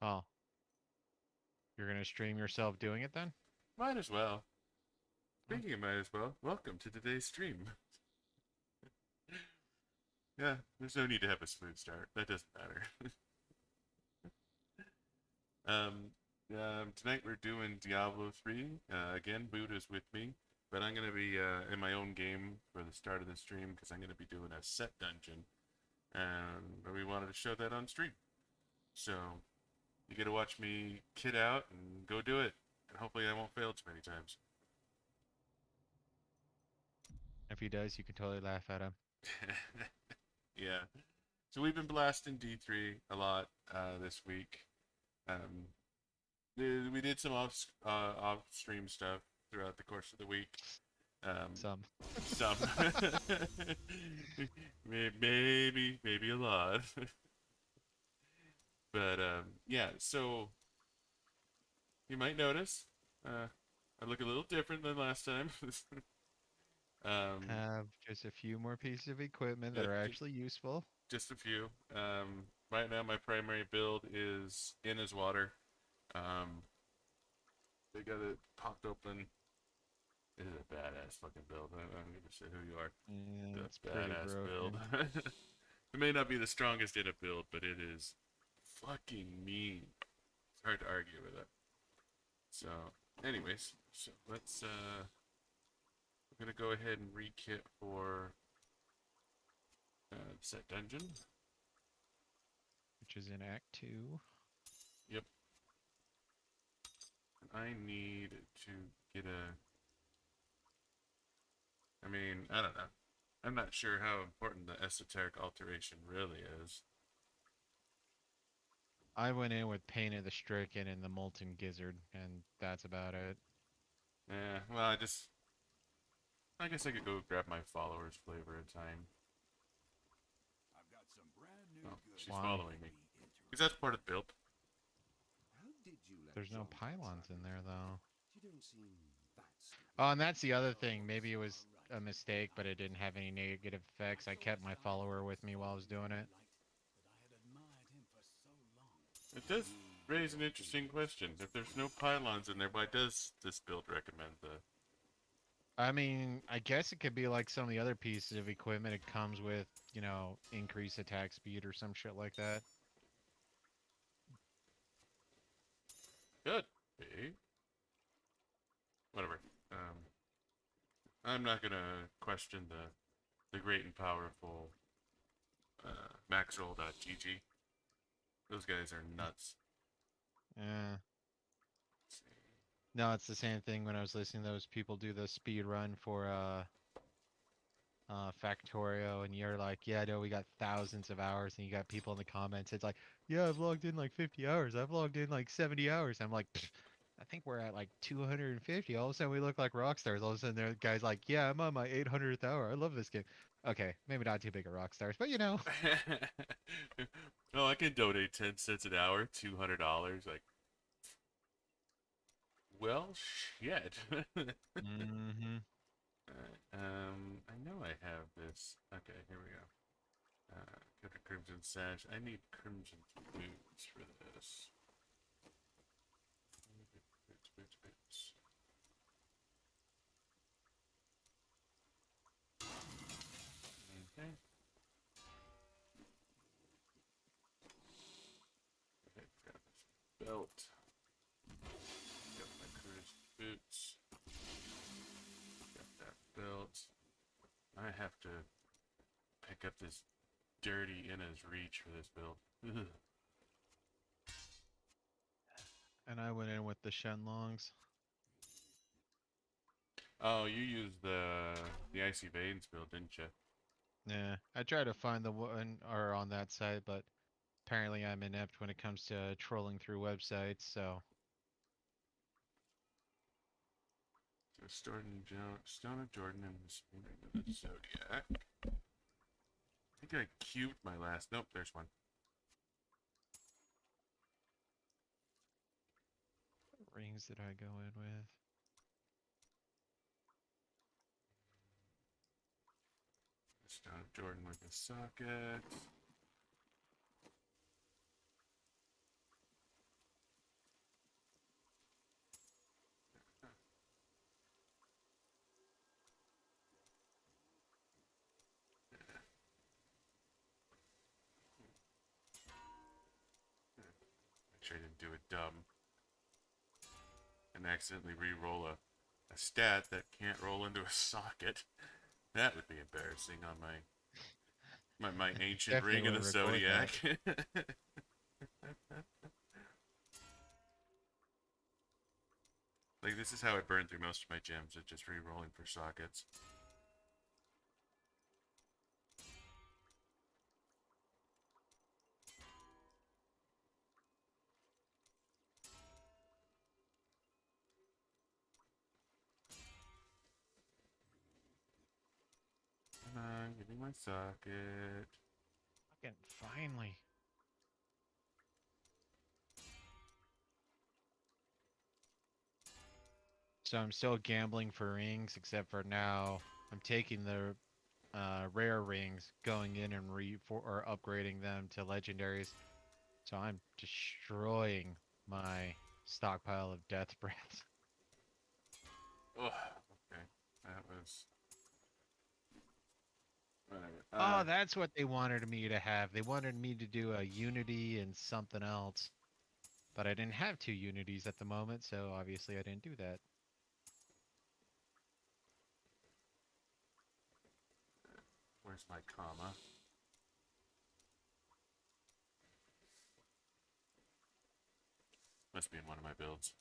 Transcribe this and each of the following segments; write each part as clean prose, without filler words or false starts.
Oh, you're gonna stream yourself doing it then? Might as well. Oh, Speaking of might as well, welcome to today's stream. Yeah, there's no need to have a smooth start. That doesn't matter. um, Tonight we're doing Diablo 3. Again, Buddha's with me, but I'm gonna be in my own game for the start of the stream because I'm gonna be doing a set dungeon, and we wanted to show that on stream. So you get to watch me kid out and go do it, and hopefully I won't fail too many times. if he does, you can totally laugh at him. Yeah. So we've been blasting D3 a lot this week. Um, we did some off stream stuff throughout the course of the week. Some. Some, maybe a lot, but yeah. So you might notice I look a little different than last time. um, Have just a few more pieces of equipment that uh, are j- actually useful. just a few. Right now my primary build is in as water. Um, they got it popped open. It is a badass fucking build. I don't give a shit who you are. Yeah, it's The pretty badass build. broken. It may not be the strongest in a build, but it is fucking mean. It's hard to argue with it. So, anyways, so let's we're gonna go ahead and rekit for set dungeon. Which is in Act 2. Yep. I need to get a. I mean, I don't know. I'm not sure how important the esoteric alteration really is. I went in with Pain of the Stricken and the Molten Gizzard, and that's about it. Yeah. Well, I guess I could go grab my followers flavor a time. I've got some brand new Oh, goods she's that Why? following might me. be interesting. Because that's part of the build. How did you let There's no Jean pylons in there, though. You don't seem that stupid. Oh, and that's the other thing. Those Maybe it are was right. a mistake, but it didn't have any negative I effects. I saw kept this my guy follower with me so while I was doing it. light that I had admired him for so long. It does You raise an don't think interesting it was question. just If there's fun? no pylons in there, why does this build recommend the... I mean, I guess it could be like some of the other pieces of equipment. It comes with, increased attack speed or some shit like that. Good. Hey. Whatever. I'm not gonna question the great and powerful maxroll.gg. Those guys are nuts. Yeah. Let's see. No, it's the same thing when I was listening to those people do the speed run for Factorio, and you're like, yeah, no, we got thousands of hours, and you got people in the comments. It's like, yeah, I've logged in like 50 hours. I've logged in like 70 hours. I'm like, "Pfft, I think we're at like 250. All of a sudden, we look like rock stars. All of a sudden, there guys like, yeah, I'm on my 800th hour. I love this game. Okay, maybe not too big of rock stars, but you know. Oh, I can donate 10 cents an hour, $200. Like, well, shit. Mm-hmm. I know I have this. Okay, here we go. Go to Crimson Sash. I need Crimson Boots for this. Boots, boots, boots. Okay. Okay, got this belt. Got my Crimson Boots. Got that belt. I have to pick up this dirty Inna's Reach for this build. Ugh. And I went in with the Shenlongs. Oh, you used the Icy Veins build, didn't you? Yeah, I tried to find the one or on that site, but apparently I'm inept when it comes to trolling through websites, so. So Stone of Jordan and the Spirit of the Zodiac. I think I queued my last. Nope, there's one. What rings did I go in with? Stone of Jordan with a socket. sure I didn't do it dumb. And accidentally re-roll a stat that can't roll into a socket. That would be embarrassing on my ancient Definitely ring of the wouldn't record that. zodiac. Like, this is how I burn through most of my gems, is just re-rolling for sockets. Come on, give me my socket. Fucking finally. So I'm still gambling for rings, except for now I'm taking the rare rings, going in and or upgrading them to legendaries. So I'm destroying my stockpile of death breaths. Oh, okay. That was... Whatever. Oh, that's what they wanted me to have. They wanted me to do a unity and something else. But I didn't have two unities at the moment, so obviously I didn't do that. Where's my comma? Must be in one of my builds.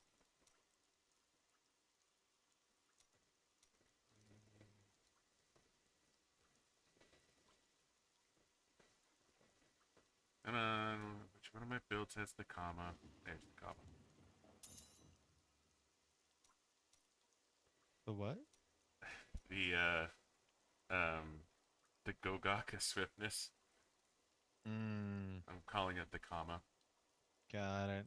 Come on, which one of my builds has the comma? There's the comma. The what? The Gogaka swiftness. Mmm, I'm calling it the comma. got it.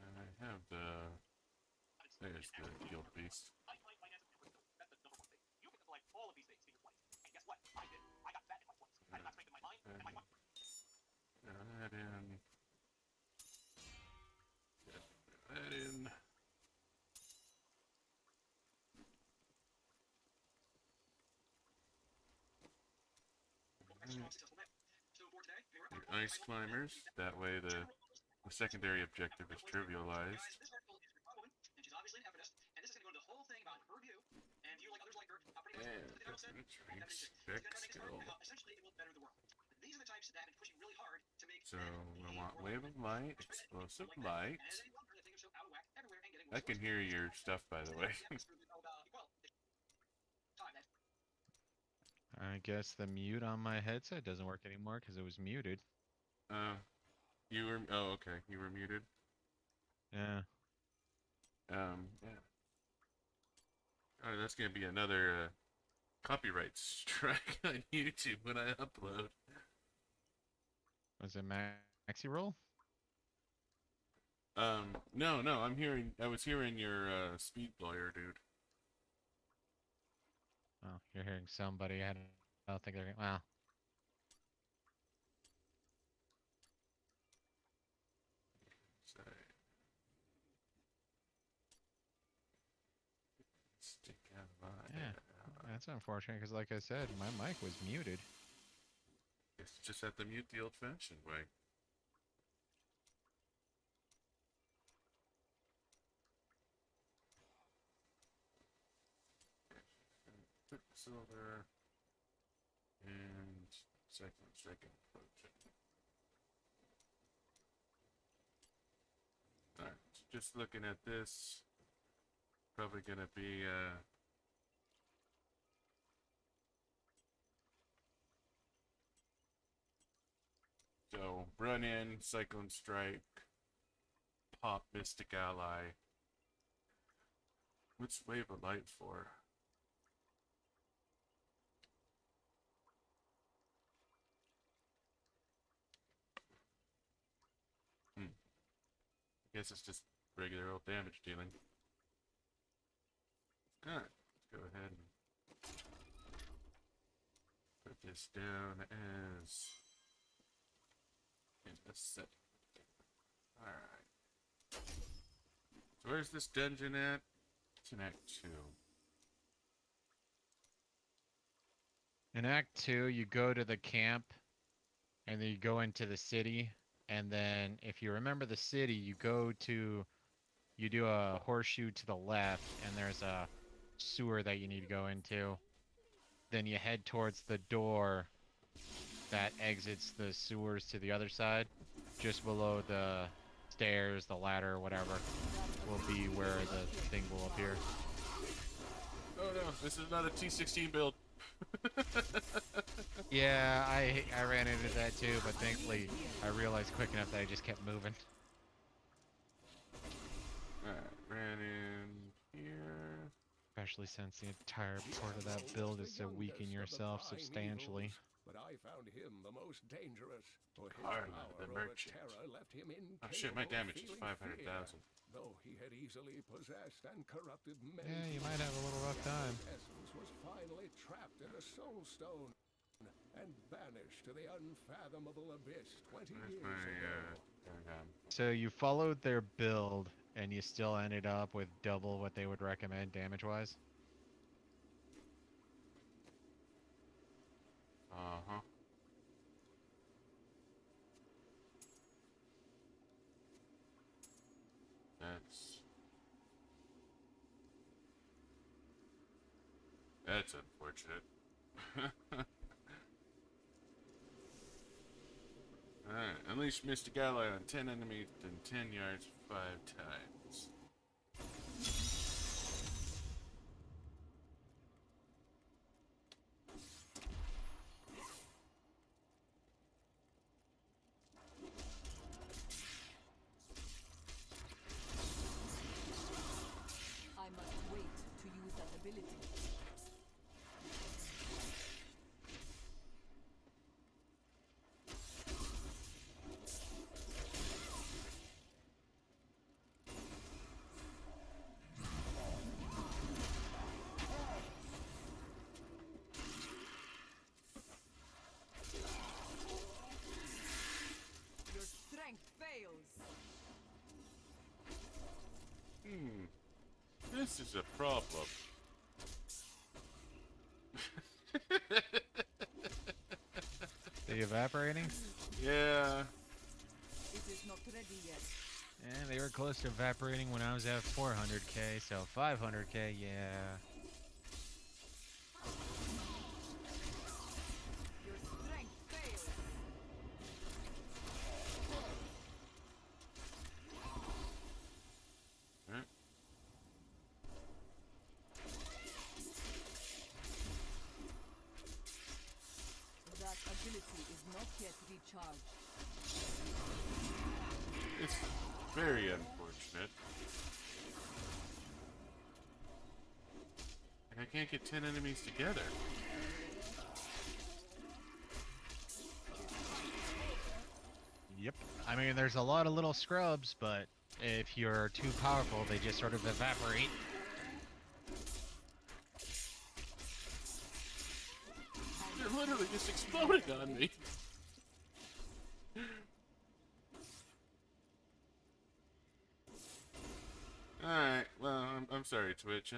I have the... There's the Guild Beast. That in. That in. Your ice climbers. That way the secondary objective is trivialized. And drink skill. So we want Wave of Light, Explosive Light. I can hear your stuff, by the way. I guess the mute on my headset doesn't work anymore because it was muted. You were... Oh, okay. You were muted. Yeah. Yeah. Oh, that's gonna be another copyright strike on YouTube when I upload. Was it maxi roll? No, I was hearing your speed lawyer, dude. Oh, you're hearing somebody. I don't think they're gonna. Well, Sorry. Stick out of my... yeah. That's unfortunate because, like I said, my mic was muted. Guess just have to mute the old-fashioned way. Quicksilver and second potion. Alright, just looking at this, probably gonna be so run in, Cyclone Strike, pop Mystic Ally. What's Wave of Light for? Guess it's just regular old damage dealing. Alright, let's go ahead and put this down as a set. Alright. So where's this dungeon at? It's in Act 2. In Act 2, you go to the camp and then you go into the city, and then if you remember the city, you do a horseshoe to the left, and there's a sewer that you need to go into. Then you head towards the door that exits the sewers to the other side. Just below the stairs, the ladder, whatever, will be where the thing will appear. Oh no, this is not a T16 build. Yeah, I ran into that too, but thankfully I realized quick enough that I just kept moving. Alright, ran in here. Especially since the entire part of that build is to weaken yourself substantially. But I found him the most dangerous, for his Harlan, power the over merchant. terror left him incapable Oh shit, my damage is feeling 500,000. fear, though he had easily possessed and corrupted many. Yeah, you might have a little rough time. His essence was finally trapped in a soul stone and banished to the unfathomable abyss 20 Where's years my, ago. So you followed their build, and you still ended up with double what they would recommend damage-wise? Uh-huh. That's unfortunate. Alright, unleash Mystic Ally on 10 enemies in 10 yards 5 times. I must wait to use that ability. Your strength fails. This is a problem. The evaporating? Yeah. It is not ready yet. And they were close to evaporating when I was at 400k, so 500k, yeah. Your strength fails. Alright. That ability is not yet recharged. It's very unfortunate. And I can't get 10 enemies together. Yep. I mean, there's a lot of little scrubs, but if you're too powerful, they just sort of evaporate. They're literally just exploding on me. Alright, well, I'm sorry, Twitch.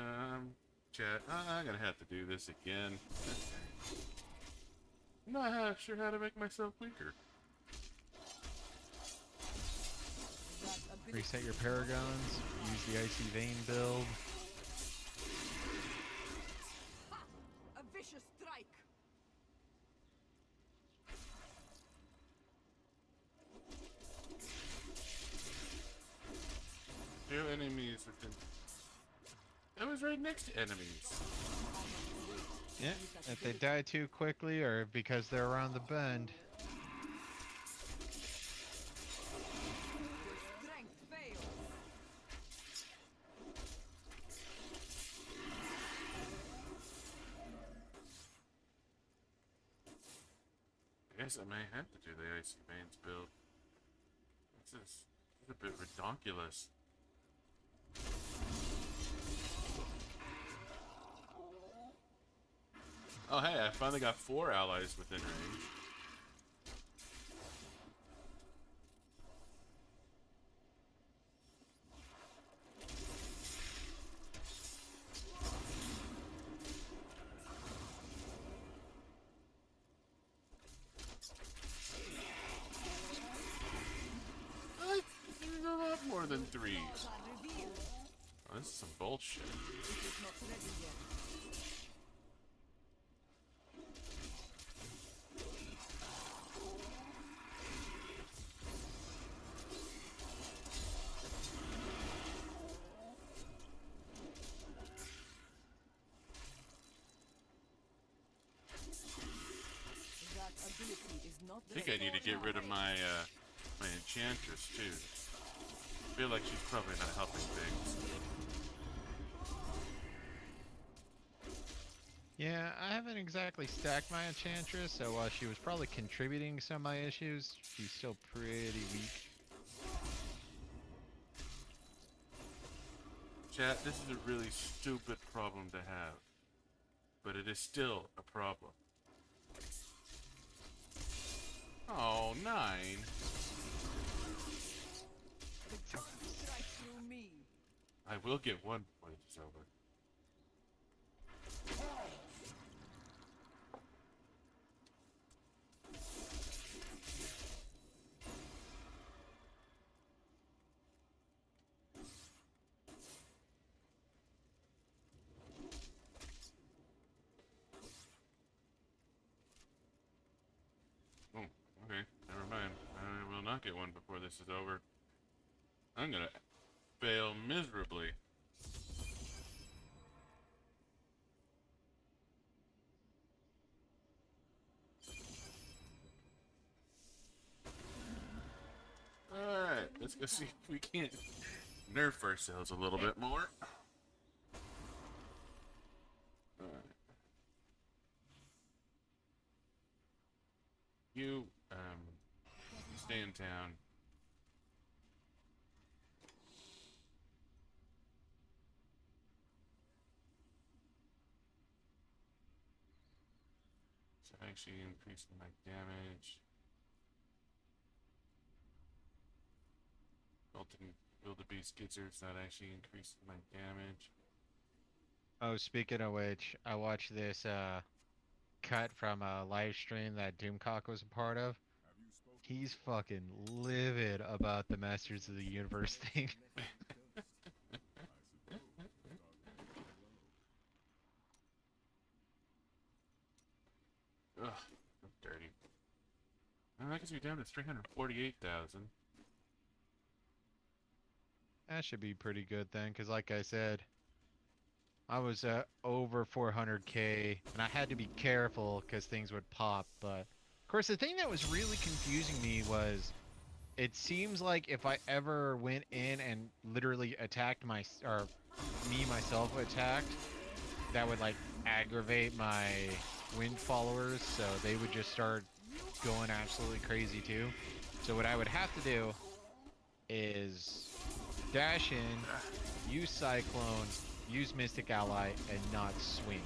Chat, I'm gonna have to do this again. I'm not sure how to make myself weaker. That ability Reset your paragons, use the Icy Vein build. a vicious strike. Two enemies within. I was right next to enemies. Yeah, if they die too quickly or because they're around the bend. Your strength fails. I guess I may have to do the Icy Veins build. This is a bit redonkulous. Oh hey, I finally got 4 allies within range. than threes. Flaws are revealed. Oh, this is some bullshit. It is not ready yet. That ability is not I think I need to get rid of my my enchantress too. I feel like she's probably not helping things. Yeah, I haven't exactly stacked my enchantress, so while she was probably contributing to some of my issues, she's still pretty weak. Chat, this is a really stupid problem to have, but it is still a problem. Oh, 9. The gun strikes through me. I will get one before this is over. Oh, okay. Never mind. I will not get one before this is over. I'm gonna fail miserably. Alright, let's go see if we can't nerf ourselves a little bit more. Alright. You, stay in town. So actually increasing my damage. Wildebeest Gizzard's not actually increasing my damage. Oh, speaking of which, I watched this cut from a live stream that Doomcock was a part of. He's fucking livid about the Masters of the Universe thing. Ugh, that's dirty. That gets me down to 348,000. That should be pretty good then, because like I said, I was over 400k, and I had to be careful because things would pop. But of course, the thing that was really confusing me was, it seems like if I ever went in and literally attacked myself attacked, that would like aggravate my wind followers, so they would just start going absolutely crazy too. So what I would have to do is dash in, use Cyclone, use Mystic Ally, and not swing.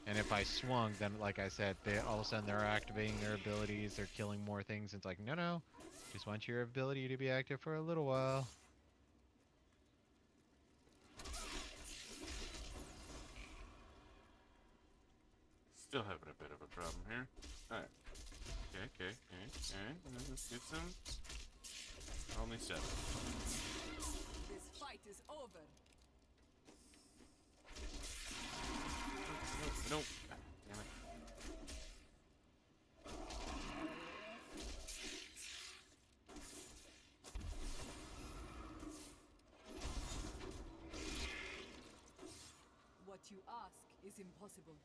And if I swung, then like I said, they all of a sudden they're activating their abilities, they're killing more things. It's like, no, just want your ability to be active for a little while. Still having a bit of a problem here. Alright. Okay. Let's get some. Only 7. This fight is over. No. God damn it. What you ask is impossible.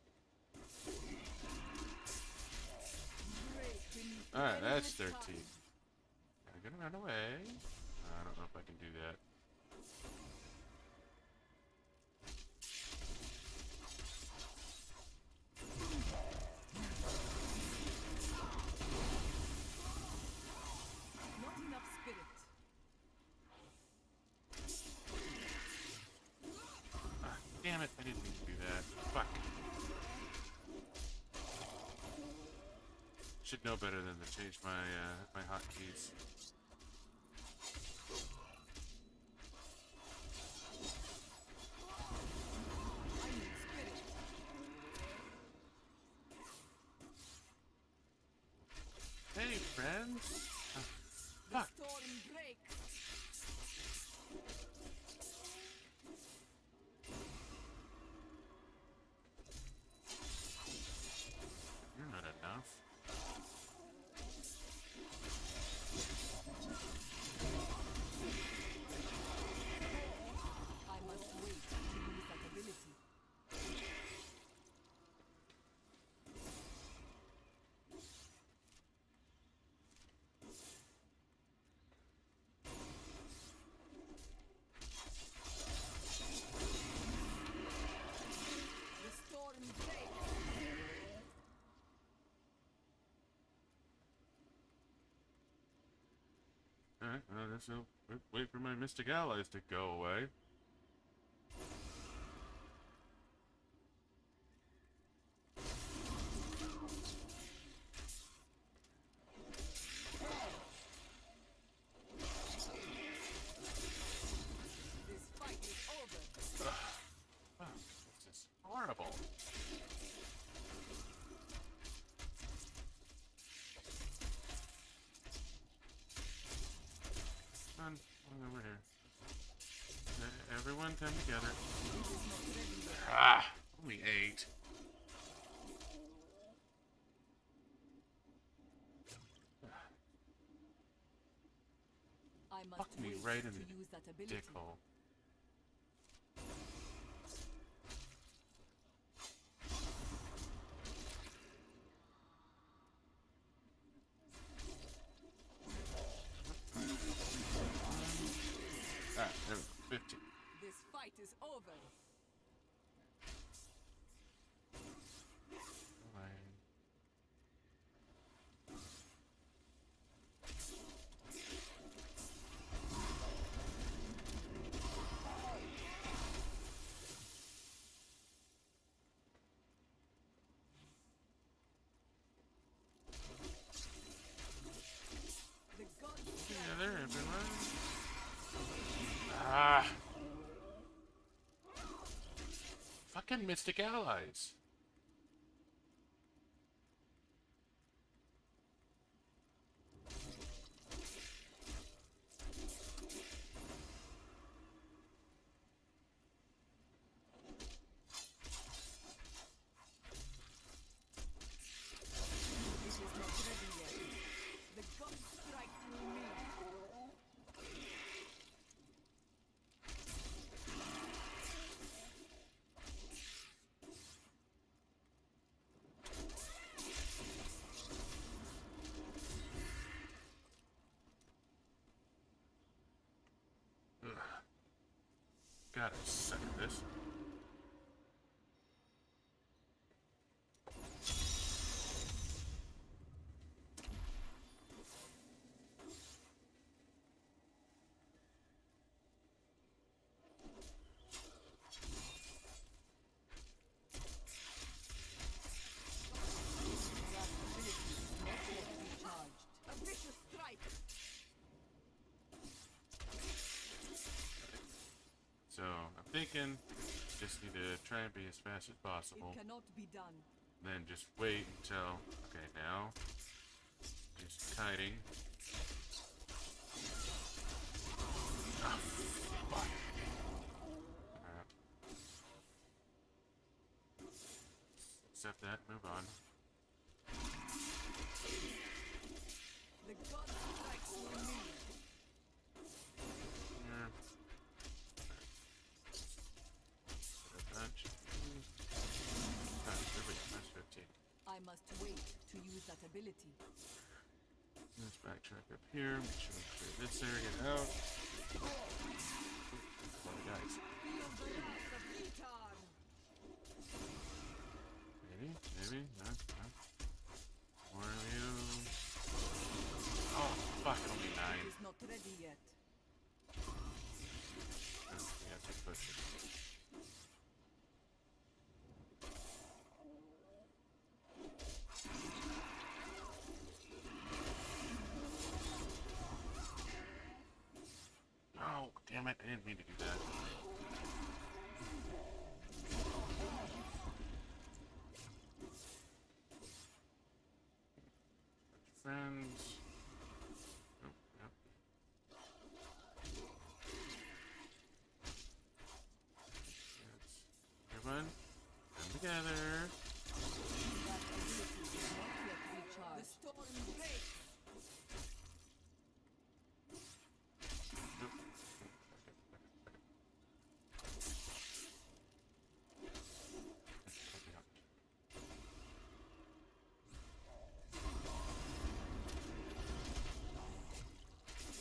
Alright, that's 13. I'm gonna run away. I don't know if I can do that. Not enough spirit. Ah, damn it, I didn't mean to do that. Fuck. Should know better than to change my my hotkeys. I need spirit. Hey, friends. The Fuck. storm breaks. Alright, well, I guess I'll wait for my mystic allies to go away. This fight is over. Oh, this is horrible. Come over here. Everyone come together. Ah, only 8. I must Fuck me wait right in to the use that ability. dickhole. Ah, there we go. 15. This fight is over. Fine. The gods Together, everyone. Ah! Fucking Mystic Allies. It is not ready yet. The gods strike through me. Ugh. Gotta suck at this. That ability is not yet recharged. A vicious strike. So, I'm thinking, just need to try and be as fast as possible. It cannot be done. Then just wait until, okay, now, just kiting. Ah, fuck. Crap. Accept that, move on. The gods strike through me. Here. Put a bunch. Ah, there we go, that's 15. I must wait to use that ability. Let's backtrack up here, make sure we clear this area out. Oh, guys. Feel the wrath of Vitar. Maybe, no. More of you. Oh, fuck, only 9. It is not ready yet. Oh, we have to push it. Oh, damn it, I didn't mean to do that. Friends. Oh, yep. Everyone, come together. That ability is not yet recharged. The storm breaks.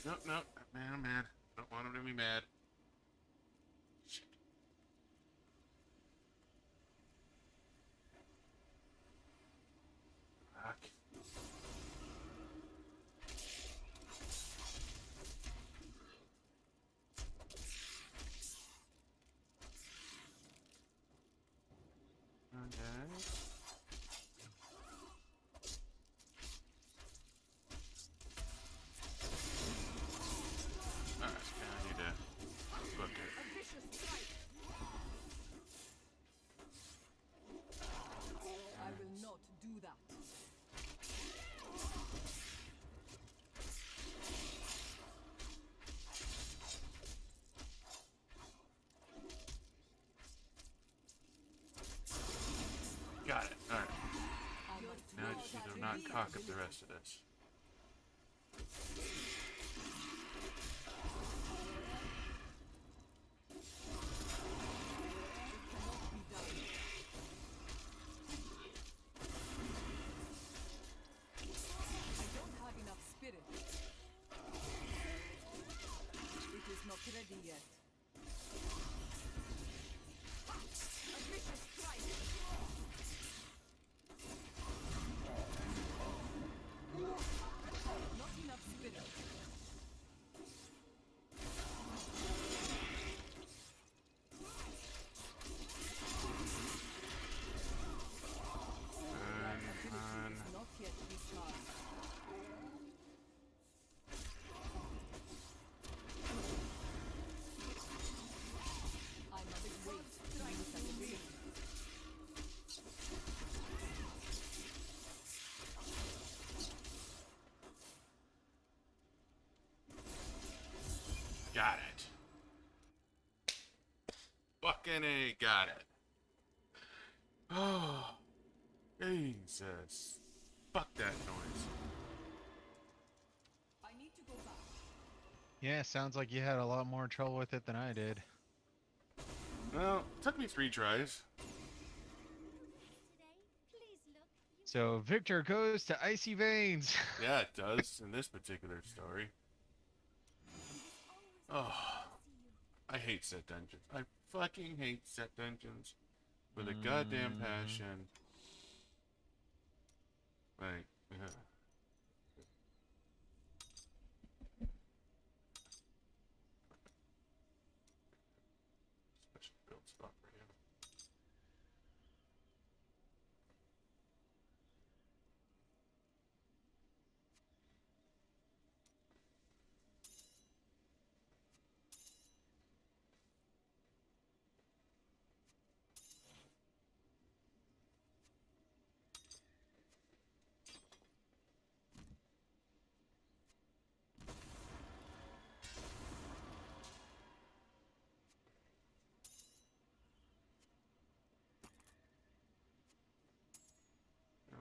No, no, man, I'm mad. Don't want him to be mad. Shit. Fuck. fuck up the rest of this. I don't have enough spirit. It is not ready yet. A vicious strike. Not enough spirit. And Not yet recharged. I must wait to use that ability. got it. Fucking A, got it. Oh, Jesus. Fuck that noise. I need to go back. Yeah, sounds like you had a lot more trouble with it than I did. Well, it took me 3 tries. So Victor goes to Icy Veins. Yeah, it does in this particular story. Oh, I hate set dungeons. I fucking hate set dungeons with a goddamn passion. Like, special build spot for him.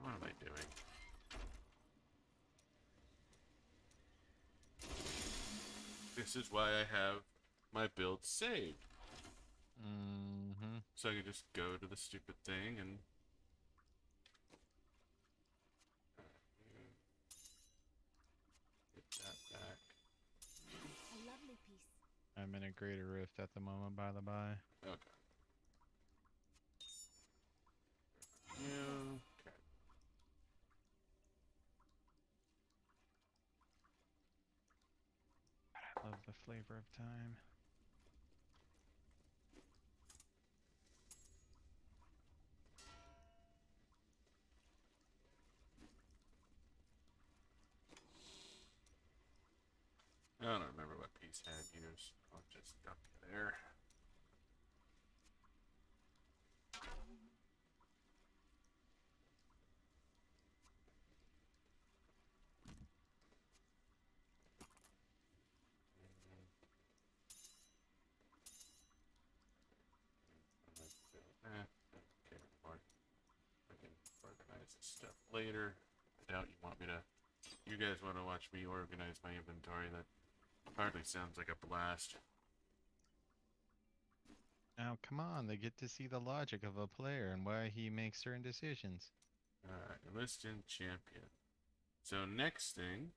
What am I doing? This is why I have my build saved. Mm-hmm. So I can just go to the stupid thing and... Get that back. A lovely piece. I'm in a greater rift at the moment, by the by. Okay. Yeah. Okay. I love the flavor of time. I don't remember what piece had used. I'll just dump it there. Don't care anymore. I can organize this stuff later. I doubt you want me to. You guys want to watch me organize my inventory? That hardly sounds like a blast. Now, come on, they get to see the logic of a player and why he makes certain decisions. Alright, enlist in champion. So next thing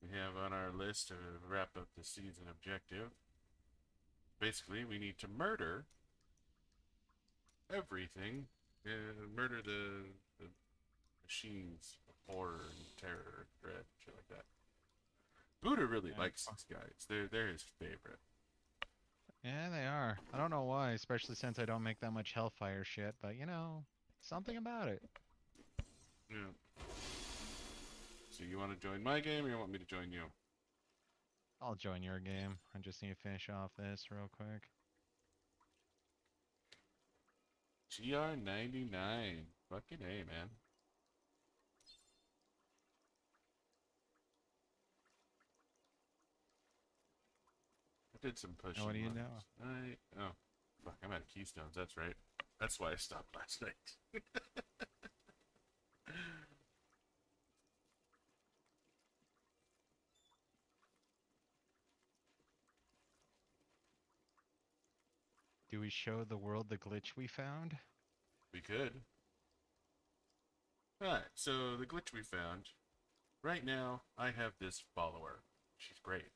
we have on our list to wrap up the season objective. Basically, we need to murder everything. Murder the machines of horror and terror, dread, shit like that. Buddha really Yeah. likes these guys. They're his favorite. Yeah, they are. I don't know why, especially since I don't make that much Hellfire shit, but you know, something about it. Yeah. So you want to join my game, or you want me to join you? I'll join your game. I just need to finish off this real quick. GR99. Fucking A, man. I did some pushing. what do you last know? night. Oh, fuck, I'm out of keystones. That's right. That's why I stopped last night. Do we show the world the glitch we found? We could. Alright, so the glitch we found. Right now, I have this follower. She's great.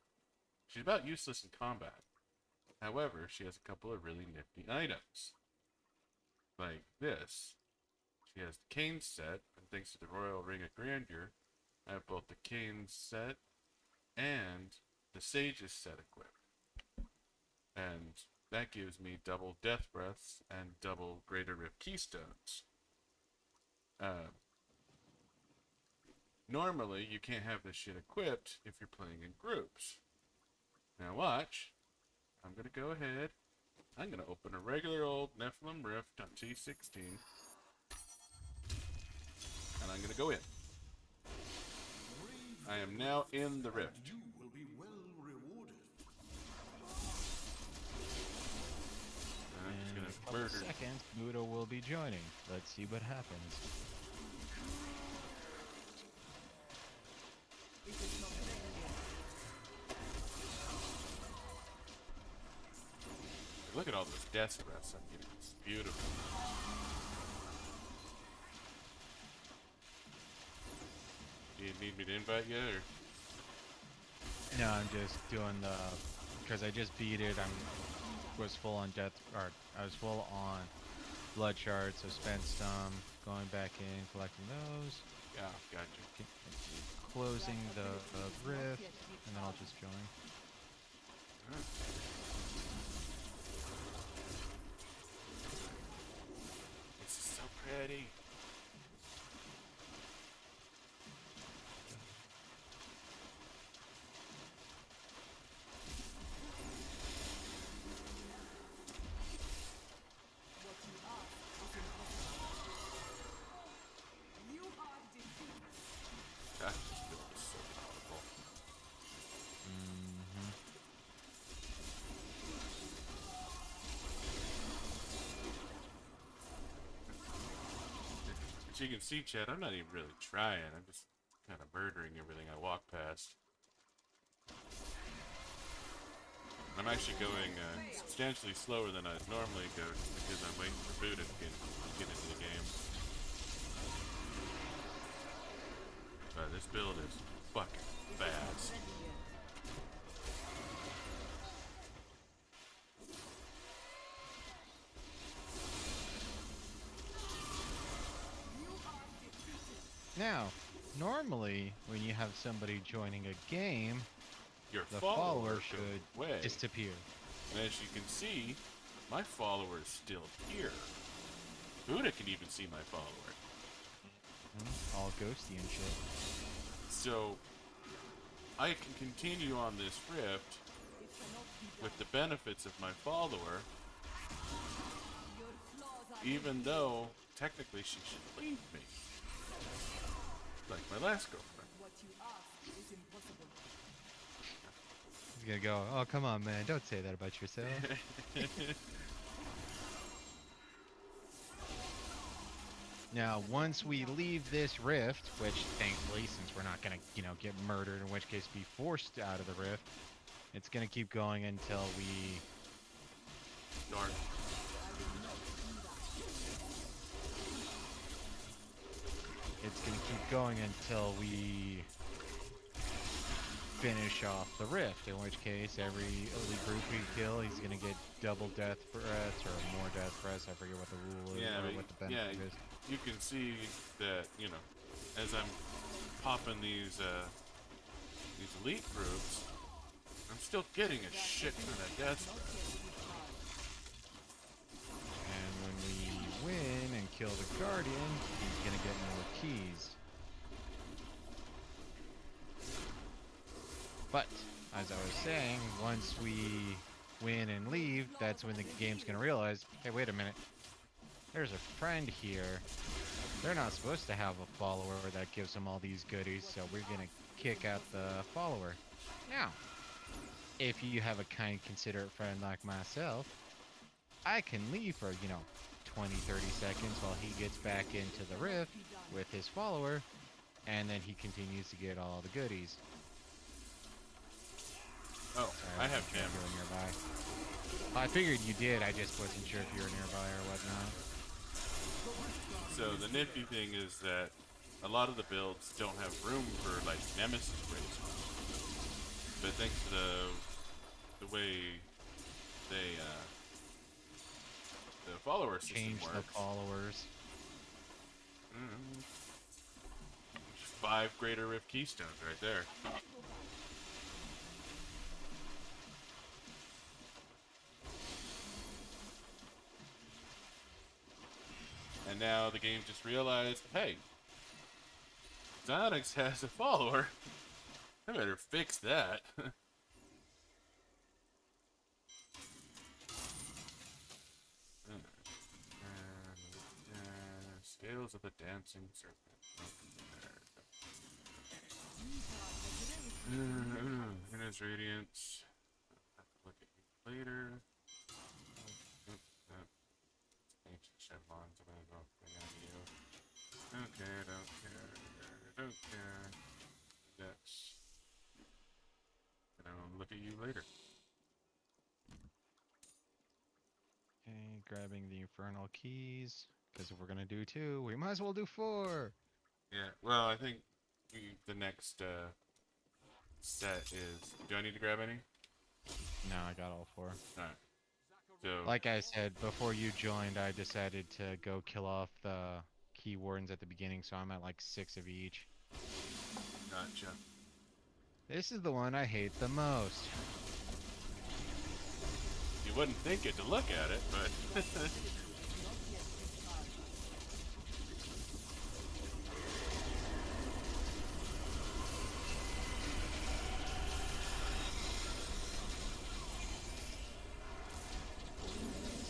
She's about useless in combat. However, she has a couple of really nifty items. Like this. She has the cane set, and thanks to the Royal Ring of Grandeur, I have both the cane set and the Sage's set equipped. And that gives me double Death Breaths and double Greater Rift Keystones. Normally, you can't have this shit equipped if you're playing in groups. Now watch. I'm going to go ahead. I'm going to open a regular old Nephilim Rift on T16. And I'm going to go in. I am now in the rift. You will be well rewarded. I'm just In going a to couple murder. seconds, Buddha will be joining. Let's see what happens. Look at all those death threats I'm getting. It's beautiful. Do you need me to invite you, or? No, I'm just doing the, because I just beat it. Was full on death, or I was full on blood shards, so spent some, going back in, collecting those, Yeah, gotcha. closing the rift, and then I'll just join. Alright. This is so pretty. Gosh, this build is so powerful. Mm-hmm. As you can see, Chad, I'm not even really trying. I'm just kind of murdering everything I walk past. I'm actually going substantially slower than I'd normally go just because I'm waiting for Buddha to get into the game. But this build is fucking fast. Now, normally when you have somebody joining a game, Your the follower follower goes should away. disappear. And as you can see, my follower is still here. Buddha can even see my follower. All ghosty and shit. So, I can continue on this rift with the benefits of my follower, even though technically she should leave me. Like my last girlfriend. What you ask is impossible. He's gonna go, oh, come on, man, don't say that about yourself. Now, once we leave this rift, which thankfully, since we're not gonna, get murdered, in which case be forced out of the rift, it's gonna keep going until we... Darn. It's gonna keep going until we finish off the rift, in which case every elite group we kill, he's gonna get double death breaths or more death breaths. I forget what the rule is or what the benefit is. You can see that, as I'm popping these elite groups, I'm still getting a shit ton of death threats. And when we win and kill the guardian, he's gonna get more keys. But, as I was saying, once we win and leave, that's when the game's gonna realize, hey, wait a minute, there's a friend here. They're not supposed to have a follower that gives them all these goodies, so we're gonna kick out the follower. Now, if you have a kind, considerate friend like myself, I can leave for, 20, 30 seconds while he gets back into the rift with his follower, and then he continues to get all the goodies. Oh, Sorry, I wasn't have sure if him. you were nearby. I figured you did. I just wasn't sure if you were nearby or whatnot. So the nifty thing is that a lot of the builds don't have room for like Nemesis races, but thanks to the way they the follower system Change the works, followers. mm, 5 Greater Rift Keystones right there. And now the game just realized, hey, Zonix has a follower. I better fix that. Scales of the Dancing Serpent. In his radiance. Have to look at you later. Ancient Chevlons. I'm gonna go bring on you. Okay, I don't care. I don't care. That's. And I'll look at you later. Okay, grabbing the infernal keys. Because if we're gonna do 2, we might as well do 4. Yeah, well, I think the next set is. Do I need to grab any? No, I got all 4. Alright. So. Like I said, before you joined, I decided to go kill off the key wardens at the beginning, so I'm at like 6 of each. Gotcha. This is the one I hate the most. You wouldn't think it to look at it, but.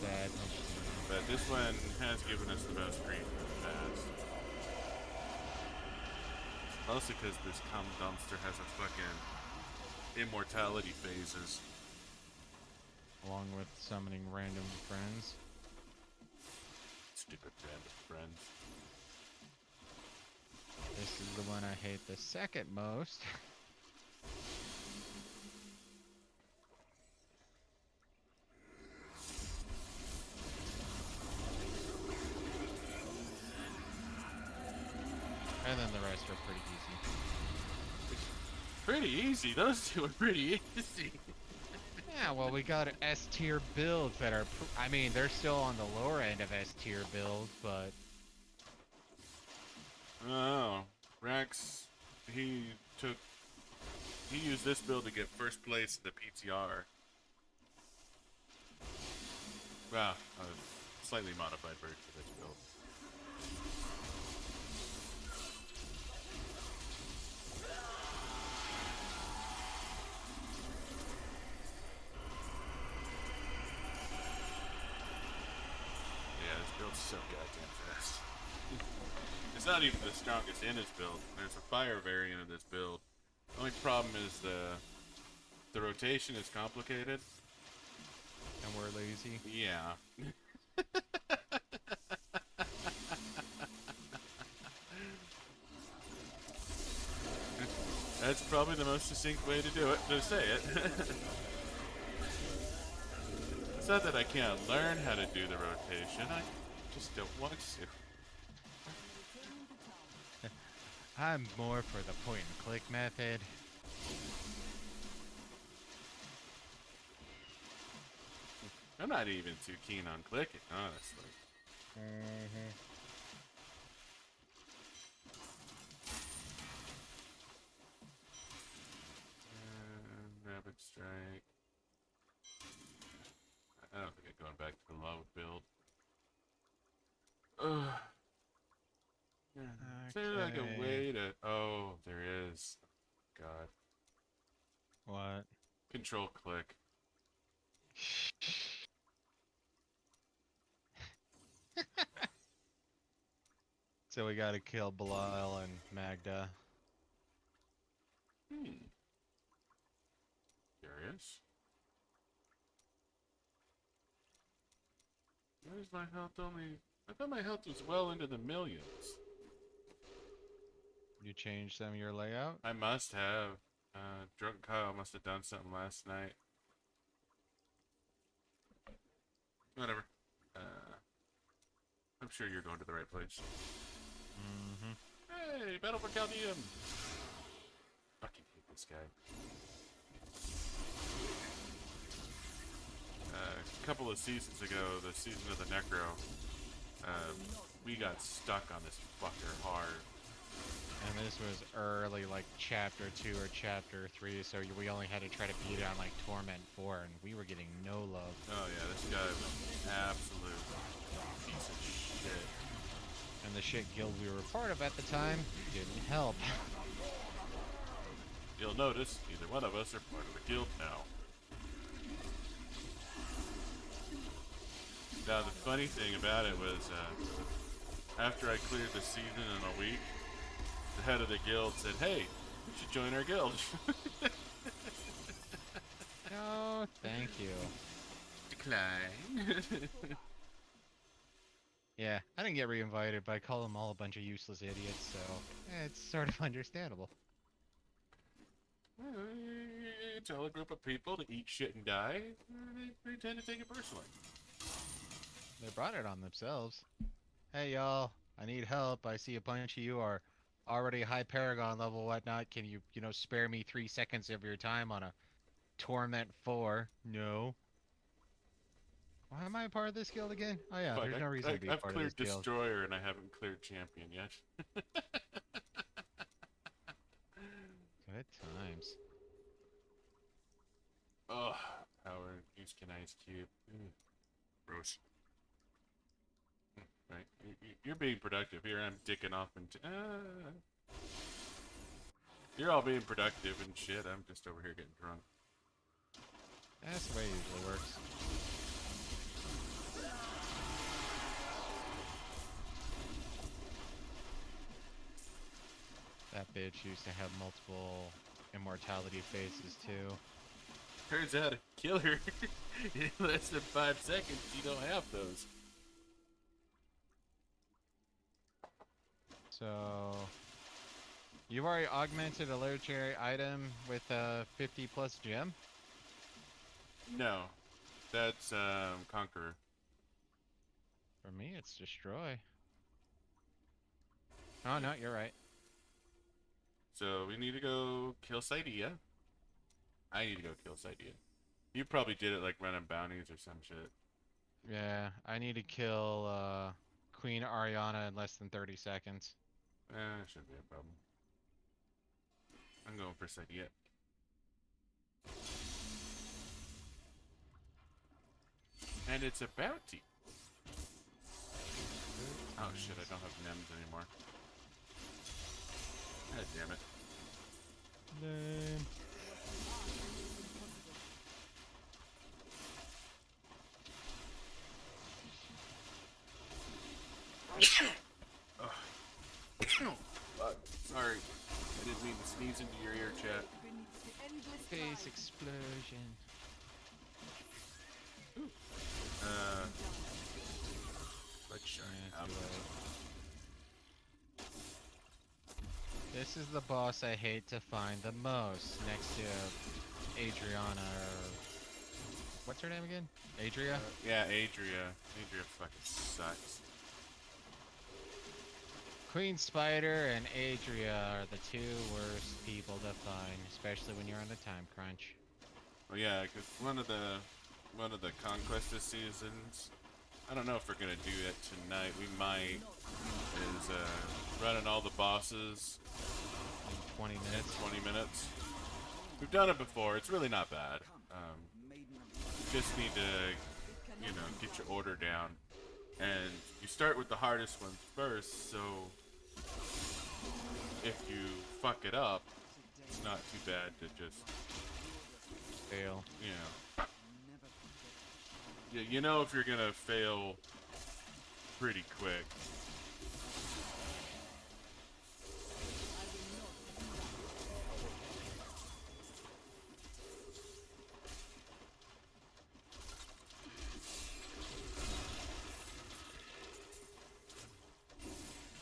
Sad. But this one has given us the most grief in the past. Mostly because this cum dumpster has a fucking immortality phases. Along with summoning random friends. Stupid random friends. This is the one I hate the second most. And then the rest are pretty easy. Pretty easy. Those two are pretty easy. Yeah, well, we got S tier builds that are, I mean, they're still on the lower end of S tier builds, but Oh, Rex, he used this build to get first place in the PTR. Wow, a slightly modified version of this build. Yeah, this build's so goddamn fast. It's not even the strongest in his build. There's a fire variant of this build. The only problem is the rotation is complicated. and we're lazy. Yeah. That's probably the most succinct way to do it, to say it. It's not that I can't learn how to do the rotation, I just don't want to. I'm more for the point and click method. I'm not even too keen on clicking, honestly. Rapid strike. I don't think I'm going back to the low build. Ugh. Is there like a Okay. way to? Oh, there is. God. What? Control click. So we gotta kill Belial and Magda. Curious. Where's my health only? I thought my health was well into the millions. You changed some of your layout? I must have. Drunk Kyle must have done something last night. Whatever. I'm sure you're going to the right place. Hey, Battle for Chaldean! Fucking hate this guy. A couple of seasons ago, the season of the Necro, we got stuck on this fucker hard. And this was early, like chapter 2 or chapter 3, so we only had to try to beat it on like Torment 4, and we were getting no love. Oh yeah, this guy was an absolute piece of shit. And the shit guild we were part of at the time didn't help. You'll notice neither one of us are part of the guild now. Now the funny thing about it was, after I cleared the season in a week, the head of the guild said, "Hey, you should join our guild." No, thank you. Decline. Yeah, I didn't get re-invited, but I call them all a bunch of useless idiots, so it's sort of understandable. Tell a group of people to eat shit and die, they tend to take it personally. They brought it on themselves. Hey y'all, I need help. I see a bunch of you are already high Paragon level, whatnot. Can you, spare me 3 seconds of your time on a Torment 4? No. Why am I a part of this guild again? Oh yeah, Fuck, there's no reason to be a I've part of cleared this guild. Destroyer and I haven't cleared Champion yet. Good times. Oh, power, use can ice cube. Gross. Right, you're being productive here. I'm dicking off and you're all being productive and shit. I'm just over here getting drunk. That's the way it usually works. That bitch used to have multiple immortality phases too. Turns out a killer in less than 5 seconds, you don't have those. So, you've already augmented a legendary item with a 50 plus gem? No, that's Conqueror. For me, it's destroy. Oh no, you're right. So we need to go kill Cydia. I need to go kill Cydia. You probably did it like running bounties or some shit. Yeah, I need to kill Queen Ariana in less than 30 seconds. Shouldn't be a problem. I'm going for Cydia. And it's a bounty. Oh shit, I don't have NEMs anymore. God damn it. Lame. Sorry. I didn't mean to sneeze into your ear, chat. Face explosion. Let's shine. Yeah, too late. This is the boss I hate to find the most, next to Adriana, or... What's her name again? Adria? Yeah, Adria. Adria fucking sucks. Queen Spider and Adria are the two worst people to find, especially when you're on a time crunch. Well, yeah, because one of the conquest seasons, I don't know if we're gonna do it tonight. We might. Is running all the bosses In 20 in minutes. 20 minutes. We've done it before. It's really not bad. Just need to, get your order down, and you start with the hardest ones first. So if you fuck it up, it's not too bad to just, Fail. Yeah, you know if you're gonna fail pretty quick.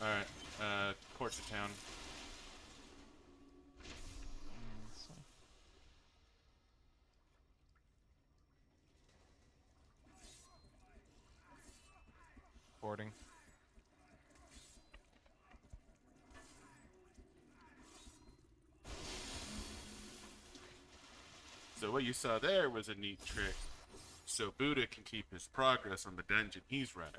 Alright, court to town. teleporting. So what you saw there was a neat trick, so Buddha can keep his progress on the dungeon he's running.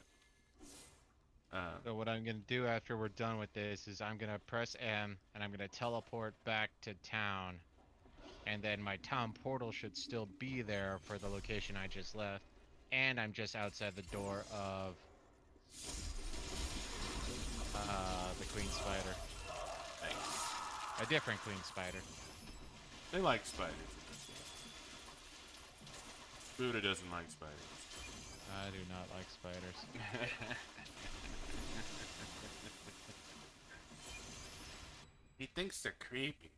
So what I'm gonna do after we're done with this is I'm gonna press M and I'm gonna teleport back to town, and then my town portal should still be there for the location I just left, and I'm just outside the door of the Queen Spider. Nice. A different Queen Spider. They like spiders in this one. Buddha doesn't like spiders. I do not like spiders. He thinks they're creepy.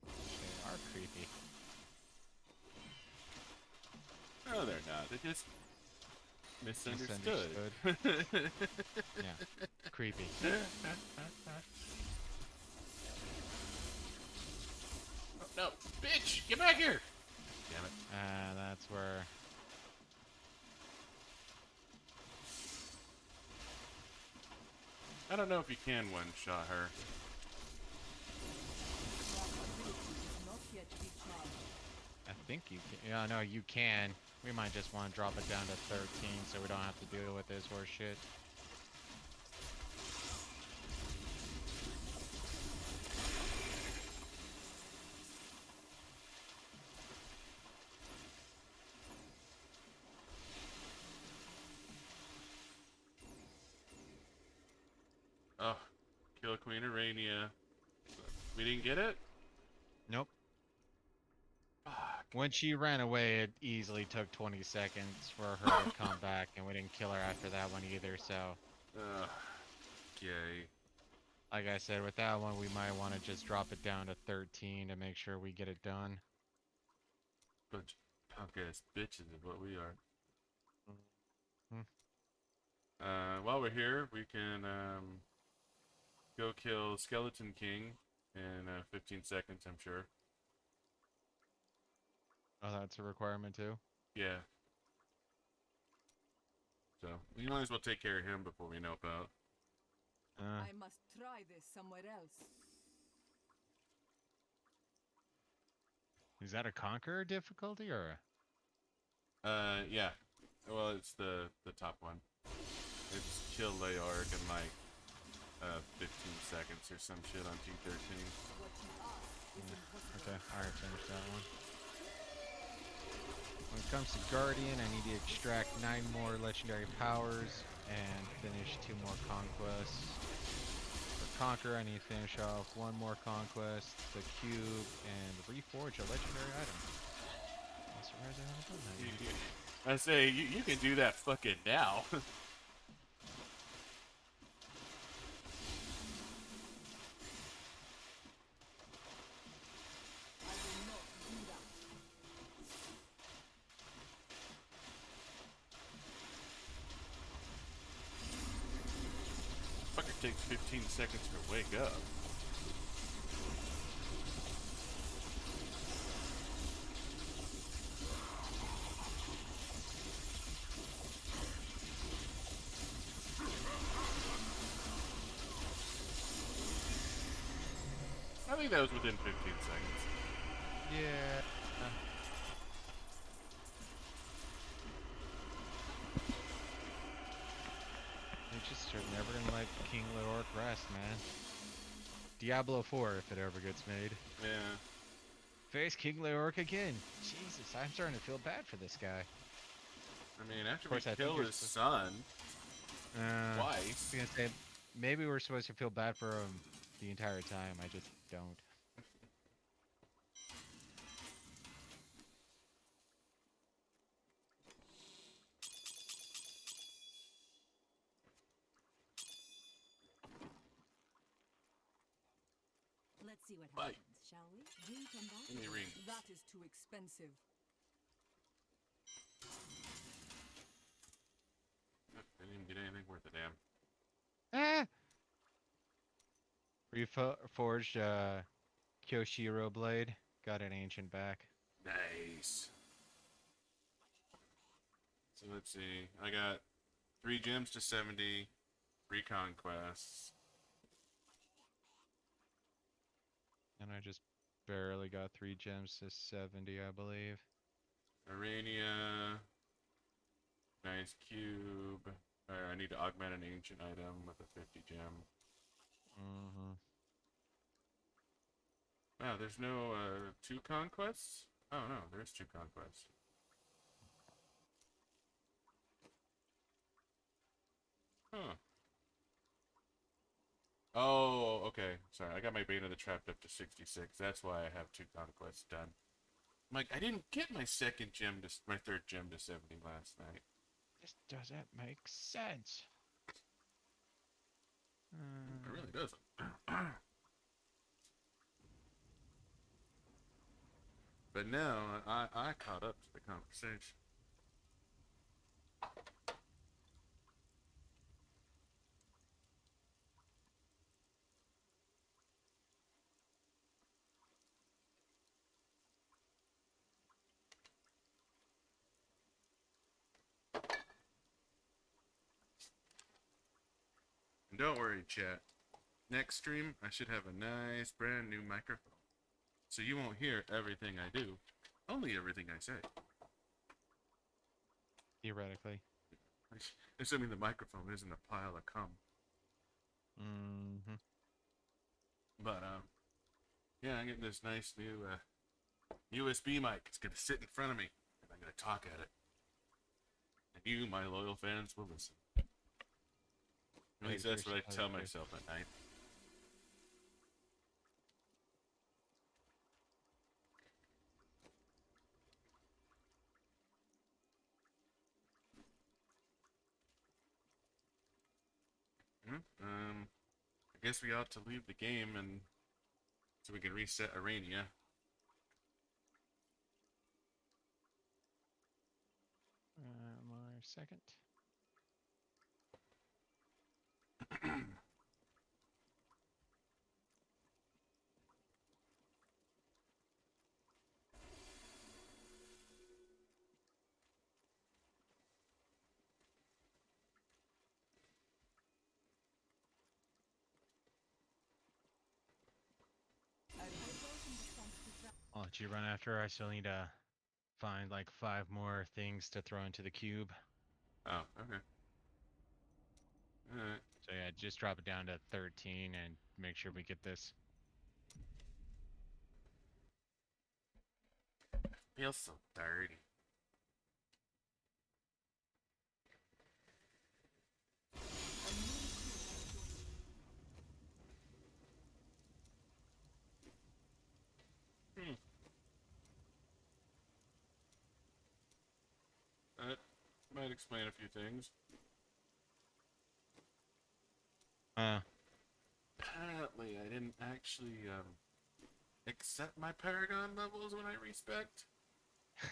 They are creepy. No, they're not. They're just misunderstood. Yeah, creepy. Oh, no, bitch, get back here! Damn it. That's where. I don't know if you can one-shot her. That ability is not yet recharged. I think you can. Yeah, no, you can. We might just want to drop it down to 13 so we don't have to deal with this horse shit. Oh, kill Queen Arania. We didn't get it? Nope. Fuck. When she ran away, it easily took 20 seconds for her to come back, and we didn't kill her after that one either, so... Okay. Like I said, with that one, we might want to just drop it down to 13 to make sure we get it done. Bunch of punk-ass bitches is what we are. While we're here, we can, go kill Skeleton King in 15 seconds, I'm sure. Oh, that's a requirement too? Yeah. So, we might as well take care of him before we nope out. I must try this somewhere else. Is that a Conqueror difficulty, or...? Yeah. Well, it's the top one. It's kill Leorg in like 15 seconds or some shit on T13. What you ask is impossible. Okay, alright, finish that one. When it comes to Guardian, I need to extract 9 more legendary powers and finish 2 more conquests. For Conqueror, I need to finish off 1 more conquest, the cube, and reforge a legendary item. I'm surprised I haven't done that yet. I say, you can do that fucking now. I will not do that. Fucker takes 15 seconds to wake up. I think that was within 15 seconds. Yeah. They just are never gonna let King Leorc rest, man. Diablo 4, if it ever gets made. Yeah. Face King Leorc again. Jesus, I'm starting to feel bad for this guy. I mean, after we course, I think kill you're his son I twice. was gonna say, maybe we're supposed to feel bad for him the entire time. I just don't. Let's see what Bye. happens, shall we? Drink and that? Give me rings. That is too expensive. I didn't even get anything worth a damn. Ah! Reforged Kyoshiro blade. Got an ancient back. Nice. So let's see. I got 3 gems to 70. 3 conquests. And I just barely got 3 gems to 70, I believe. Arania. Nice cube. I need to augment an ancient item with a 50 gem. Mm-hmm. Wow, there's no 2 conquests? Oh no, there's 2 conquests. Huh. Oh, okay. Sorry, I got my Bane of the Trapped up to 66. That's why I have 2 conquests done. I'm like, I didn't get my my 3rd gem to 70 last night. This doesn't make sense. It really doesn't. But now, I caught up to the conversation. And don't worry, chat. Next stream, I should have a nice brand new microphone. So you won't hear everything I do, only everything I say. Theoretically. Assuming the microphone isn't a pile of cum. Mm-hmm. But, yeah, I'm getting this nice new USB mic. It's going to sit in front of me, and I'm going to talk at it. And you, my loyal fans, will listen. At least that's what I tell myself at night. I guess we ought to leave the game and so we can reset Arania. My second. I'll let you run after. I still need to find like 5 more things to throw into the cube. Oh, okay. Alright. So yeah, just drop it down to 13 and make sure we get this. Feels so dirty. That might explain a few things. Apparently, I didn't actually accept my Paragon levels when I respect.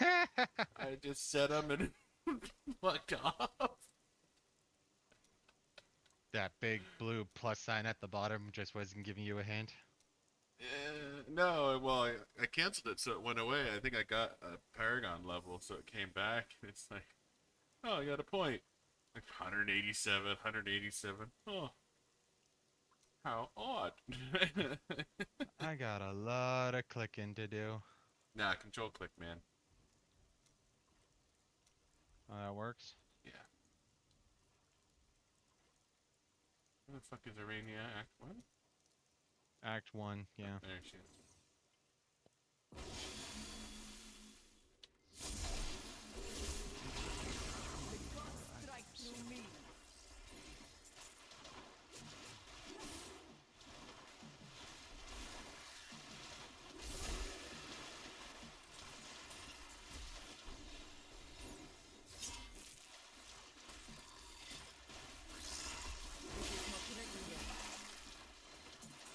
I just set them and fucked off. That big blue plus sign at the bottom just wasn't giving you a hint. No, well, I canceled it, so it went away. I think I got a Paragon level, so it came back. It's like, oh, I got a point. Like 187, 187. Oh, how odd. I got a lot of clicking to do. Nah, control click, man. Oh, that works? Yeah. Where the fuck is Arania Act 1? Act 1, yeah. There she is. Strike through me.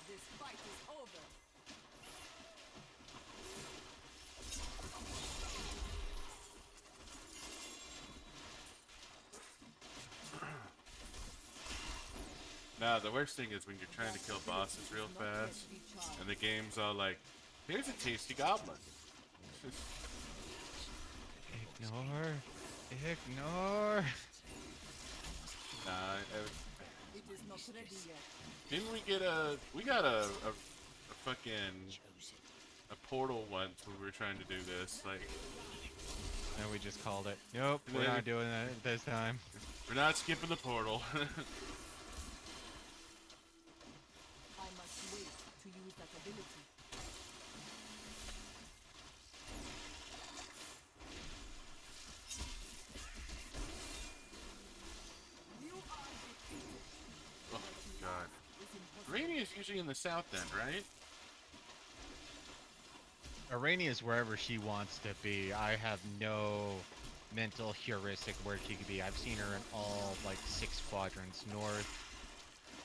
This fight is over. Nah, the worst thing is when you're trying to kill bosses real fast, and the game's all like, here's a tasty goblin. It's just... Ignore. Ignore. It is not ready yet. Didn't we get we got a fucking a portal once when we were trying to do this. Like, And we just called it. Nope, And we're then- not doing that this time. we're not skipping the portal. I must wait to use that ability. You are defeated. Oh god. Is impossible. Rainy is usually in the south end, right? Arania is wherever she wants to be. I have no mental heuristic where she could be. I've seen her in all like 6 quadrants: north,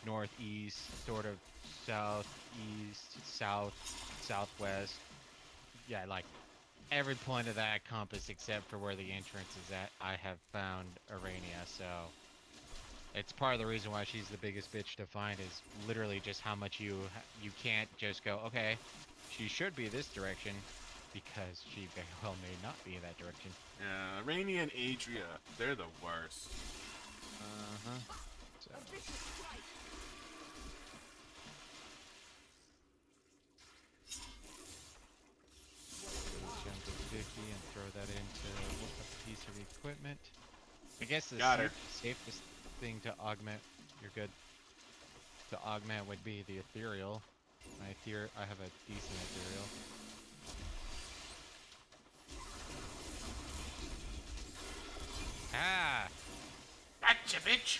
northeast, sort of southeast, south, southwest. Yeah, like every point of that compass except for where the entrance is at, I have found Arania. So it's part of the reason why she's the biggest bitch to find is literally just how much you can't just go, okay, she should be this direction, because she very well may not be in that direction. Yeah, Rainy and Adria, they're the worst. Uh-huh. So, A vicious strike. jump to 50 and throw that into a piece of equipment. I guess the Got her. safest thing to augment, you're good, to augment would be the ethereal. I have a decent ethereal. Ah! Gotcha, bitch!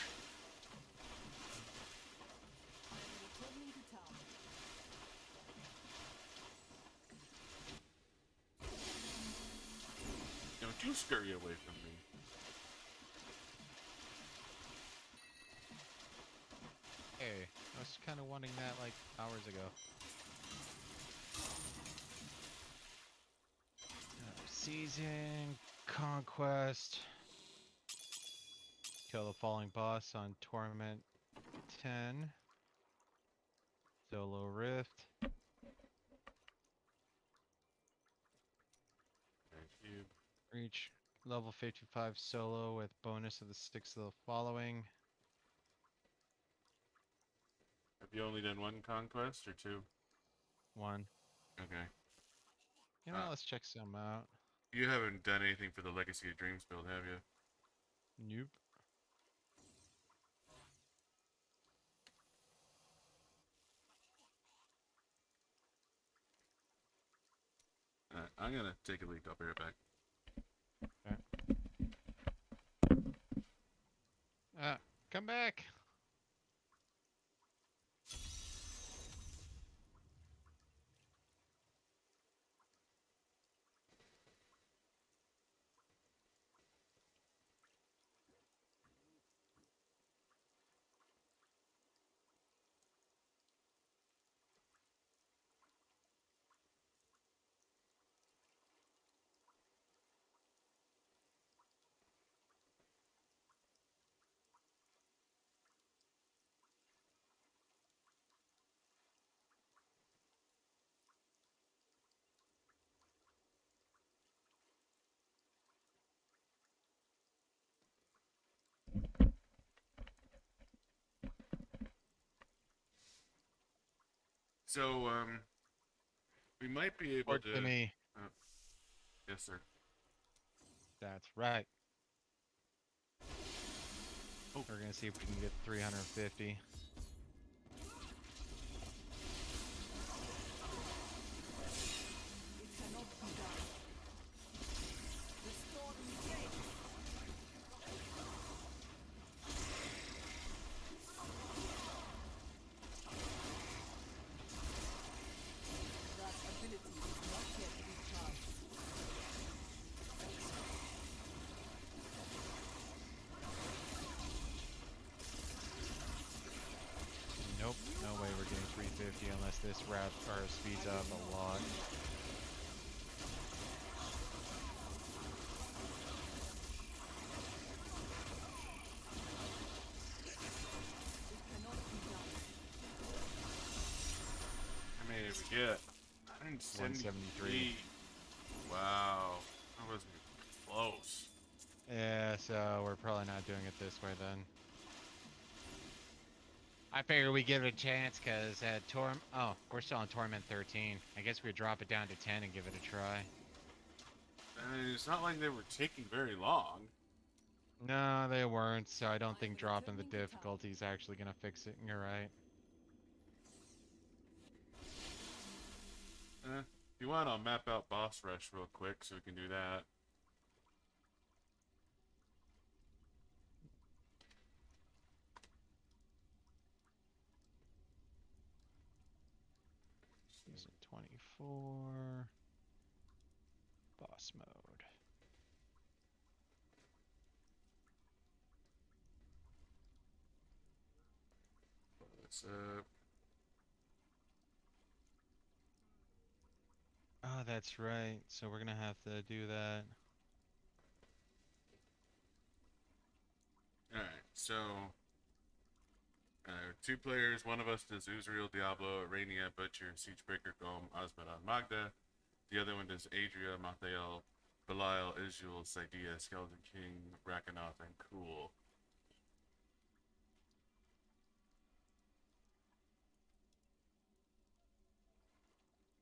Returning to town. Don't you scurry away from me. Hey, I was kind of wanting that like hours ago. Season, conquest. Kill the falling boss on Torment 10. Solo Rift. Thank you. Reach level 55 solo with bonus of the 6 of the following. Have you only done one conquest or 2? 1. Okay. You know, let's check some out. You haven't done anything for the Legacy of Dreams build, have you? Nope. I'm gonna take a leak. I'll be right back. Come back. So, we might be able Report to me. Yes, sir. That's right. Oh. We're gonna see if we can get 350. It cannot be done. The storm rages. That ability is not yet recharged. Nope, no way we're getting 350 unless this speeds up a lot. It cannot be done. How many did we get? 173. 173. Wow. That wasn't even close. Yeah, so we're probably not doing it this way then. I figure we give it a chance because at oh, we're still on Torment 13. I guess we drop it down to 10 and give it a try. It's not like they were taking very long. No, they weren't, so I don't think I'm dropping the returning the difficulty is actually gonna fix it. You're right. If you want, I'll map out Boss Rush real quick so we can do that. Season 24. Boss mode. What's Oh, that's right. So we're gonna have to do that. Alright, so 2 players, one of us does Uzrael, Diablo, Arania, Butcher, Siegebreaker, Golem, Osmadon, Magda. The other one does Adria, Mathael, Belial, Israel, Saidia, Skeleton King, Rakanoth, and Cool.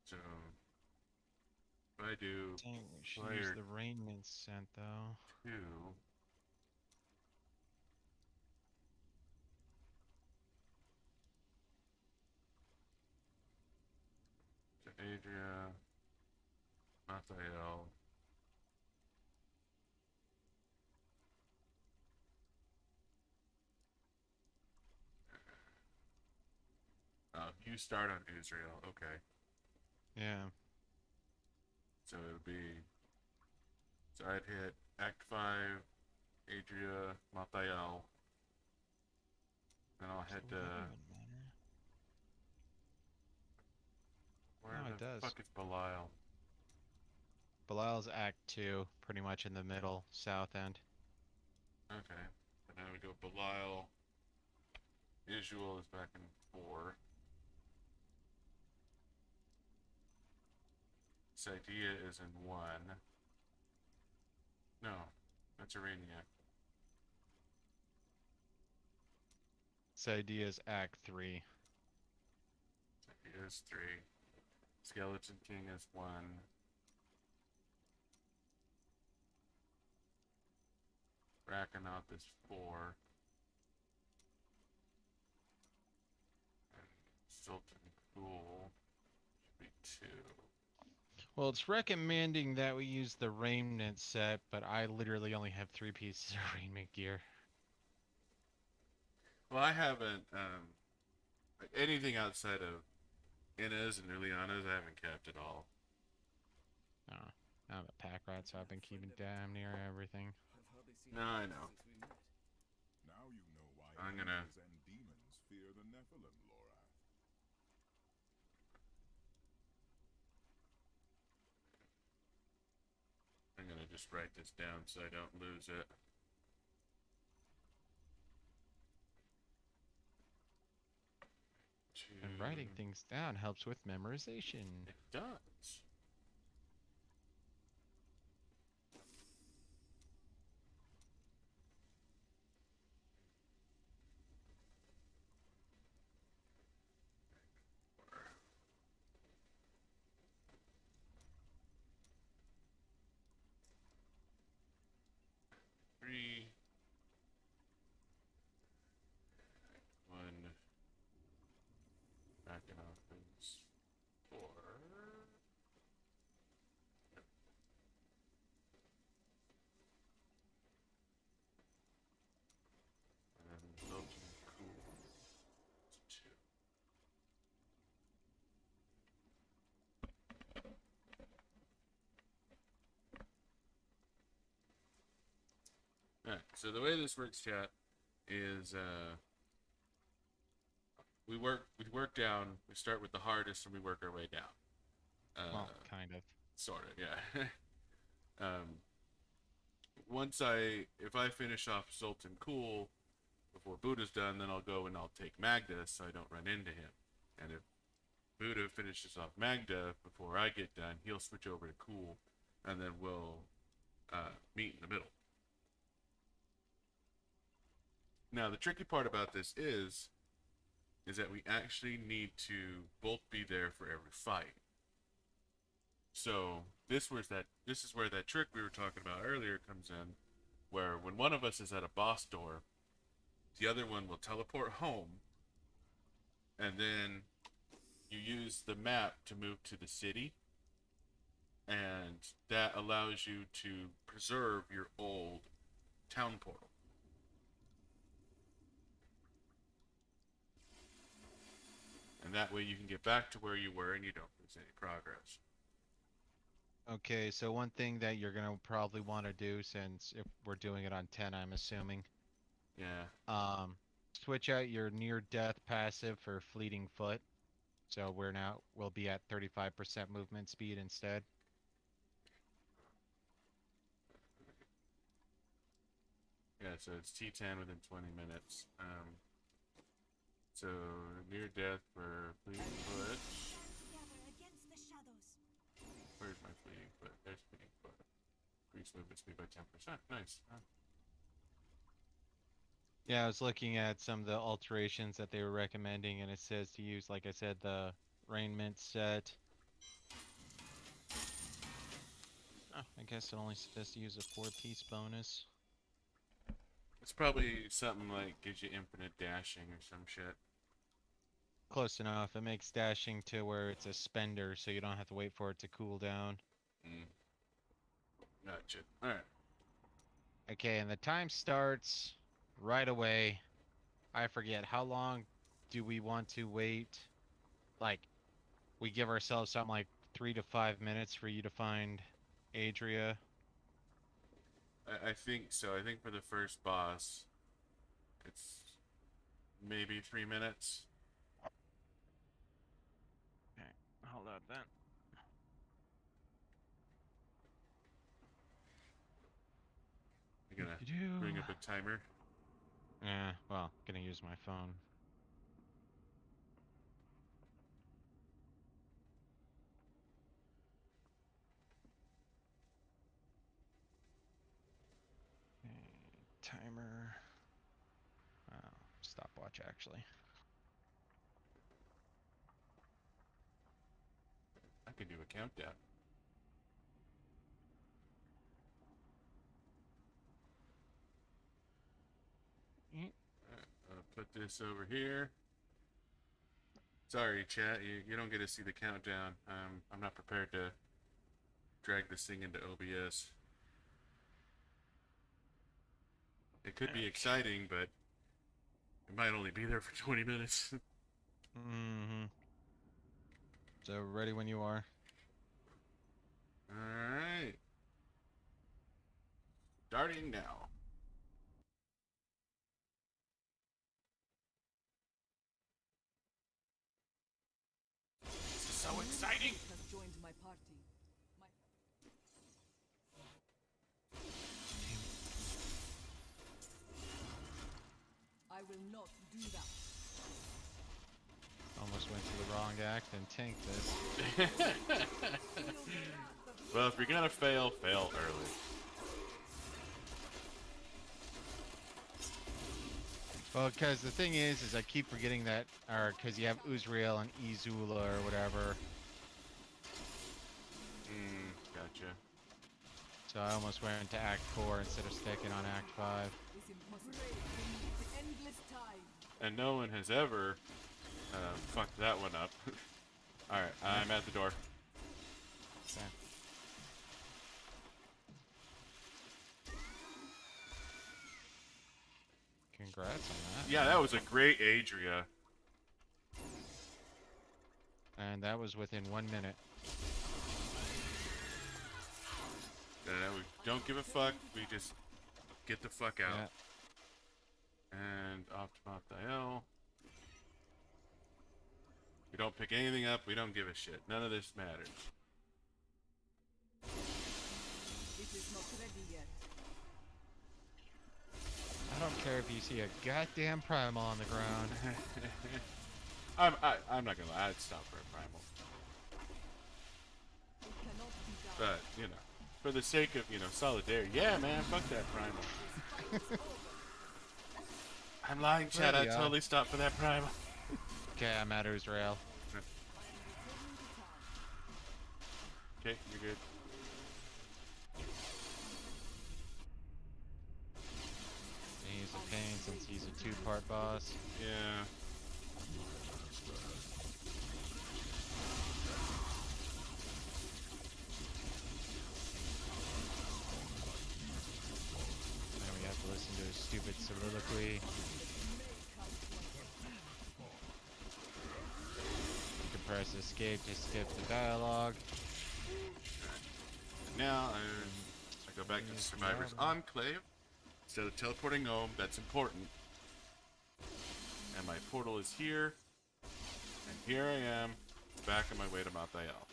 So, if I do Dang, we should use player the raiment scent though. 2, to Adria, Mathael, you start on Israel, okay. Yeah. So it would be, so I'd hit Act 5, Adria, Mathael, then I'll head So to, would that even matter? where No, it the does. fuck is Belial? Belial's Act 2, pretty much in the middle, south end. Okay, and then we go Belial, Israel is back in 4. Saidia is in 1. No, that's Arania. Saidia's Act 3. Saidia is 3. Skeleton King is 1. Rakanoth is 4. And Sultan Cool should be 2. Well, it's recommending that we use the raiment set, but I literally only have 3 pieces of raiment gear. Well, I haven't, anything outside of Inna's and Uliana's, I haven't kept at all. Oh, I'm a pack rat, so I've been keeping damn near everything. No, I know. Now you know why I'm gonna- angels and demons fear the Nephilim, Laura. I'm gonna just write this down so I don't lose it. And writing things down helps with memorization. It does. Three. 1. Backing off is 4. And Belgian Cool is 2. Alright, so the way this works, chat, is we work down. We start with the hardest and we work our way down. Well, kind of. Sort of, yeah. If I finish off Sultan Cool before Buddha's done, then I'll go and I'll take Magda so I don't run into him. And if Buddha finishes off Magda before I get done, he'll switch over to Cool, and then we'll meet in the middle. Now, the tricky part about this is is that we actually need to both be there for every fight. So this is where that trick we were talking about earlier comes in, where when one of us is at a boss door, the other one will teleport home, and then you use the map to move to the city, and that allows you to preserve your old town portal. And that way you can get back to where you were and you don't lose any progress. Okay, so one thing that you're gonna probably want to do, since if we're doing it on 10, I'm assuming, Yeah. switch out your near death passive for fleeting foot. So we'll be at 35% movement speed instead. Yeah, so it's T10 within 20 minutes. So near death for fleeting foot. Together against the shadows. Where's my fleeting foot? There's fleeting foot. Increase movement speed by 10%. Nice. Yeah, I was looking at some of the alterations that they were recommending, and it says to use, like I said, the raiment set. Oh, I guess it only says to use a 4-piece bonus. It's probably something like gives you infinite dashing or some shit. Close enough. It makes dashing to where it's a spender, so you don't have to wait for it to cool down. Gotcha. Alright. Okay, and the time starts right away. I forget, how long do we want to wait? Like, we give ourselves something like 3 to 5 minutes for you to find Adria. I think so. I think for the first boss, it's maybe 3 minutes. Okay, hold up then. I'm gonna bring up a timer. Yeah, well, gonna use my phone. Okay, timer. Stopwatch, actually. I can do a countdown. I'll put this over here. Sorry, chat. You don't get to see the countdown. I'm not prepared to drag this thing into OBS. It could be exciting, but it might only be there for 20 minutes. Mm-hmm. So, ready when you are. Alright. Starting now. This is so exciting! Has joined my party. I will not do that. Almost went to the wrong act and tanked this. Well, if you're gonna fail, fail early. Well, because the thing is I keep forgetting that, or because you have Uzrael and Izula or whatever. Gotcha. So I almost went into Act 4 instead of sticking on Act 5. It's impossible. The endless time. And no one has ever fucked that one up. Alright, I'm at the door. Okay. Congrats on that. Yeah, that was a great Adria. And that was within 1 minute. We don't give a fuck, we just get the fuck out. Yeah. And off to Monthael. We don't pick anything up, we don't give a shit. None of this matters. It is not ready yet. I don't care if you see a goddamn primal on the ground. I'm not gonna lie, I'd stop for a primal. It cannot be done. But, you know, for the sake of, solidarity. Yeah, man, fuck that primal. I'm lying, Chad, I'd totally stop for that primal. Okay, I'm at Israel. Okay, you're good. He's a pain since he's a two-part boss. Yeah. Then we have to listen to his stupid soliloquy. You can press escape to skip the dialogue. Now I go back to the Survivor's Enclave. Instead of teleporting home, that's important. And my portal is here. And here I am, back on my way to Mount Dial.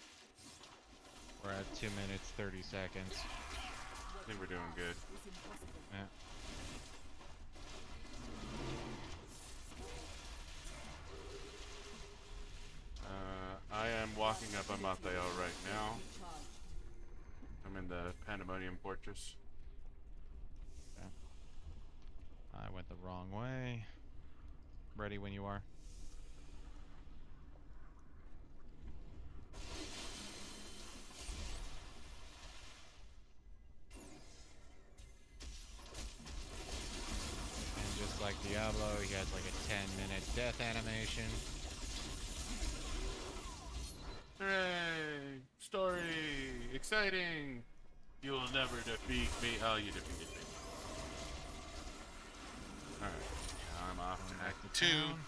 We're at 2 minutes, 30 seconds. I think we're doing good. Yeah. I am walking up on Mount Dial right now. I'm in the Pandemonium Fortress. Okay. I went the wrong way. Ready when you are. And just like Diablo, he has like a 10-minute death animation. Hooray! Story! Exciting! You will never defeat me. Oh, you defeated me. Alright, now I'm off to Going back Act to 2. town.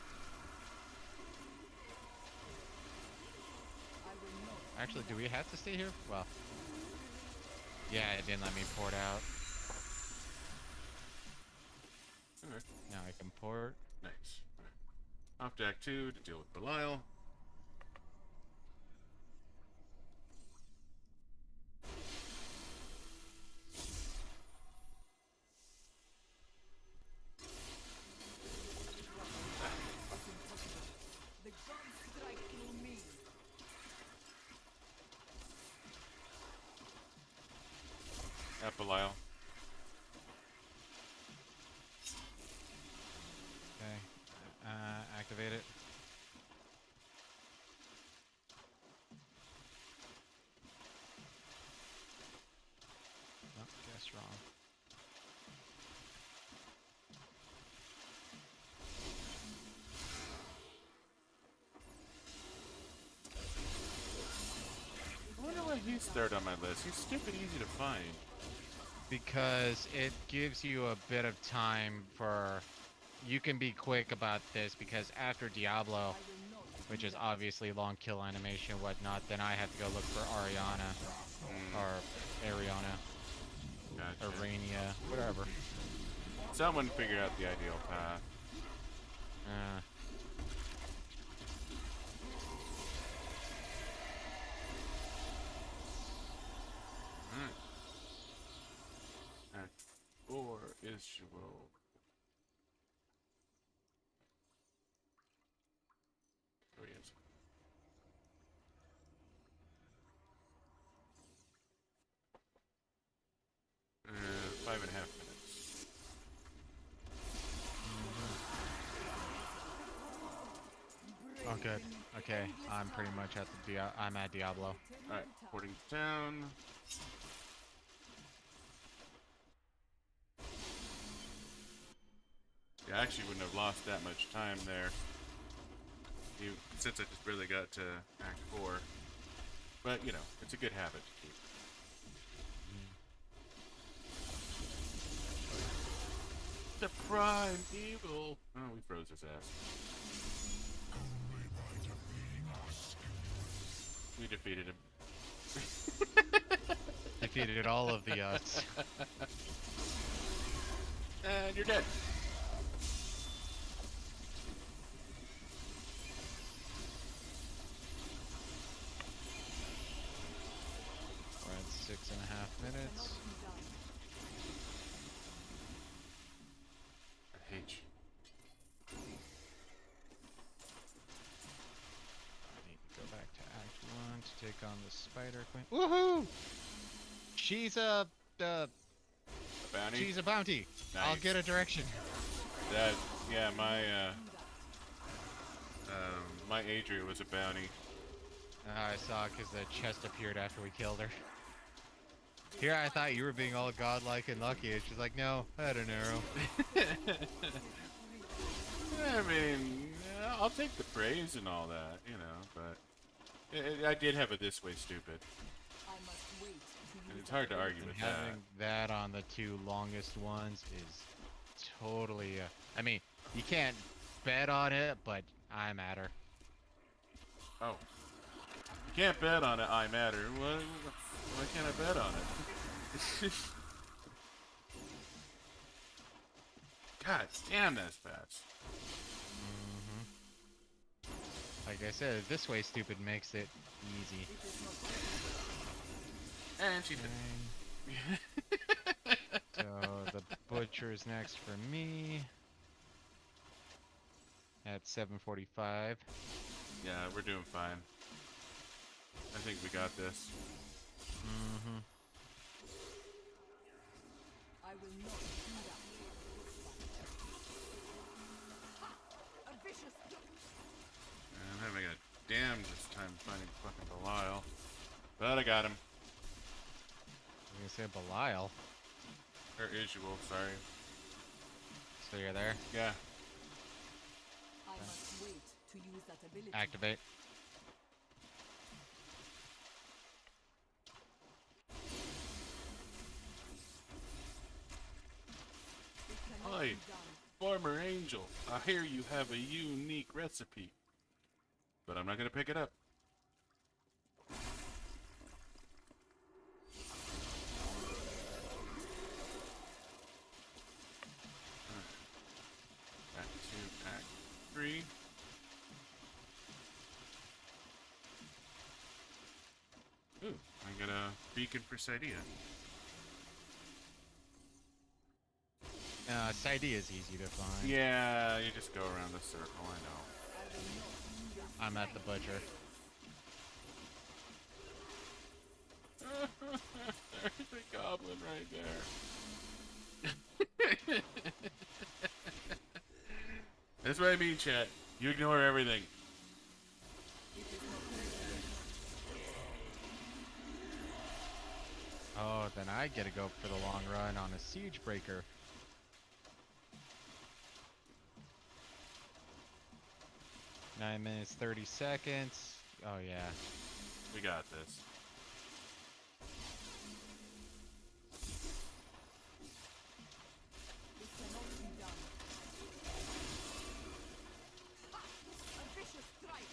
Actually, do we have to stay here? Well, yeah, it didn't let me port out. Alright, Now I can port. nice. Alright. Off to Act 2 to deal with Belial. The gods strike through me. At Belial. Okay. Activate it. Oh, guess wrong. I wonder why he's third on my list. He's stupid easy to find. Because it gives you a bit of time for... You can be quick about this because after Diablo, which is obviously long kill animation and whatnot, then I have to go look for Ariana. Or Ariana. Gotcha. Arania. Whatever. Someone figured out the ideal path. Act 4 is Shiro. There he is. Uh, 5.5 minutes. Oh, good. Okay, I'm pretty much at the I'm at Diablo. Alright, porting to town. Yeah, I actually wouldn't have lost that much time there. Since I just barely got to Act 4. But, you know, it's a good habit to keep. The prime evil! Oh, we froze his ass. We defeated him. Defeated all of the us. And you're dead. We're at 6.5 minutes. I hate you. I need to go back to Act 1 to take on the Spider Queen. Woohoo! She's a Bounty? she's a bounty. I'll Nice. get a direction. That, yeah, my My Adria was a bounty. I saw because the chest appeared after we killed her. Here I thought you were being all godlike and lucky. And she's like, no, I had an arrow. I mean, I'll take the praise and all that, you know, but I did have a this way stupid. I must wait to And use it's hard to that argue And with that. having that on the two longest ones is totally. I mean, you can't bet on it, but I matter. Oh. You can't bet on it, I matter. Why can't I bet on it? God damn, that's fast. Like I said, this way stupid makes it easy. And she So the butcher is next for me at 7:45. Yeah, we're doing fine. I think we got this. I will not do that. A vicious I'm having a damn this time finding fucking Belial. But I got him. I'm gonna say Belial. Or Isual, sorry. So you're there. Yeah. I must wait to use that ability. Activate. It cannot Hi, be done. former angel. I hear you have a unique recipe. But I'm not gonna pick it up. Act 2, Act 3. Ooh, I got a beacon for Sidea. Sidey is easy to find. Yeah, you just go around the circle, I know. I'm at the butcher. There's a goblin right there. That's what I mean, chat. You ignore everything. Oh, then I get to go for the long run on a siege breaker. Nine minutes, 30 seconds. Oh yeah. We got this. It cannot be done. A vicious strike.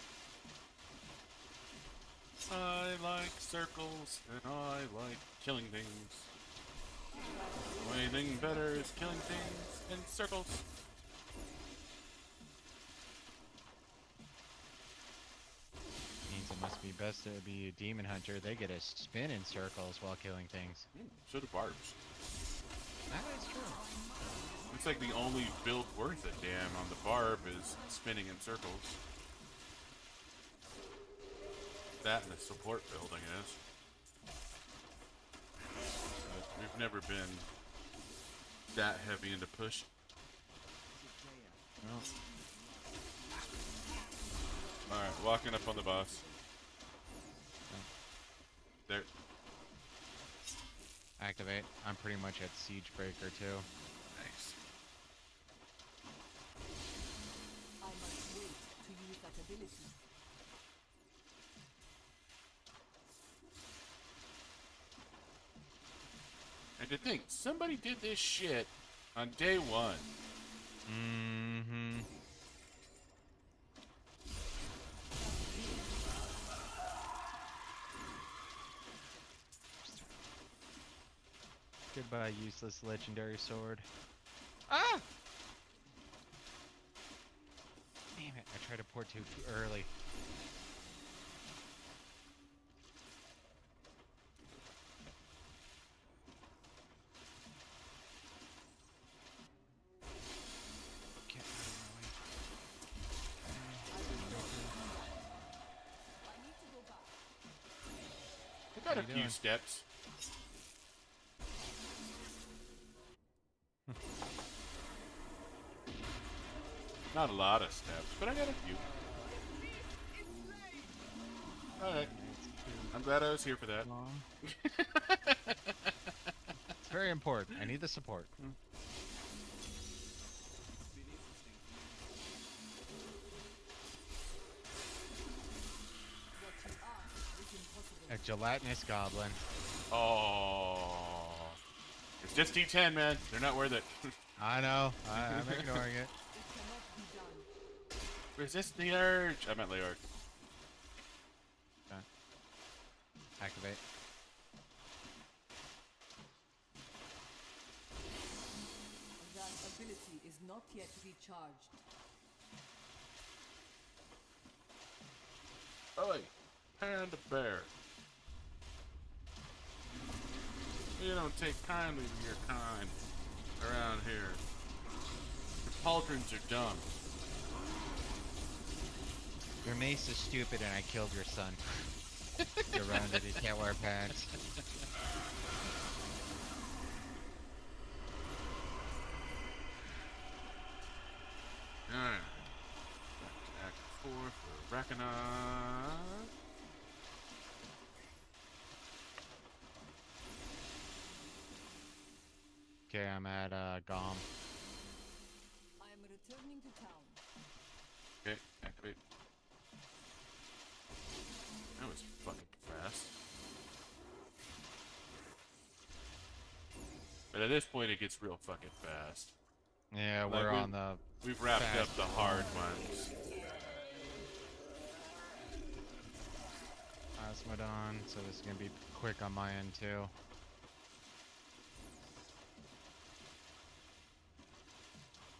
I like circles, and I like killing things. The only thing better is killing things in circles. Means it must be best to be a demon hunter. They get to spin in circles while killing things. So do barbs. That is true. Looks like the only build worth a damn on the barb is spinning in circles. That and the support build, I guess. But we've never been that heavy into push. Well. Alright, walking up on the boss. There. Activate. I'm pretty much at siege breaker too. Nice. I must wait to use that ability. And to think, somebody did this shit on day one. Mm-hmm. Goodbye, useless legendary sword. Ah! Damn it, I tried to port too early. Get out of my way. I need to go back. I got How a you few doing? steps. Not a lot of steps, but I got a few. Alright. I'm glad I was here for that. It's very important. I need the support. A gelatinous goblin. Oh. It's just D10, man. They're not worth it. I know. I'm ignoring it. Resist the urge. I meant Leorg. Okay. Activate. That ability is not yet recharged. Oi. Panda bear. You don't take kindly to your kind around here. Your pauldrons are dumb. Your mace is stupid and I killed your son. You're rounded, he can't wear pants. Alright. Back to Act 4 for Rakanah. Okay, I'm at Gom. I am returning to town. Okay, activate. That was fucking fast. But at this point, it gets real fucking fast. Yeah, Like, we're on the... We've wrapped fast up the hard ones. Asmodon, so this is gonna be quick on my end too.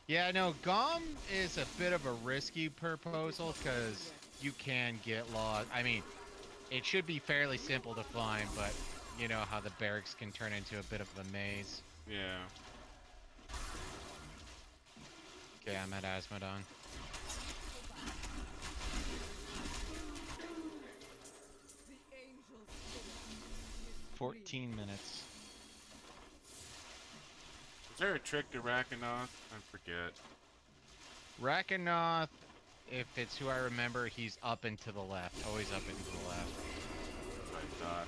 Yeah, no, Gom is a bit of a risky proposal because you can get lost. I mean, it should be fairly simple to find, but you know how the barracks can turn into a bit of a maze. Yeah. Okay, I'm at Asmodon. The angel spirit. 14 minutes. Is there a trick to Rakanoth? I forget. Rakanoth, if it's who I remember, he's up and to the left. Always up and to the left. That's what I thought.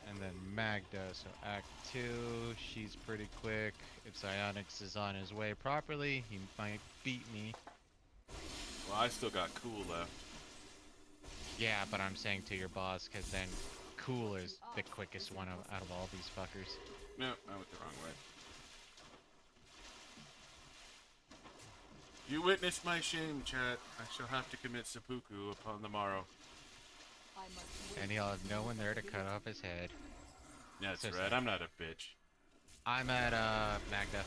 And then Magda, so Act 2, she's pretty quick. If Psyonix is on his way properly, he might beat me. Well, I still got Cool left. Yeah, but I'm saying to your boss, because then Cool is the quickest one out of all these fuckers. No, I went the wrong way. You witnessed my shame, chat. I shall have to commit seppuku upon the morrow. I must wait. And he'll have no one there to cut off his head. That's So right, sad. I'm not a bitch. I'm at, Magda.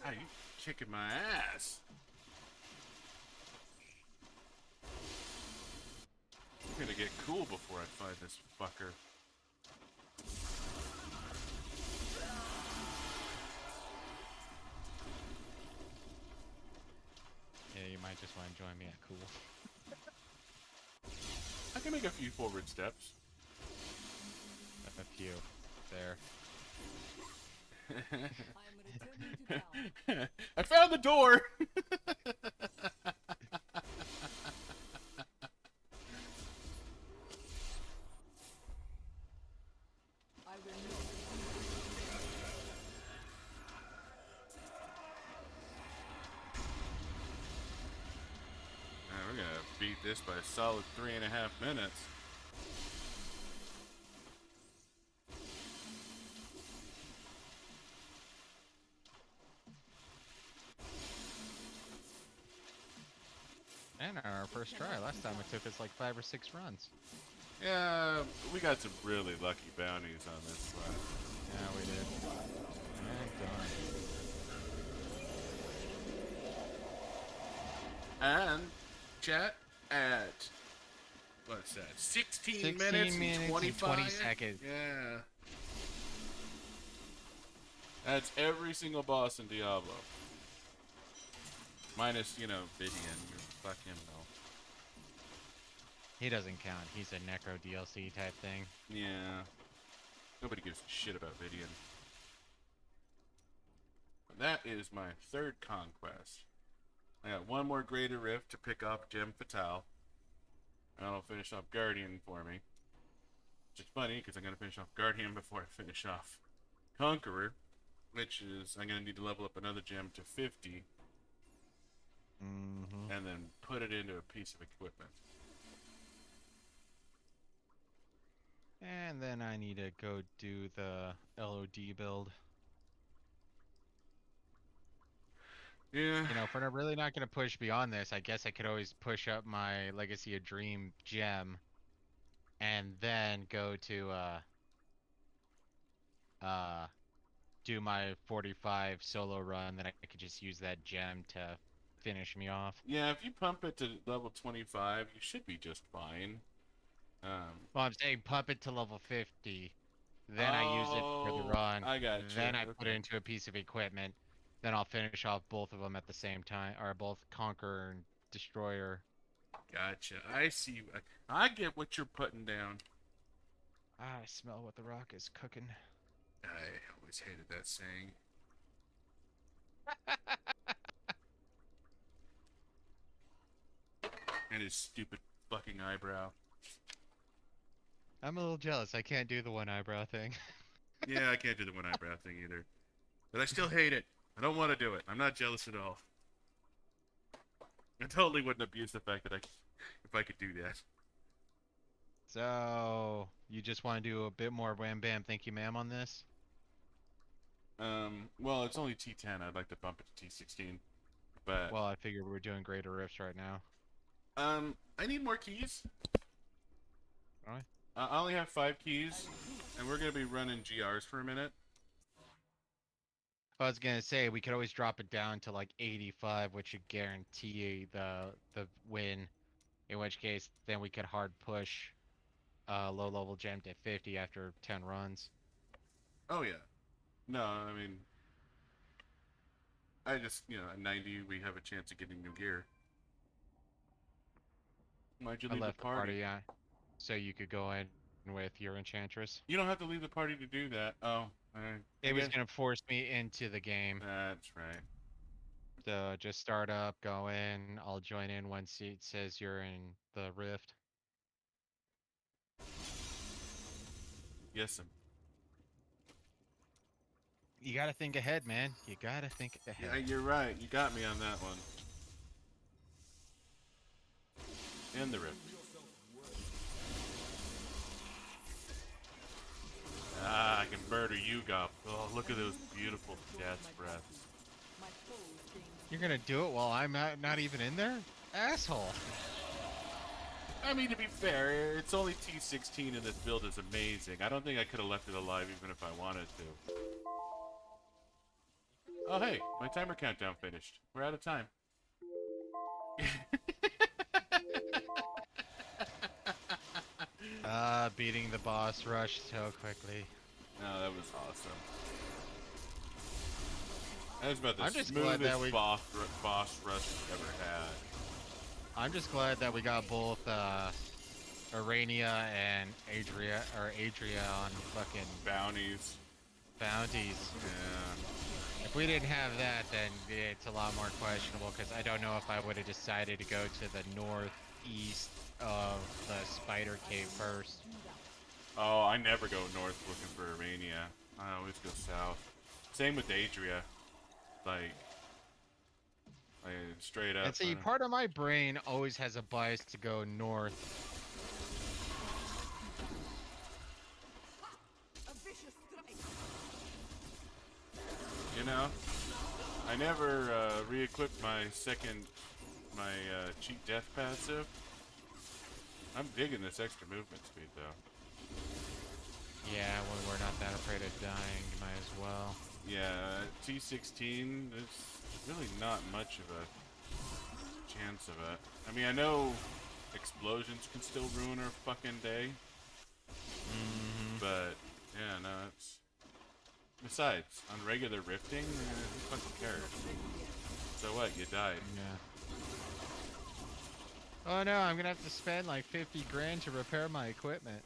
How you kicking my ass? I'm gonna get Cool before I fight this fucker. Yeah, you might just want to join me at Cool. I can make a few forward steps. A few. There. I am returning to town. I found the door! I will not. We're gonna beat this by a solid 3.5 minutes. And our first try. Last time it took us like 5 or 6 runs. Yeah, we got some really lucky bounties on this one. Yeah, we did. And done. And chat at what's that? 16 16 minutes and minutes and 25 20 seconds. Yeah. That's every single boss in Diablo. Minus, you know, Vidian. Fuck him though. He doesn't count. He's a Necro DLC type thing. Yeah. Nobody gives a shit about Vidian. That is my third conquest. I got one more Greater Rift to pick off Gem Fatale. And that'll finish off Guardian for me. Which is funny, because I'm going to finish off Guardian before I finish off Conqueror. Which is, I'm going to need to level up another gem to 50. Mm-hmm. And then put it into a piece of equipment. And then I need to go do the LOD build. Yeah. You know, if we're really not going to push beyond this, I guess I could always push up my Legacy of Dream gem and then go to do my 45 solo run. Then I could just use that gem to finish me off. Yeah, if you pump it to level 25, you should be just fine. Well, I'm saying pump it to level 50. Then I use it for the run. I got Then you. I put it into a piece of equipment. Then I'll finish off both of them at the same time, or both Conqueror and Destroyer. Gotcha. I see. I get what you're putting down. I smell what the rock is cooking. I always hated that saying. And his stupid fucking eyebrow. I'm a little jealous. I can't do the one eyebrow thing. Yeah, I can't do the one eyebrow thing either. But I still hate it. I don't want to do it. I'm not jealous at all. I totally wouldn't abuse the fact that if I could do that. So, you just want to do a bit more wham bam thank you ma'am on this? Well, it's only T10. I'd like to bump it to T16. But, Well, I figure we're doing greater rifts right now. I need more keys. Alright. I only have 5 keys, and we're going to be running GRs for a minute. I was gonna say we could always drop it down to like 85, which would guarantee the win. In which case, then we could hard push low level gem to 50 after 10 runs. Oh, yeah. No, I mean, I just, at 90, we have a chance of getting new gear. Why'd you I leave left the party? yeah, so you could go in with your Enchantress. You don't have to leave the party to do that. Oh, It was gonna force me into the game. That's right. So just start up, go in. I'll join in once it says you're in the rift. Yes, You gotta think ahead, man. You gotta think ahead. yeah, you're right. You got me on that one. And the rift. Ah, I can murder you, Gop. Oh, look at those beautiful death's breaths. My foes gain You're gonna do it while I'm not even in there? Asshole. I mean, to be fair, it's only T16 and this build is amazing. I don't think I could have left it alive even if I wanted to. Oh, hey, my timer countdown finished. We're out of time. Beating the boss rush so quickly. No, that was awesome. That was about the I'm just glad that smoothest boss rush we've ever had. I'm just glad that we got both Arania and Adria on fucking Bounties. bounties. Yeah. If we didn't have that, then it's a lot more questionable because I don't know if I would have decided to go to the northeast of the Spider Cave first. Oh, I never go north looking for Arania. I always go south. Same with Adria. Like straight up. And see, part of my brain always has a bias to go north. a vicious strike. You know, I never re-equipped my cheat death passive. I'm digging this extra movement speed though. Yeah, when we're not that afraid of dying, you might as well. Yeah, T16, there's really not much of a chance of it. I mean, I know explosions can still ruin our fucking day. But, yeah, no, it's... Besides, on regular rifting, who fucking cares? So what, you died. Yeah. Oh no, I'm gonna have to spend like 50 grand to repair my equipment.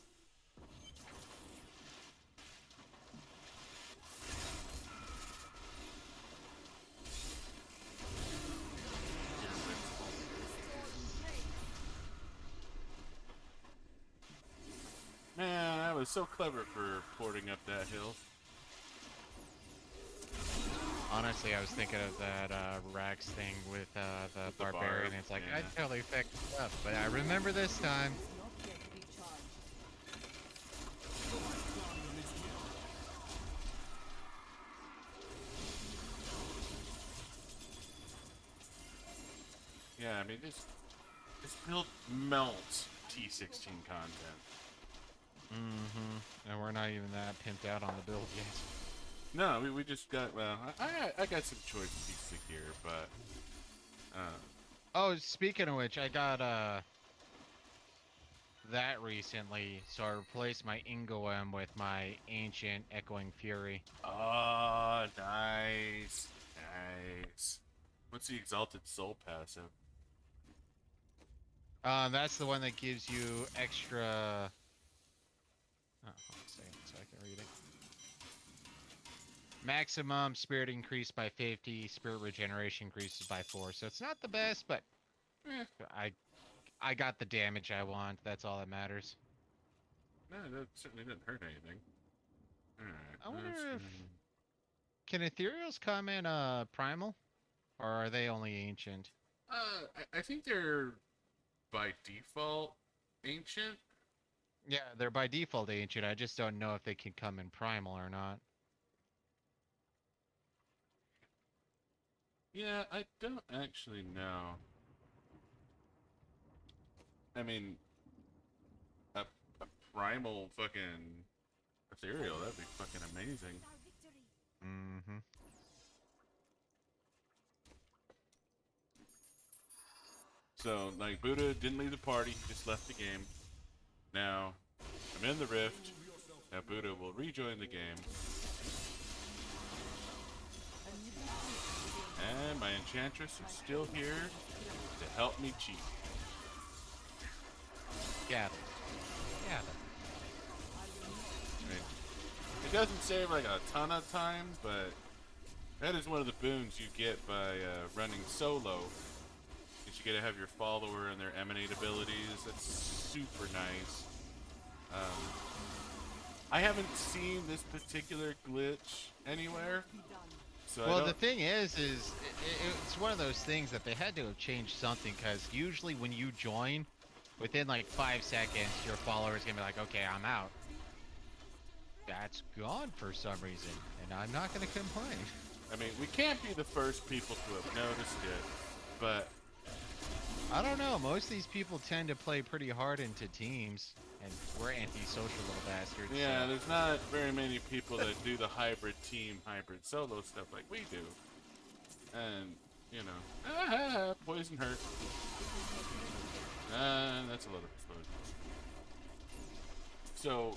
so clever for porting up that hill. Honestly, I was thinking of that Rax thing with the With the barbarian. barb, It's like, yeah. I totally fucked it up. But I remember this time. Not yet recharged. Yeah, I mean, this build melts T16 content. And we're not even that pimped out on the build yet. No, we just got, well, I got some choice pieces of gear, but, Oh, speaking of which, I got that recently, so I replaced my Ingoem with my ancient Echoing Fury. oh, nice, nice. What's the Exalted Soul passive? That's the one that gives you extra. Oh, hold on a second so I can read it. Maximum spirit increased by 50, spirit regeneration increases by 4. So it's not the best, but I got the damage I want. That's all that matters. No, that certainly didn't hurt anything. Alright. I wonder if can ethereals come in primal, or are they only ancient? I think they're by default ancient. Yeah, they're by default ancient. I just don't know if they can come in primal or not. Yeah, I don't actually know. I mean, a primal fucking ethereal, that'd be fucking amazing. Our victory. Mm-hmm. So, like, Buddah didn't leave the party, he just left the game. Now, I'm in the rift. Now Buddah will rejoin the game. And my enchantress is still here to help me cheat. Gather. Gather. I mean, it doesn't save like a ton of time, but that is one of the boons you get by running solo. Is you get to have your follower and their emanate abilities. That's super nice. I haven't seen this particular glitch anywhere. So Well, the thing is it's one of those things that they had to have changed something, because usually when you join, within like 5 seconds, your follower's gonna be like, okay, I'm out. That's gone for some reason, and I'm not gonna complain. I mean, we can't be the first people to have noticed it, but I don't know, most of these people tend to play pretty hard into teams, and we're antisocial little bastards. yeah, so. there's not very many people that do the hybrid team, hybrid solo stuff like we do. And, you know, poison hurt. That's a lot of explosions. So,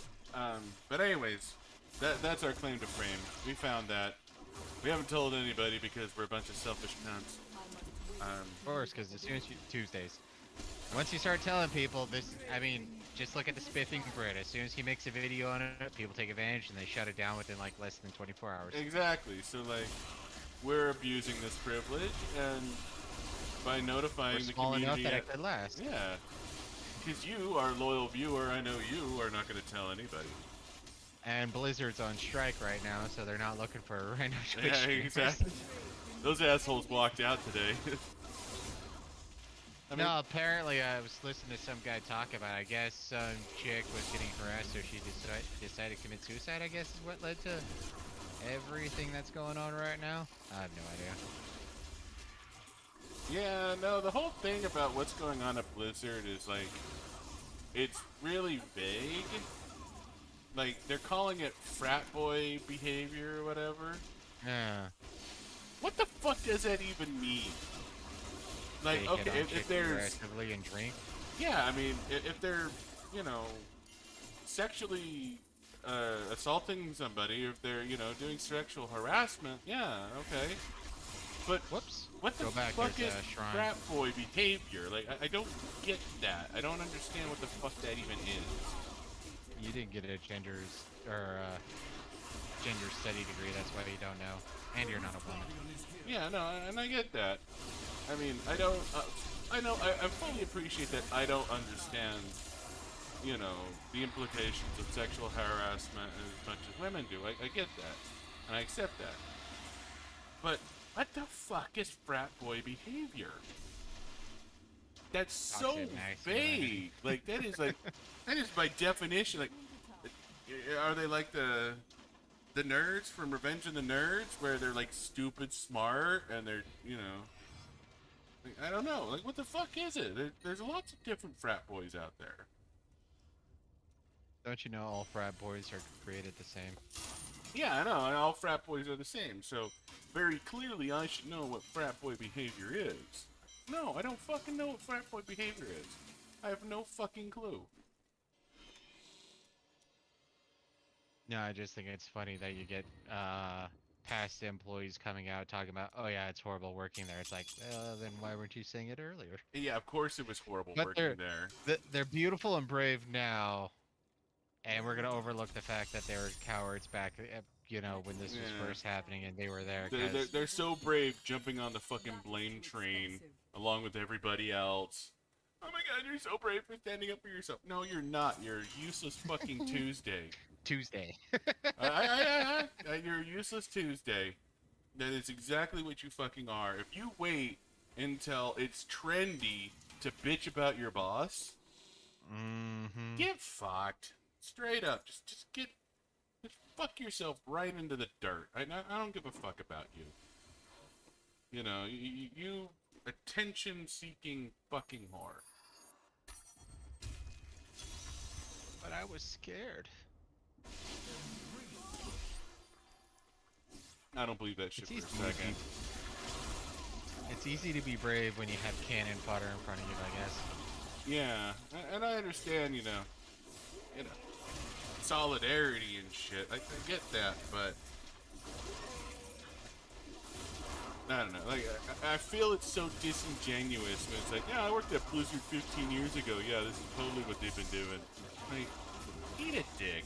but anyways, that's our claim to fame. We found that. We haven't told anybody because we're a bunch of selfish cunts. Of course, because as soon as you Tuesdays, once you start telling people this, I mean, just look at the spiffing Brit. As soon as he makes a video on it, people take advantage and they shut it down within like less than 24 hours. Exactly. So like, we're abusing this privilege, and by notifying We're the small enough community, that it could last. yeah, because you, our loyal viewer, I know you are not going to tell anybody. And Blizzard's on strike right now, so they're not looking for random Twitch Yeah, streamers. exactly. Those assholes walked out today. I mean, No, apparently I was listening to some guy talk about it. I guess some chick was getting harassed, so she decided to commit suicide, I guess is what led to everything that's going on right now. I have no idea. yeah, no, the whole thing about what's going on at Blizzard is like, it's really vague. Like, they're calling it frat boy behavior or whatever. Yeah. What the fuck does that even mean? Like, They hit okay, on if chicks there's... aggressively and drink. Yeah, I mean, if they're, you know, sexually assaulting somebody, or if they're, you know, doing sexual harassment, yeah, okay. But Whoops. what the Go back, fuck there's is a shrine. frat boy behavior? Like, I don't get that. I don't understand what the fuck that even is. You didn't get a gender study degree, that's why you don't know. And you're not a woman. Yeah, no, and I get that. I mean, I don't, I know, I fully appreciate that I don't understand you know, the implications of sexual harassment as much as women do. I get that, and I accept that. But what the fuck is frat boy behavior? That's so Toxic masculinity. vague. Like that is by definition like. Are they like the nerds from Revenge of the Nerds, where they're like stupid smart and they're, you know, like, I don't know, like what the fuck is it? There's lots of different frat boys out there. Don't you know all frat boys are created the same? Yeah, I know, and all frat boys are the same. So very clearly, I should know what frat boy behavior is. No, I don't fucking know what frat boy behavior is. I have no fucking clue. No, I just think it's funny that you get past employees coming out talking about, oh yeah, it's horrible working there. It's like, then why weren't you saying it earlier? Yeah, of course it was horrible But working there. They're beautiful and brave now, and we're gonna overlook the fact that they were cowards back, you know, when this was Yeah. first happening and they were there. They're so brave jumping on the fucking blame train along with everybody else. Oh my god, you're so brave for standing up for yourself. No, you're not. You're a useless fucking Tuesday. Tuesday. You're a useless Tuesday. That is exactly what you fucking are. If you wait until it's trendy to bitch about your boss, Mm-hmm. get fucked. Straight up. Just fuck yourself right into the dirt. I don't give a fuck about you. You know, you attention-seeking fucking whore. But I was scared. I don't believe that shit It's for a easy. second. It's easy to be brave when you have cannon fodder in front of you, I guess. Yeah, and I understand, you know, solidarity and shit. I get that, but I don't know. Like, I feel it's so disingenuous when it's like, yeah, I worked at Blizzard 15 years ago. Yeah, this is totally what they've been doing. Like, eat a dick.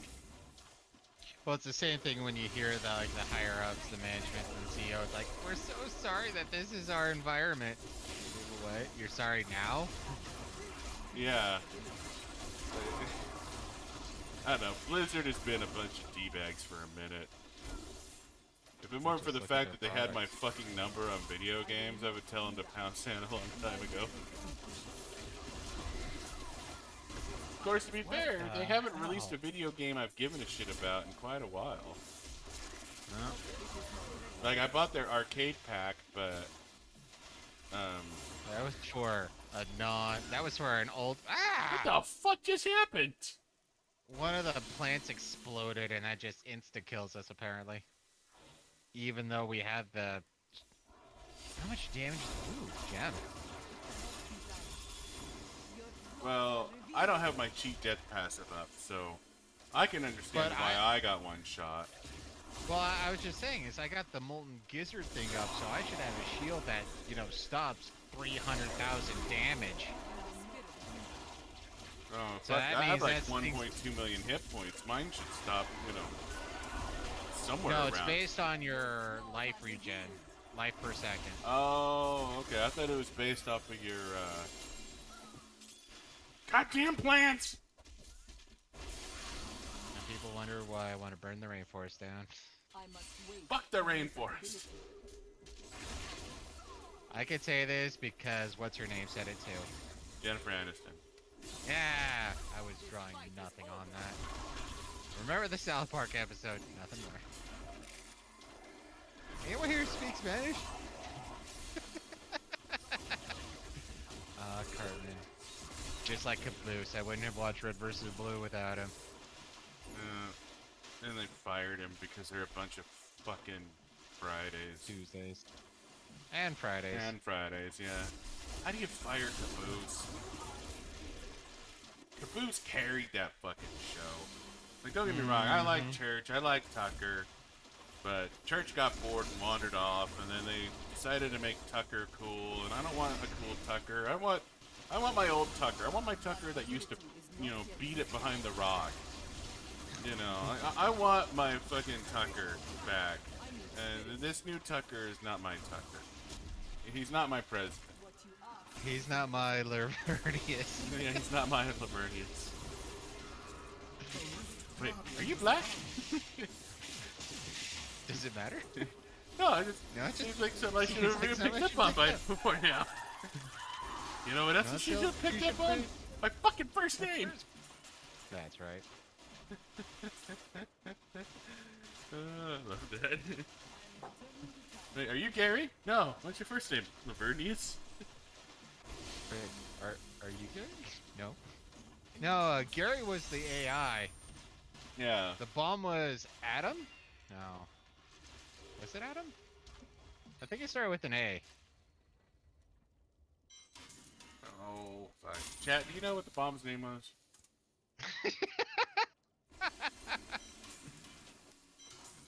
Well, it's the same thing when you hear the higher ups, the management, and the CEO. It's like, we're so sorry that this is our environment. What? You're sorry now? Yeah. I don't know. Blizzard has been a bunch of D-bags for a minute. If it weren't for the Just look at fact that their they had my products. fucking number on video games, I would tell them to pound sand a long time ago. Of course, to be fair, they haven't released a video game I've given a shit about in quite a while. No. Like, I bought their arcade pack, but That was for a that was for an old, what the fuck just happened? one of the plants exploded and that just insta-kills us, apparently. Even though we have the, how much damage? Ooh, gem. Well, I don't have my cheat death passive up, so I can understand But why I got one shot. Well, I was just saying, is I got the molten gizzard thing up, so I should have a shield that, you know, stops 300,000 damage. Oh, So fuck, that I have means like that's 1.2 million hit points. Mine should stop, you know, somewhere No, around. it's based on your life regen, life per second. Oh, okay. I thought it was based off of your, goddamn plants! And people wonder why I want to burn the rainforest down. I must wait. Fuck the rainforest! I could say this because what's her name said it too. Jennifer Aniston. Yeah, I was drawing nothing on that. Remember the South Park episode? Nothing more. Anyone here speak Spanish? Cartman. Just like Caboose, I wouldn't have watched Red vs. Blue without him. And they fired him because they're a bunch of fucking Fridays. Tuesdays. And Fridays. And Fridays, yeah. How do you fire Caboose? Caboose carried that fucking show. Like, don't get me wrong, I like Church, I like Tucker, but Church got bored and wandered off, and then they decided to make Tucker cool, and I don't want a cool Tucker. I want my old Tucker. I want my Tucker that used to, you know, beat it behind the rock. You know, I want my fucking Tucker back. And this new Tucker is not my Tucker. He's not my president. He's not my Lavernius. Yeah, he's not my Lavernius. Wait, are you black? Does it matter? No, it just No, it just seems like something I should have seems like picked something up on I should by before now. You know what else No, you should Phil, have picked you up should on? put- My fucking first name! That's right. I love that. Wait, are you Gary? No, what's your first name? Lavernius? Wait, are you Gary? No. No, Gary was the AI. Yeah. The bomb was Adam? No. Was it Adam? I think it started with an A. Oh, fuck. Chat, do you know what the bomb's name was?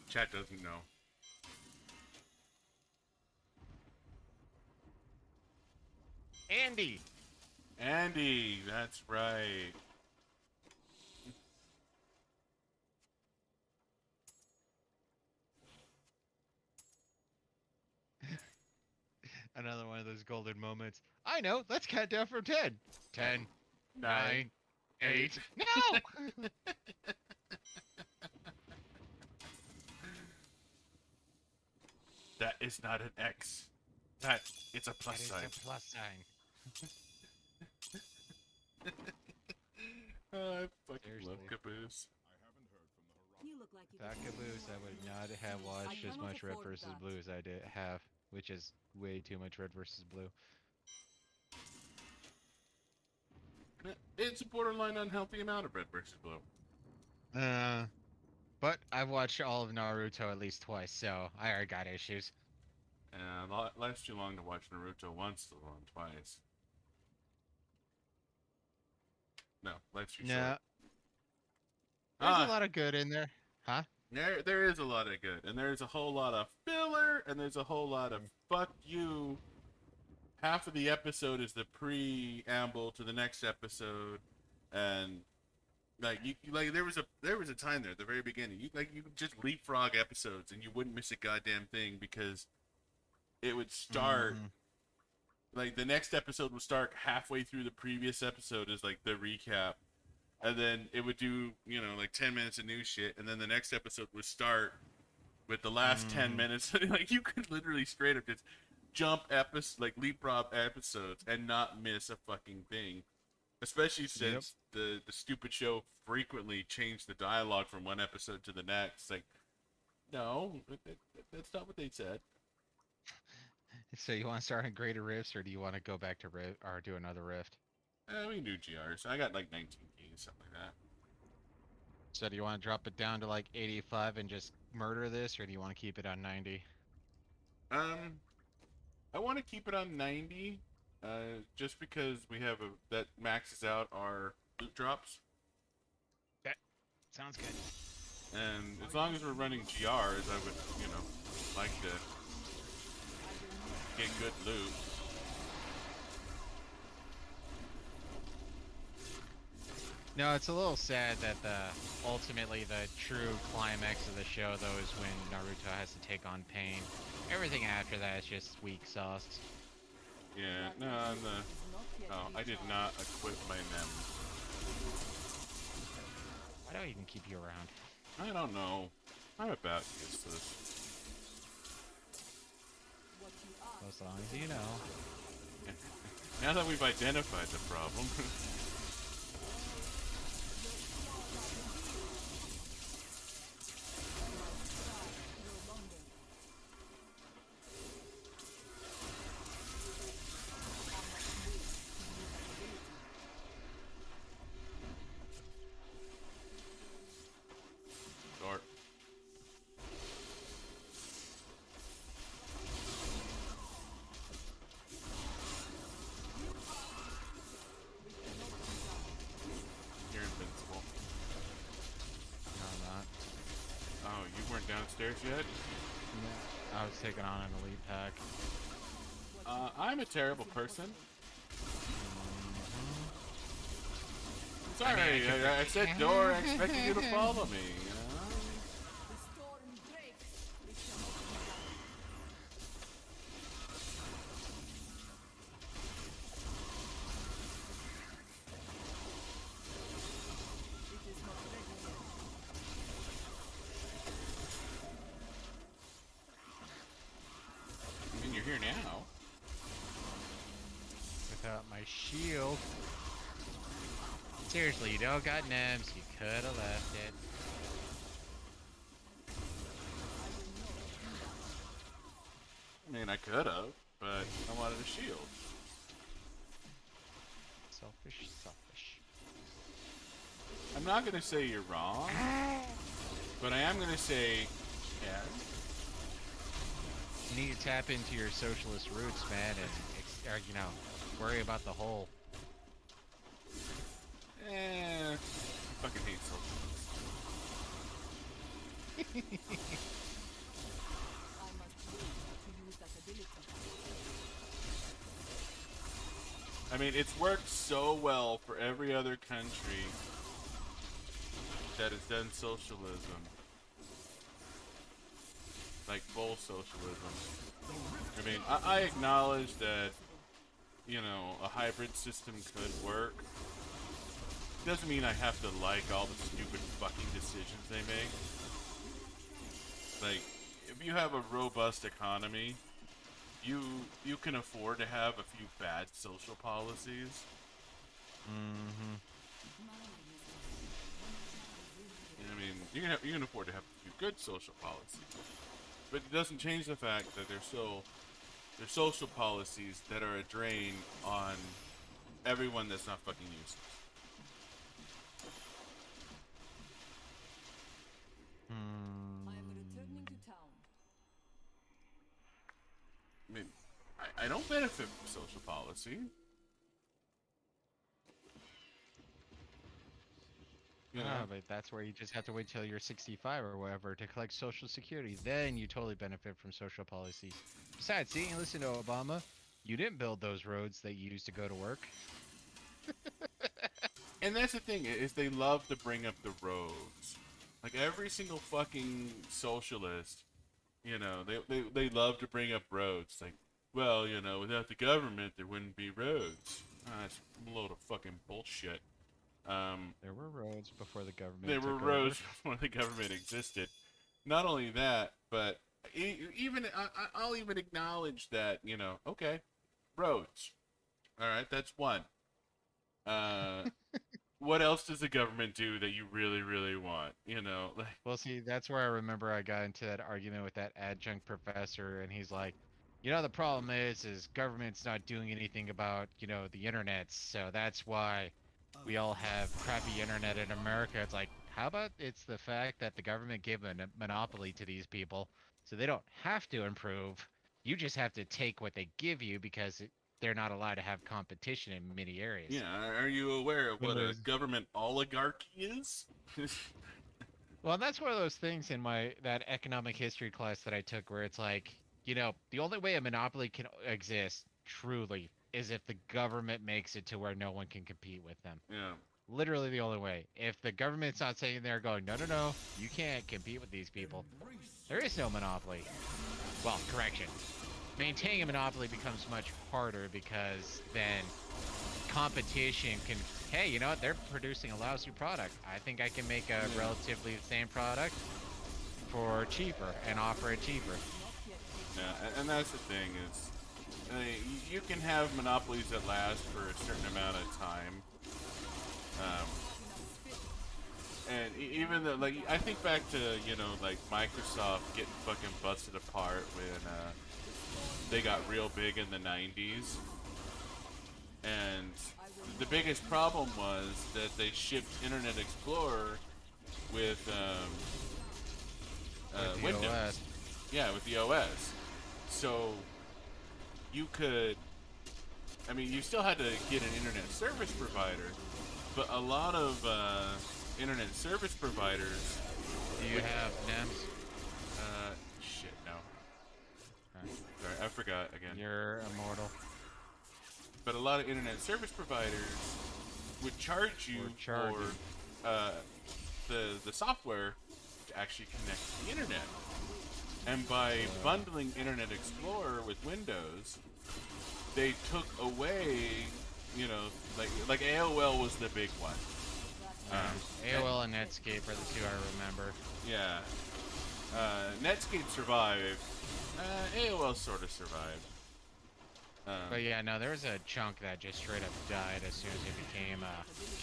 Chat doesn't know. Andy! Andy, that's right. Another one of those golden moments. I know, let's count down from 10. 10, 9, 8. No! That is not an X. It's a plus It is sign. a plus sign. I fucking Seriously. love Caboose. I haven't heard from the horizon. You look like you Back could Caboose, I would not have watched as cannot much Red afford versus that. Blue as I did have, which is way too much Red versus Blue. It's a borderline unhealthy amount of red versus blue. But I've watched all of Naruto at least twice, so I already got issues. And life's too long to watch Naruto once, let alone twice. No, life's too No, short. there's Ah. a lot of good in there, huh? There is a lot of good, and there's a whole lot of filler, and there's a whole lot of fuck you. Half of the episode is the preamble to the next episode, and like there was a time there at the very beginning. You could just leapfrog episodes, and you wouldn't miss a goddamn thing because it would start. Like the next episode would start halfway through the previous episode as like the recap. And then it would do, like 10 minutes of new shit, and then the next episode would start with the last 10 minutes. Like, you could literally straight up just jump leapfrog episodes and not miss a fucking thing. Especially since the stupid show frequently changed the dialogue from one episode to the next. Like, no, that's not what they said. So you want to start on greater rifts, or do you want to go back to rift or do another rift? We can do GRs. I got like 19 keys, something like that. So do you want to drop it down to like 85 and just murder this, or do you want to keep it on 90? I want to keep it on 90, just because we have that maxes out our loot drops. Sounds good. And as long as we're running GRs, I would, like to get good loot. No, it's a little sad that ultimately the true climax of the show, though, is when Naruto has to take on Pain. Everything after that is just weak sauce. Yeah, no, oh, I did not equip my NEM. Why do I even keep you around? I don't know. I'm about useless. As long as you know. Now that we've identified the problem. Short. You're invincible. No, I'm not. Oh, you weren't downstairs yet? I was taking on an elite pack. I'm a terrible person. Sorry, I said door, I expected you to follow me, you know? The storm breaks. We shall not It is not ready Seriously, you don't got NEMs. You could have left it. I mean, I could have, but I wanted a shield. Selfish, selfish. I'm not gonna say you're wrong, but I am gonna say, yeah. You need to tap into your socialist roots, man, and worry about the whole. I fucking hate socialists. I must wait to use that ability. I mean, it's worked so well for every other country that has done socialism. Like full socialism. I mean, I acknowledge that, you know, a hybrid system could work. Doesn't mean I have to like all the stupid fucking decisions they make. Like, if you have a robust economy, you can afford to have a few bad social policies. Mm-hmm. I mean, you can afford to have a few good social policies, but it doesn't change the fact that they're social policies that are a drain on everyone that's not fucking useless. I am returning to town. I mean, I don't benefit from social policy. You know? But that's where you just have to wait till you're 65 or whatever to collect Social Security. Then you totally benefit from social policies. Besides, see, listen to Obama. You didn't build those roads that you used to go to work. And that's the thing, is they love to bring up the roads. Like every single fucking socialist, you know, they love to bring up roads. Like, well, you know, without the government, there wouldn't be roads. That's a load of fucking bullshit. There were roads before the government. There were took roads over. before the government existed. Not only that, but even I'll even acknowledge that, you know, okay, roads. All right, that's one. What else does the government do that you really, really want? You know, like, Well, see, that's where I remember I got into that argument with that adjunct professor, and he's like, the problem is government's not doing anything about, the internet, so that's why we all have crappy internet in America. It's like, how about it's the fact that the government gave a monopoly to these people, so they don't have to improve. You just have to take what they give you because they're not allowed to have competition in many areas. yeah, are you aware of what a Anyways. government oligarchy is? Well, and that's one of those things in that economic history class that I took where it's like, the only way a monopoly can exist truly is if the government makes it to where no one can compete with them. Yeah. Literally the only way. If the government's not sitting there going, no, you can't compete with these people, there is no monopoly. Well, correction. Maintaining a monopoly becomes much harder because then competition can, hey, you know what, they're producing a lousy product. I think I can make a relatively the same product for cheaper and offer it cheaper. Yeah, and that's the thing is, you can have monopolies that last for a certain amount of time. And even though, like, I think back to, like Microsoft getting fucking busted apart when they got real big in the 90s. And the biggest problem was that they shipped Internet Explorer with With the Windows. OS. Yeah, with the OS. So you could, I mean, you still had to get an internet service provider, but a lot of internet service providers. Do you have NEMs? Shit, no. Alright. Sorry, I forgot again. You're immortal. But a lot of internet service providers would charge you Or charge for the software to actually connect to the internet. And by bundling Internet Explorer with Windows, they took away, like AOL was the big one. AOL and Netscape are the two I remember. Yeah. Netscape survived. AOL sort of survived. But yeah, no, there was a chunk that just straight up died as soon as it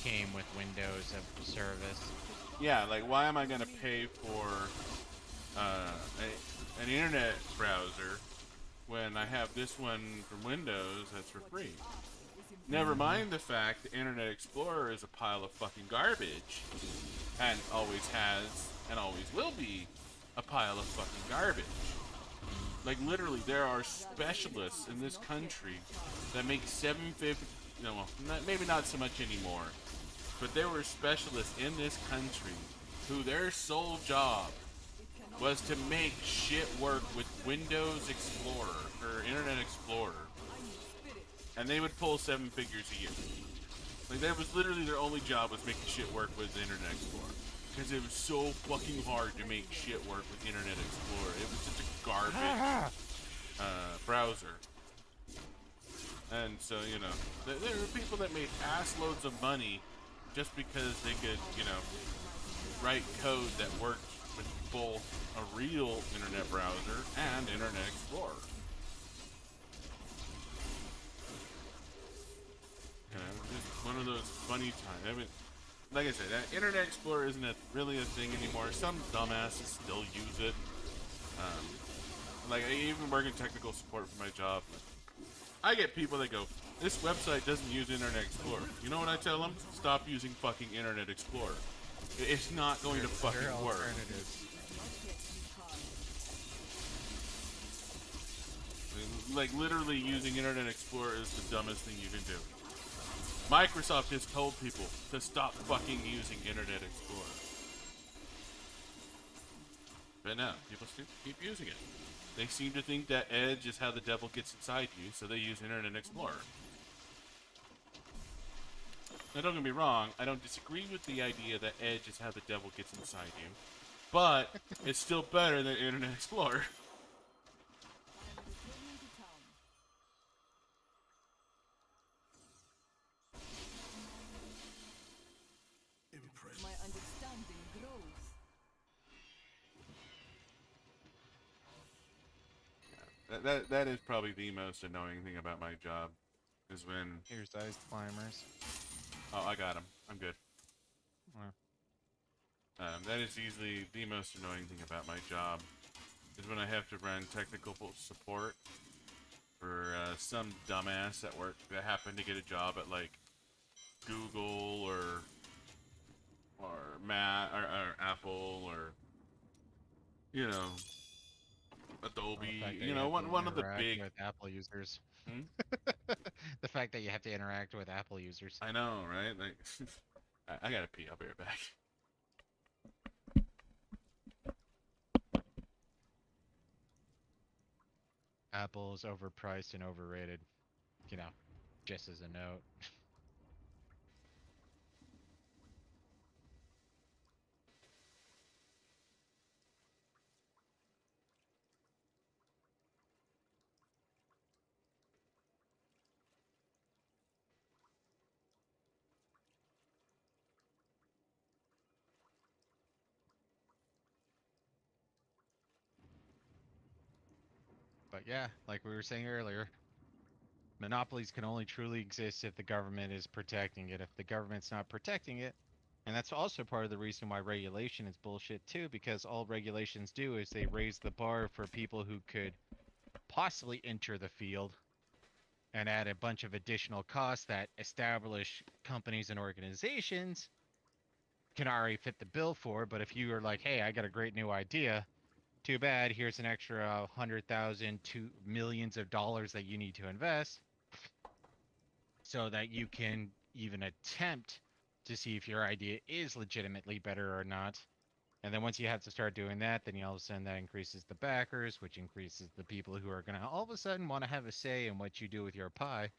came with Windows of service. Yeah, like why am I gonna pay for an internet browser when I have this one from Windows that's for free? Never mind the fact that Internet Explorer is a pile of fucking garbage, and always has and always will be a pile of fucking garbage. Like literally, there are specialists in this country that make 750. No, well, maybe not so much anymore, but there were specialists in this country who their sole job was to make shit work with Windows Explorer or Internet Explorer, and they would pull 7 figures a year. Like that was literally their only job, was making shit work with Internet Explorer, because it was so fucking hard to make shit work with Internet Explorer. It was such a garbage browser. And so, you know, there were people that made ass loads of money just because they could, you know, write code that worked with both a real internet browser and Internet Explorer. You know, just one of those funny times. I mean, like I said, Internet Explorer isn't really a thing anymore. Some dumbasses still use it. Like, I even work in technical support for my job. I get people that go, this website doesn't use Internet Explorer. You know what I tell them? Stop using fucking Internet Explorer. It's not going to fucking work. Like, literally using Internet Explorer is the dumbest thing you can do. Microsoft has told people to stop fucking using Internet Explorer. But no, people still keep using it. They seem to think that Edge is how the devil gets inside you, so they use Internet Explorer. Now don't get me wrong, I don't disagree with the idea that Edge is how the devil gets inside you, but it's still better than Internet Explorer. My understanding grows. That is probably the most annoying thing about my job, is when... Here's ice climbers. Oh, I got him. I'm good. Well, That is easily the most annoying thing about my job, is when I have to run technical support for some dumbass at work that happened to get a job at like Google or Apple, or you know, Adobe, you know, one of the big... with Apple users. Hmm? The fact that you have to interact with Apple users. I know, right? Like, I gotta pee. I'll be right back. Apple's overpriced and overrated. You know, just as a note. But yeah, like we were saying earlier, monopolies can only truly exist if the government is protecting it. If the government's not protecting it, and that's also part of the reason why regulation is bullshit too, because all regulations do is they raise the bar for people who could possibly enter the field and add a bunch of additional costs that established companies and organizations can already fit the bill for. But if you are like, hey, I got a great new idea, too bad, here's an extra 100,000 to millions of dollars that you need to invest so that you can even attempt to see if your idea is legitimately better or not. And then once you have to start doing that, then all of a sudden that increases the backers, which increases the people who are going to all of a sudden want to have a say in what you do with your pie,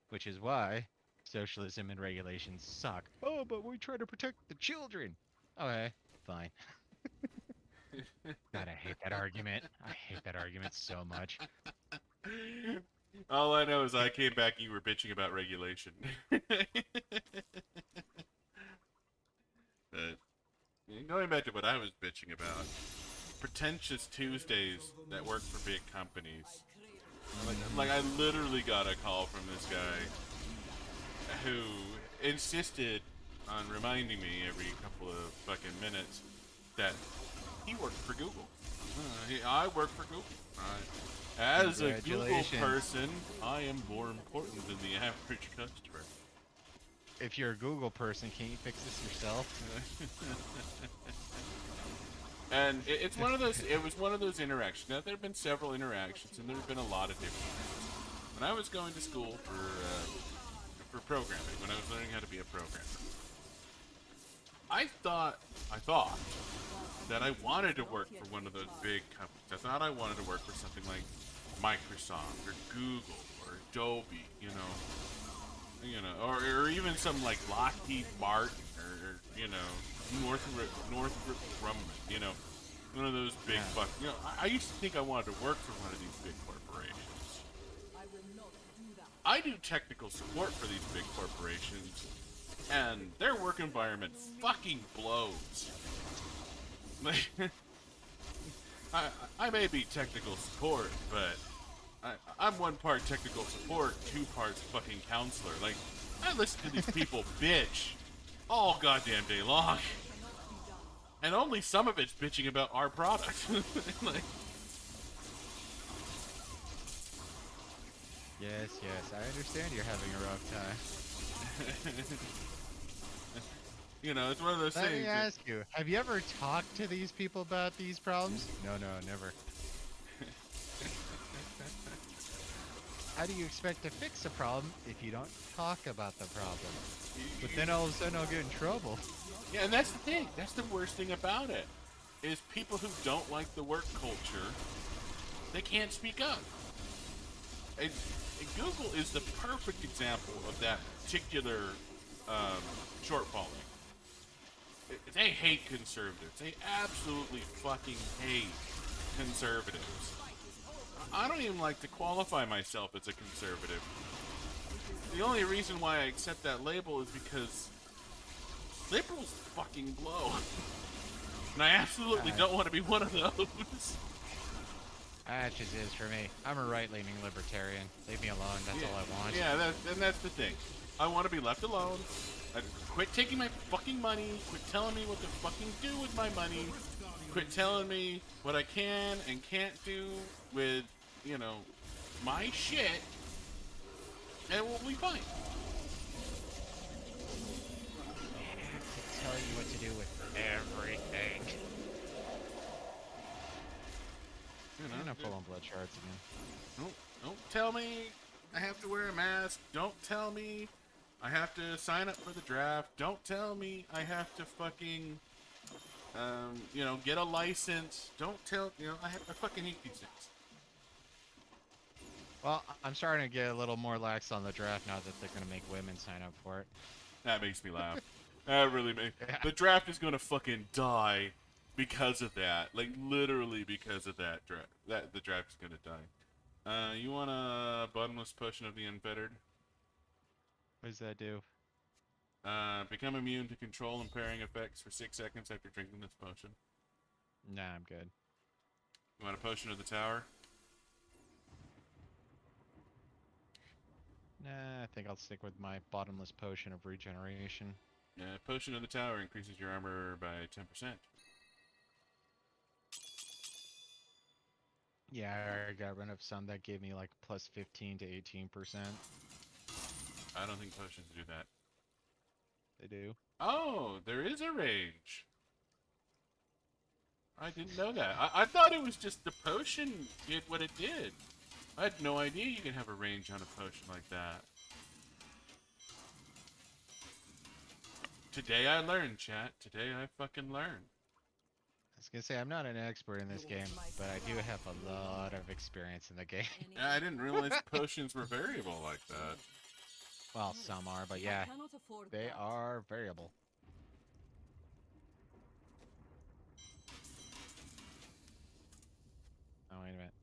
which is why socialism and regulations suck. Oh, but we try to protect the children. Okay, fine. God, I hate that argument. I hate that argument so much. All I know is I came back and you were bitching about regulation. But going back to what I was bitching about, pretentious Tuesdays that work for big companies. Like I literally got a call from this guy who insisted on reminding me every couple of fucking minutes that he worked for Google. I work for Google. As a Google Congratulations. person, I am more important than the average customer. If you're a Google person, can't you fix this yourself? And it's one of those. It was one of those interactions. Now there have been several interactions, and there have been a lot of different ones. When I was going to school for programming, when I was learning how to be a programmer, I thought that I wanted to work for one of those big companies. I thought I wanted to work for something like Microsoft or Google or Adobe, or even some like Lockheed Martin or Northrop Grumman, one of those big fuck. I used to think I wanted to work for one of these big corporations. I will not do that. I do technical support for these big corporations, and their work environment fucking blows. I may be technical support, but I'm one part technical support, 2 parts fucking counselor. Like, I listen to these people bitch all goddamn day long. And only some of it's bitching about our product. Like, Yes, I understand you're having a rough time. it's one of those Let things. me ask you, have you ever talked to these people about these problems? No, never. How do you expect to fix a problem if you don't talk about the problem? But then all of a sudden I'll get in trouble. Yeah, and that's the thing. That's the worst thing about it. Is people who don't like the work culture, they can't speak up. And Google is the perfect example of that particular shortfalling. They hate conservatives. They absolutely fucking hate conservatives. I don't even like to qualify myself as a conservative. The only reason why I accept that label is because liberals fucking blow. And I absolutely don't want to be one of those. That just is for me. I'm a right-leaning libertarian. Leave me alone. That's all I want. Yeah, that's the thing. I want to be left alone. Quit taking my fucking money. Quit telling me what to fucking do with my money. Quit telling me what I can and can't do with, my shit. And we'll be fine. I have to tell you what to do with everything. I'm gonna pull on blood shards again. Don't tell me I have to wear a mask. Don't tell me I have to sign up for the draft. Don't tell me I have to fucking, get a license. Don't tell, I fucking hate these things. Well, I'm starting to get a little more lax on the draft now that they're gonna make women sign up for it. That makes me laugh. That really makes... The draft is gonna fucking die because of that. Like, literally because of that draft. The draft is gonna die. You want a bottomless potion of the unfettered? What does that do? Become immune to control impairing effects for 6 seconds after drinking this potion. Nah, I'm good. You want a potion of the tower? Nah, I think I'll stick with my bottomless potion of regeneration. Potion of the tower increases your armor by 10%. Yeah, I got rid of some that gave me like plus 15 to 18%. I don't think potions do that. They do. Oh, there is a range. I didn't know that. I thought it was just the potion did what it did. I had no idea you can have a range on a potion like that. Today I learned, chat. Today I fucking learned. I was gonna say, I'm not an expert in this game, but I do have a lot of experience in the game. Yeah, I didn't realize potions were variable like that. Well, some are, but yeah, they are variable. Oh, wait a minute.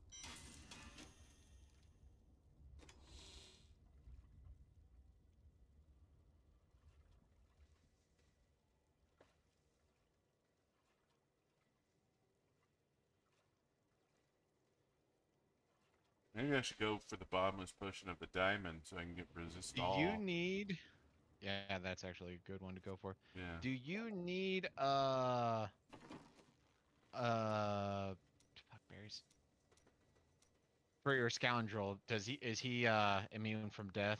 Maybe I should go for the bottomless potion of the diamond so I can get resist Do all. you need? Yeah, that's actually a good one to go for. Yeah. Do you need fuck berries for your scoundrel? Is he immune from death?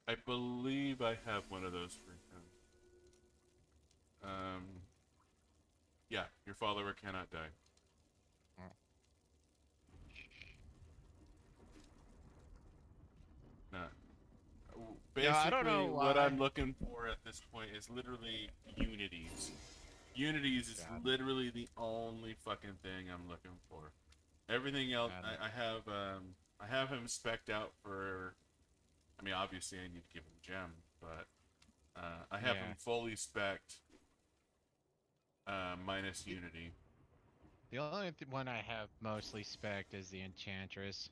I believe I have one of those for him. Yeah, your follower cannot die. No. Yeah, I don't Basically, know what why. I'm looking for at this point is literally unities. Unities is Yeah. literally the only fucking thing I'm looking for. Everything else, Got it. I have him spec'd out for. I mean, obviously, I need to give him gem, but I have Yeah. him fully spec'd, minus unity. The only one I have mostly spec'd is the enchantress.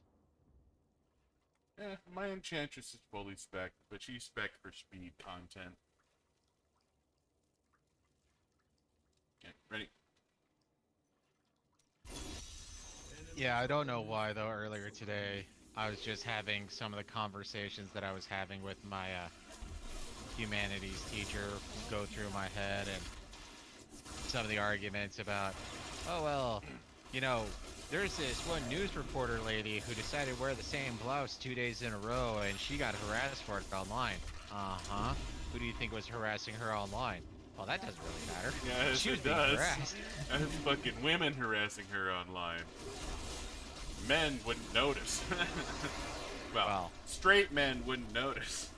My enchantress is fully spec'd, but she's spec'd for speed content. Okay, ready? Yeah, I don't know why though. Earlier today, I was just having some of the conversations that I was having with my humanities teacher go through my head, and some of the arguments about, oh well, you know, there's this one news reporter lady who decided to wear the same blouse 2 days in a row, and she got harassed for it online. Uh-huh. Who do you think was harassing her online? Well, that doesn't really matter. Yes, She was it being does. harassed. And it's fucking women harassing her online. Men wouldn't notice. well, straight men wouldn't notice.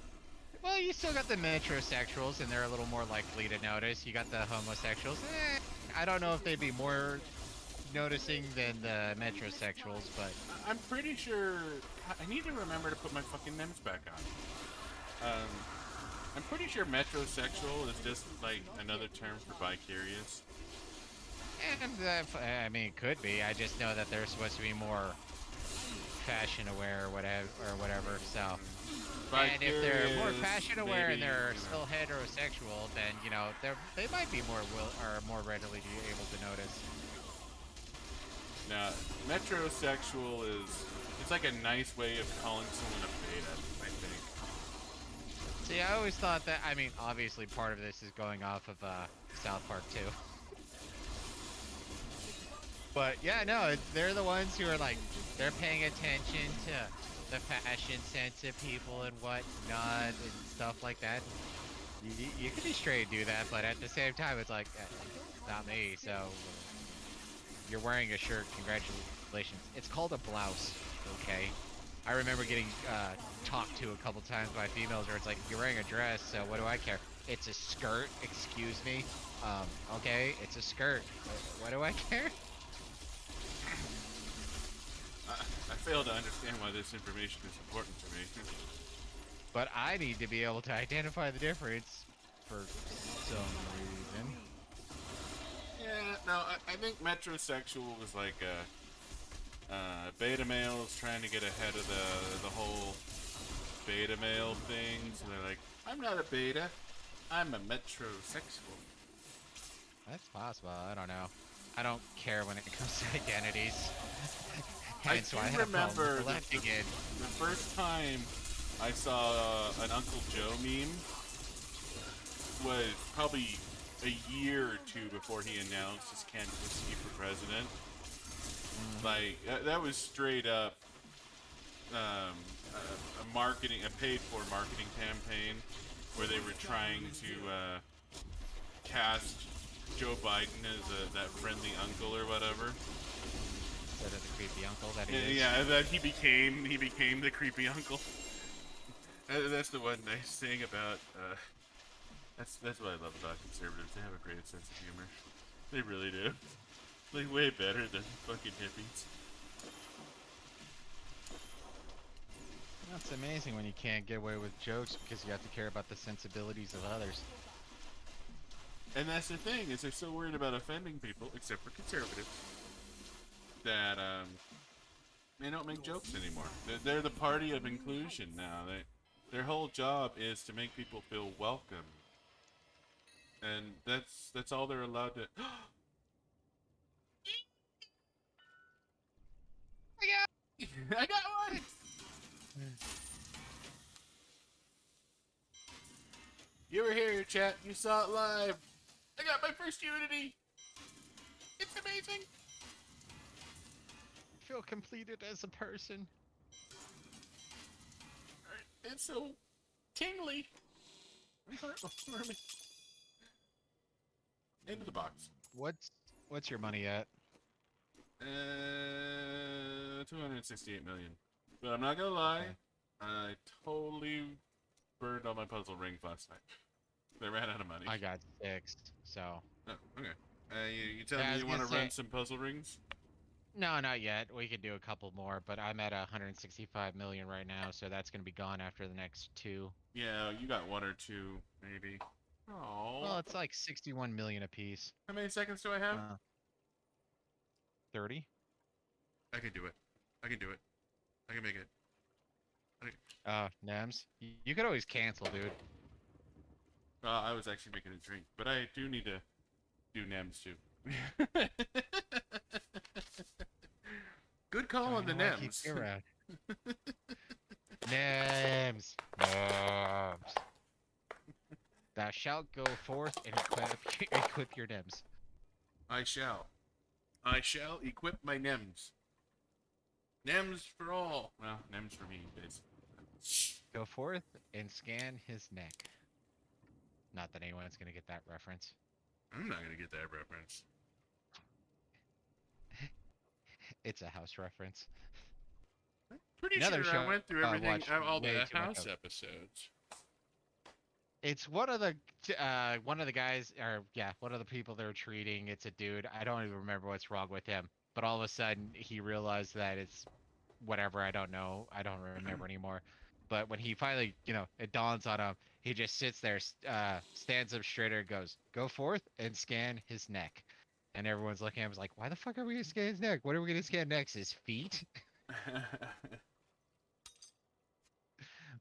Well, you still got the metrosexuals, and they're a little more likely to notice. You got the homosexuals. I don't know if they'd be more noticing than the metrosexuals, but I'm pretty sure. I need to remember to put my fucking names back on. I'm pretty sure metrosexual is just like another term for bi-curious. and I mean, it could be. I just know that they're supposed to be more fashion aware or whatever. So, and if they're more Bi-curious, fashion aware maybe, and they're you know. still heterosexual, then they might be more readily able to notice. Now, metrosexual it's like a nice way of calling someone a beta, I think. See, I always thought that. I mean, obviously, part of this is going off of South Park too. But yeah, no, they're the ones who are like, they're paying attention to the fashion sense of people and whatnot and stuff like that. You can be straight and do that, but at the same time, it's like, not me. So you're wearing a shirt. Congratulations. It's called a blouse. Okay. I remember getting talked to a couple times by females where it's like, you're wearing a dress, so what do I care? It's a skirt. Excuse me. Okay, it's a skirt. What do I care? I fail to understand why this information is important to me. But I need to be able to identify the difference for some reason. Yeah, no, I think metrosexual was like beta males trying to get ahead of the whole beta male thing. So they're like, I'm not a beta, I'm a metrosexual. That's possible. I don't know. I don't care when it comes to identities. I Hence do why I have problems remember selecting it. the first time I saw an Uncle Joe meme was probably a year or two before he announced his candidacy for president. Like that was straight up a paid for marketing campaign where they were trying to cast Joe Biden as that friendly uncle or whatever. Instead of the creepy uncle that he is. Yeah, that he became the creepy uncle. That's the one nice thing about that's what I love about conservatives. They have a great sense of humor. They really do. Like way better than fucking hippies. That's amazing when you can't get away with jokes because you have to care about the sensibilities of others. And that's the thing, is they're so worried about offending people, except for conservatives, that they don't make jokes anymore. They're the party of inclusion now. Their whole job is to make people feel welcome. And that's all they're allowed to. I got one. You were here, chat. You saw it live. I got my first Unity. It's amazing. I feel completed as a person. It's so tingly. Into the box. What's your money at? 268 million. But I'm not gonna lie, Okay. I totally burned all my puzzle rings last night. They ran out of money. I got 6, so. Oh, okay. You telling Yeah, I me was you want to gonna run say- some puzzle rings? No, not yet. We could do a couple more, but I'm at 165 million right now, so that's gonna be gone after the next 2. Yeah, you got 1 or 2, maybe. Oh. Well, it's like 61 million apiece. How many seconds do I have? 30. I can do it. I can do it. I can make it. Nems, you could always cancel, dude. I was actually making a drink, but I do need to do NEMS too. Good call on the Why keep NEMS. you around? Nems. Nems. Thou shalt go forth and equip your Nems. I shall. I shall equip my NEMS. NEMS for all. Well, NEMS for me, guys. Go forth and scan his neck. Not that anyone's gonna get that reference. I'm not gonna get that reference. It's a house reference. Pretty Another sure I show went through I everything, watched all way the too much house of. episodes. It's one of the guys, or yeah, one of the people they're treating. It's a dude. I don't even remember what's wrong with him. But all of a sudden, he realized that it's whatever. I don't know. I don't remember anymore. But when he finally, it dawns on him, he just sits there, stands up straighter, and goes, "Go forth and scan his neck." And everyone's looking at him like, "Why the fuck are we gonna scan his neck? What are we gonna scan next? His feet?"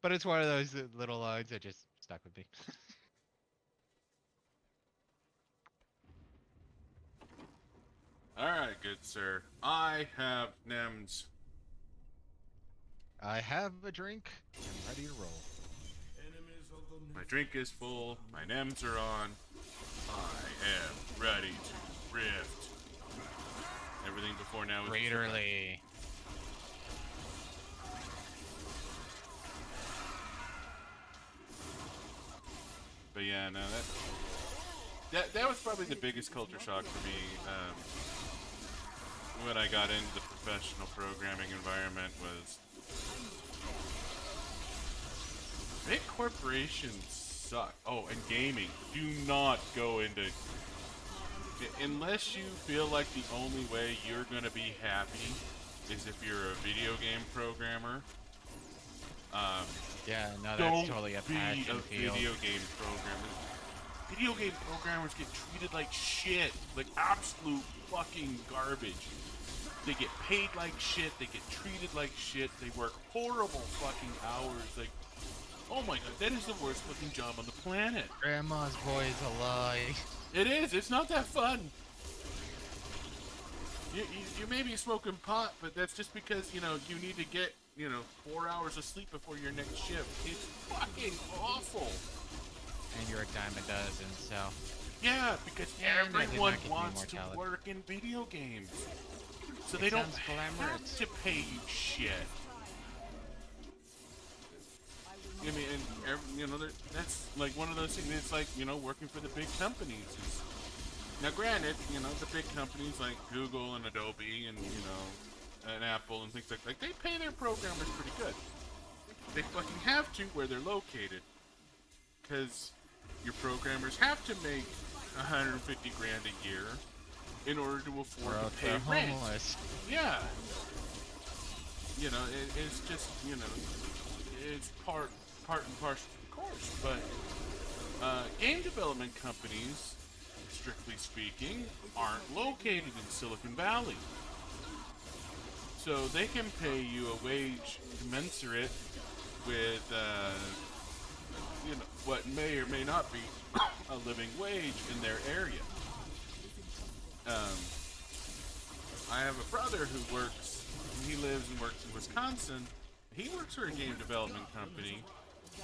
But it's one of those little lines that just stuck with me. Alright, good sir. I have NEMS. I have a drink. I'm ready to roll. My drink is full. My NEMS are on. I am ready to rift. Everything before now is Raiderly. But yeah, no, that was probably the biggest culture shock for me when I got into the professional programming environment was big corporations suck. Oh, and gaming. Do not go into unless you feel like the only way you're gonna be happy is if you're a video game programmer. Yeah, no, Don't that's totally a be passion a field. video game programmer. Video game programmers get treated like shit, like absolute fucking garbage. They get paid like shit. They get treated like shit. They work horrible fucking hours. Like, oh my god, that is the worst fucking job on the planet. Grandma's boy is a lie. It is. It's not that fun. You may be smoking pot, but that's just because, you need to get, 4 hours of sleep before your next shift. It's fucking awful. And you're a dime a dozen, so. Yeah, because Yeah, no, they're everyone not giving you wants to mortality. work in video games. So It they don't sounds have glamorous. to pay you shit. I mean, that's like one of those things. It's like, working for the big companies. Now, granted, the big companies like Google and Adobe and, and Apple and things like they pay their programmers pretty good. They fucking have to where they're located. Because your programmers have to make 150 grand a year in order to afford Or to pay they're rent. homeless. Yeah. It's just, it's part and parcel of the course. But game development companies, strictly speaking, aren't located in Silicon Valley. So they can pay you a wage commensurate with, what may or may not be a living wage in their area. I have a brother who works. He lives and works in Wisconsin. He works for a game development company,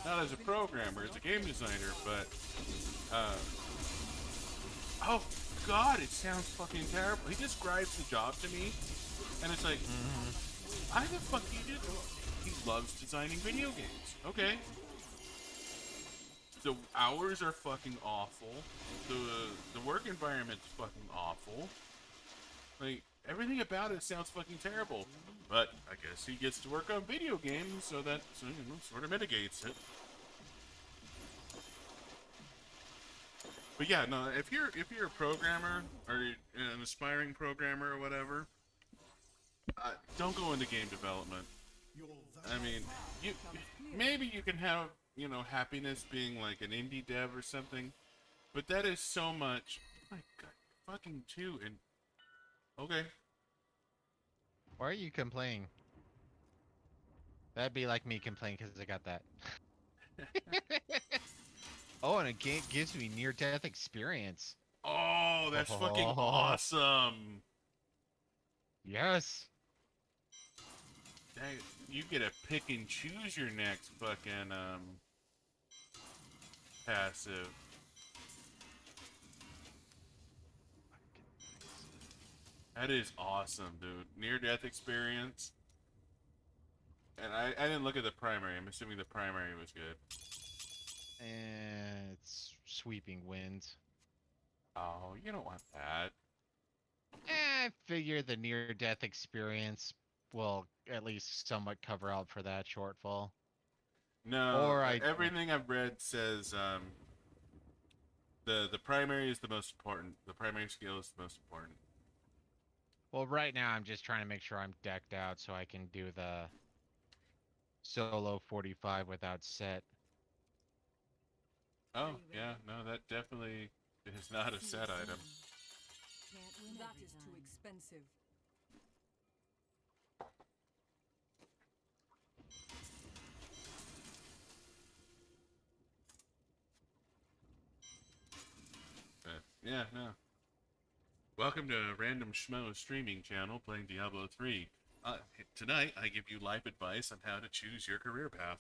not as a programmer, as a game designer. But oh God, it sounds fucking terrible. He describes the job to me, and it's like, why the fuck do you do? He loves designing video games. Okay. The hours are fucking awful. The work environment's fucking awful. Like, everything about it sounds fucking terrible. But I guess he gets to work on video games, so that sort of mitigates it. But yeah, no, if you're a programmer or an aspiring programmer or whatever, don't go into game development. I mean, maybe you can have, happiness being like an indie dev or something, but that is so much. Oh my God, fucking two and okay. Why are you complaining? That'd be like me complaining because I got that. Oh, and it gives me near-death experience. Oh, that's fucking awesome. Yes. Dang, you get to pick and choose your next fucking passive. That is awesome, dude. Near-death experience. And I didn't look at the primary. I'm assuming the primary was good. And it's sweeping winds. Oh, you don't want that. I figure the near-death experience will at least somewhat cover up for that shortfall. No, Or everything I've read says the primary is the most important. The primary skill is the most important. Well, right now I'm just trying to make sure I'm decked out so I can do the solo 45 without set. Oh, yeah, no, that definitely is not a set item. That is too expensive. But, yeah, no. Welcome to Random Schmo streaming channel playing Diablo 3. Tonight, I give you life advice on how to choose your career path.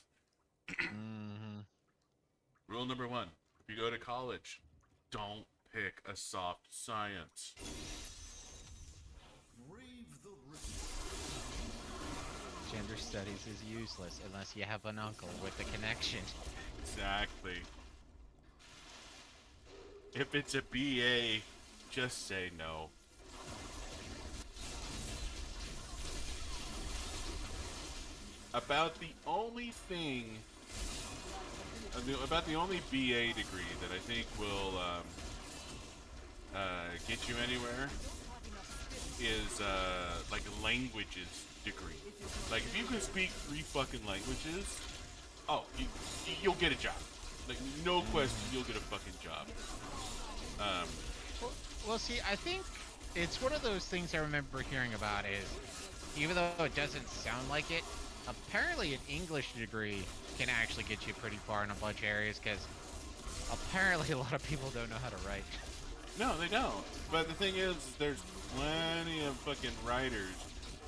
Rule number 1. If you go to college, don't pick a soft science. Gender studies is useless unless you have an uncle with a connection. Exactly. If it's a BA, just say no. About the only BA degree that I think will get you anywhere is like a languages degree. Like if you can speak 3 fucking languages, oh, you'll get a job. Like no question, you'll get a fucking job. Well, see, I think it's one of those things I remember hearing about is, even though it doesn't sound like it, apparently an English degree can actually get you pretty far in a bunch of areas, because apparently a lot of people don't know how to write. No, they don't. But the thing is, there's plenty of fucking writers.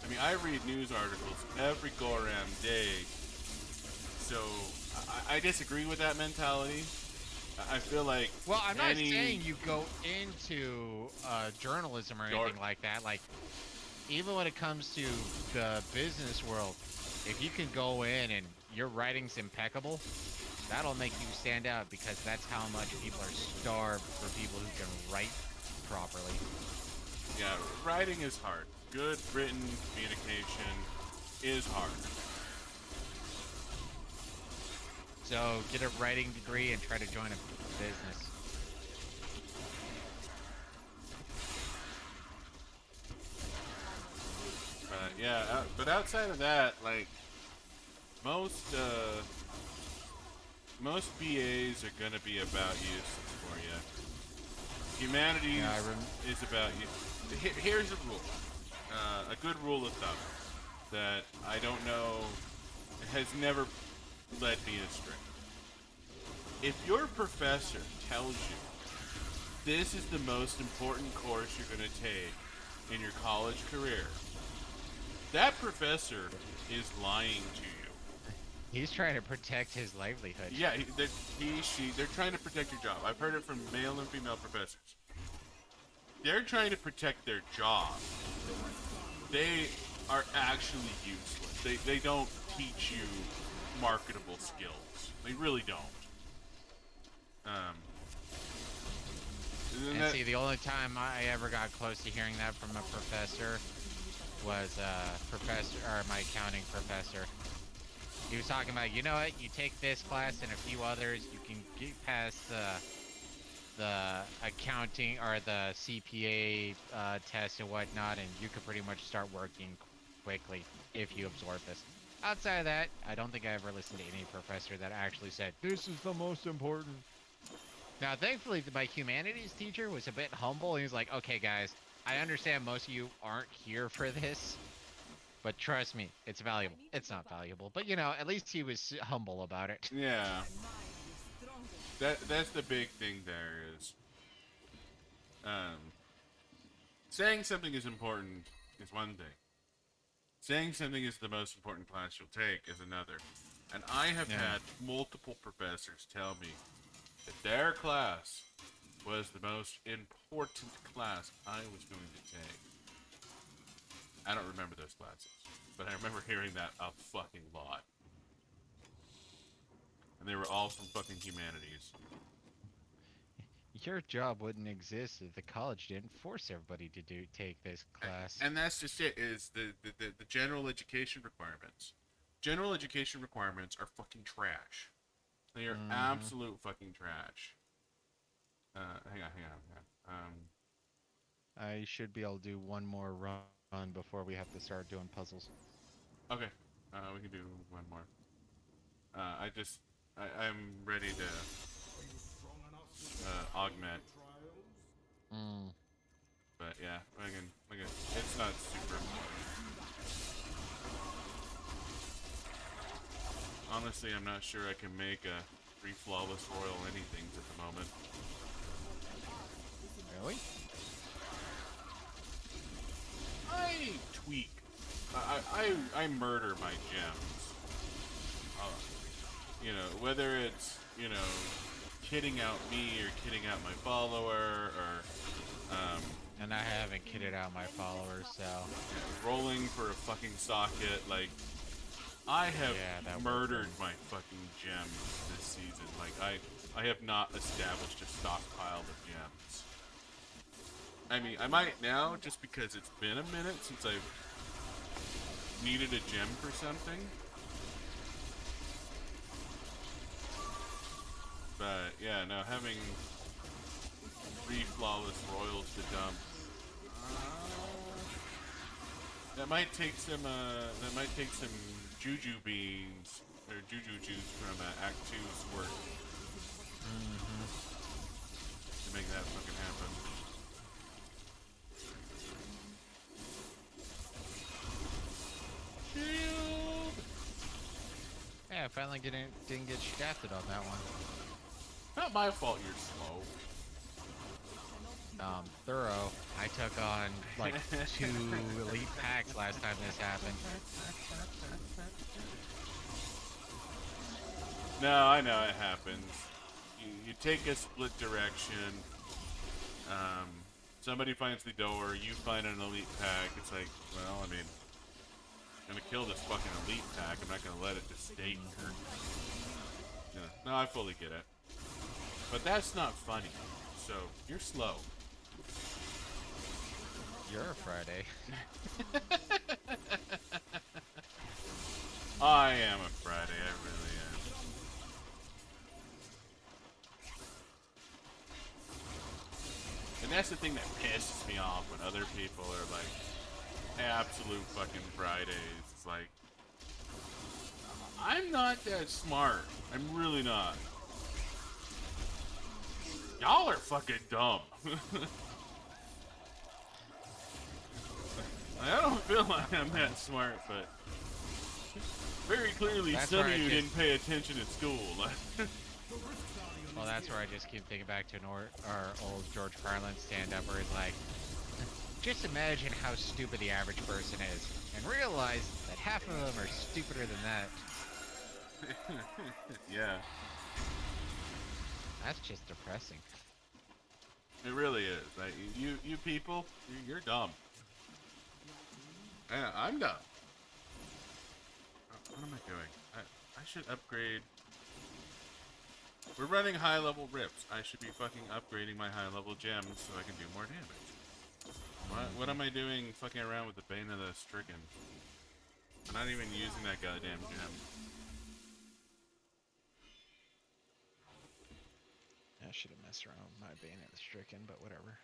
I mean, I read news articles every go-around day. So, I disagree with that mentality. I feel like... Well, I'm not saying you go into journalism or anything like that. Like, even when it comes to the business world, if you can go in and your writing's impeccable, that'll make you stand out, because that's how much people are starved for people who can write properly. Yeah, writing is hard. Good written communication is hard. So get a writing degree and try to join a business. Yeah, but outside of that, like most BAs are gonna be about useless for you. Humanities is about you. Here's a rule, a good rule of thumb that I don't know has never led me astray. If your professor tells you this is the most important course you're gonna take in your college career, that professor is lying to you. He's trying to protect his livelihood. Yeah, they're trying to protect your job. I've heard it from male and female professors. They're trying to protect their job. They are actually useless. They don't teach you marketable skills. They really don't. And see, the only time I ever got close to hearing that from a professor was my accounting professor. He was talking about, you know what, you take this class and a few others, you can get past the accounting or the CPA test and whatnot, and you could pretty much start working quickly if you absorb this. Outside of that, I don't think I ever listened to any professor that actually said, this is the most important. Now, thankfully, my humanities teacher was a bit humble. He was like, okay, guys, I understand most of you aren't here for this, but trust me, it's valuable. It's not valuable, but, you know, at least he was humble about it. Yeah. That's the big thing there is, saying something is important is one thing. Saying something is the most important class you'll take is another. And I have had multiple professors tell me that their class was the most important class I was going to take. I don't remember those classes, but I remember hearing that a fucking lot. And they were all from fucking humanities. Your job wouldn't exist if the college didn't force everybody to take this class. And that's just it, is the general education requirements. General education requirements are fucking trash. They are absolute fucking trash. Hang on. I should be able to do one more run before we have to start doing puzzles. Okay. We can do one more. I'm ready to augment. But yeah, it's not super important. Honestly, I'm not sure I can make a 3 flawless royal anythings at the moment. Really? I tweak. I murder my gems. You know, whether it's, you know, kitting out me or kitting out my follower or And I haven't kitted out my followers, so rolling for a fucking socket. Like, I have murdered my fucking gems this season. Like, I have not established a stockpile of gems. I mean, I might now, just because it's been a minute since I've needed a gem for something. But yeah, no, having 3 flawless royals to dump. That might take some juju beans or juju juice from Act 2's work to make that fucking happen. Shield. yeah, I finally didn't get shafted on that one. Not my fault you're slow. Thorough. I took on like 2 elite packs last time this happened. No, I know it happens. You take a split direction. Somebody finds the door. You find an elite pack. It's like, well, I mean, I'm gonna kill this fucking elite pack. I'm not gonna let it just stay here. Yeah. No, I fully get it. But that's not funny. So you're slow. You're a Friday. I am a Friday. I really am. And that's the thing that pisses me off when other people are like absolute fucking Fridays. It's like, I'm not that smart. I'm really not. Y'all are fucking dumb. I don't feel like I'm that smart, but very clearly some of you didn't pay attention at school. Well, that's where I just keep thinking back to our old George Carlin stand-up where he's like, just imagine how stupid the average person is, and realize that half of them are stupider than that. Yeah, That's just depressing. it really is. Like, you people, you're dumb. Yeah, I'm dumb. What am I doing? I should upgrade. We're running high-level rips. I should be fucking upgrading my high-level gems so I can do more damage. What am I doing fucking around with the Bane of the Stricken? I'm not even using that goddamn gem. I should have messed around with my Bane of the Stricken, but whatever.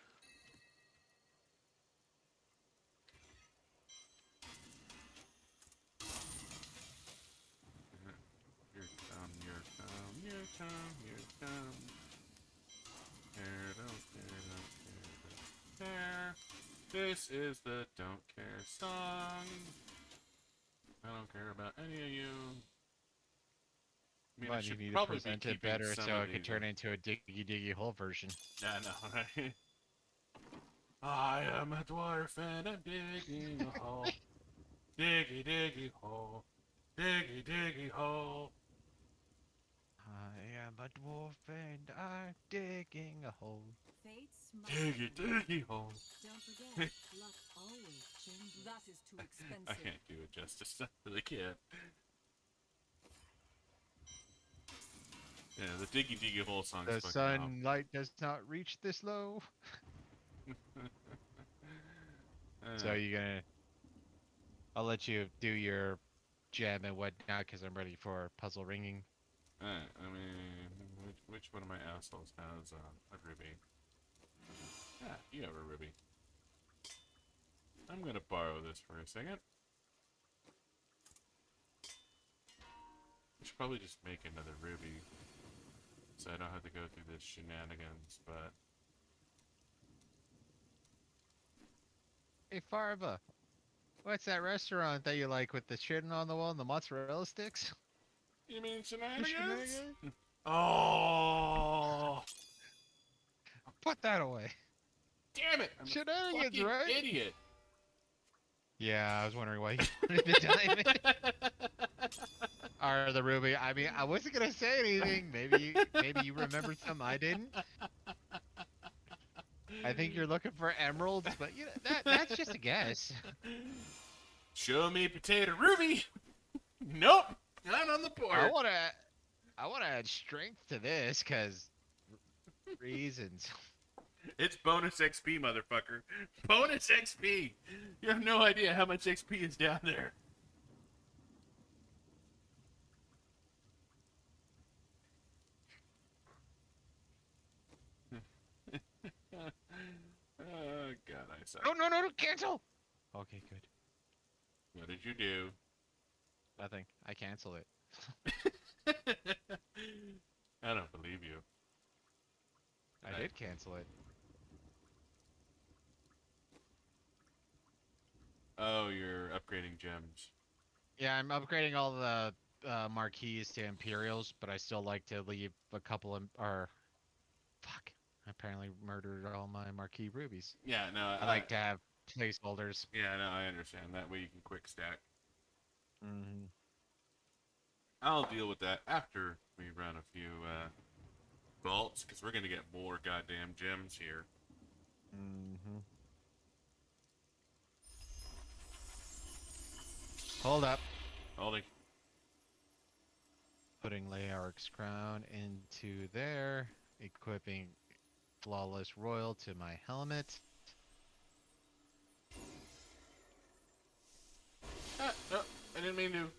Here come, here come, here come, here come. Care, don't care, don't care, don't care. This is the Don't Care song. I don't care about any of you. I mean, I But you should need to probably be present it keeping better some so of it could these turn into a diggy diggy hole version. Yeah, I know, right? I am a dwarf and I'm digging a hole. Diggy diggy hole. Diggy diggy hole. I am a dwarf and I'm digging a hole. Fate's Diggy diggy hole. Don't forget, luck always changes. That is too expensive. I can't do it justice. I really can't. Yeah, the diggy diggy hole song's The fucking sunlight does not reach this low. off. So you're gonna... I'll let you do your gem and whatnot because I'm ready for puzzle ringing. Alright, I mean, which one of my assholes has a ruby? Yeah, you have a ruby. I'm gonna borrow this for a second. I should probably just make another ruby, so I don't have to go through this shenanigans, but... Hey Farva, what's that restaurant that you like with the shit on the wall and the mozzarella sticks? You mean The shenanigans? shenanigans? Oh! Put that away. Damn it! I'm a Shenanigans, fucking right? idiot! Yeah, I was wondering why you wanted the diamond. Or the ruby. I mean, I wasn't gonna say anything. Maybe you remembered something I didn't. I think you're looking for emeralds, but you know that's just a guess. Show me potato ruby! Nope! Not on the board! I wanna add strength to this, cause reasons. It's bonus XP, motherfucker. Bonus XP! You have no idea how much XP is down there. Oh, God, I suck. No, cancel. Okay, good. What did you do? Nothing. I cancel it. I don't believe you. I did cancel it. Oh, you're upgrading gems. Yeah, I'm upgrading all the marquees to Imperials, but I still like to leave a couple of, or fuck, I apparently murdered all my marquee rubies. Yeah, no, I like to have placeholders. Yeah, no, I understand. That way you can quick stack. Mm-hmm. I'll deal with that after we run a few vaults, because we're going to get more goddamn gems here. Mm-hmm. Hold up. Holding. Putting Leoric's crown into there. Equipping Flawless Royal to my helmet. Ah, no, I didn't mean to. I'm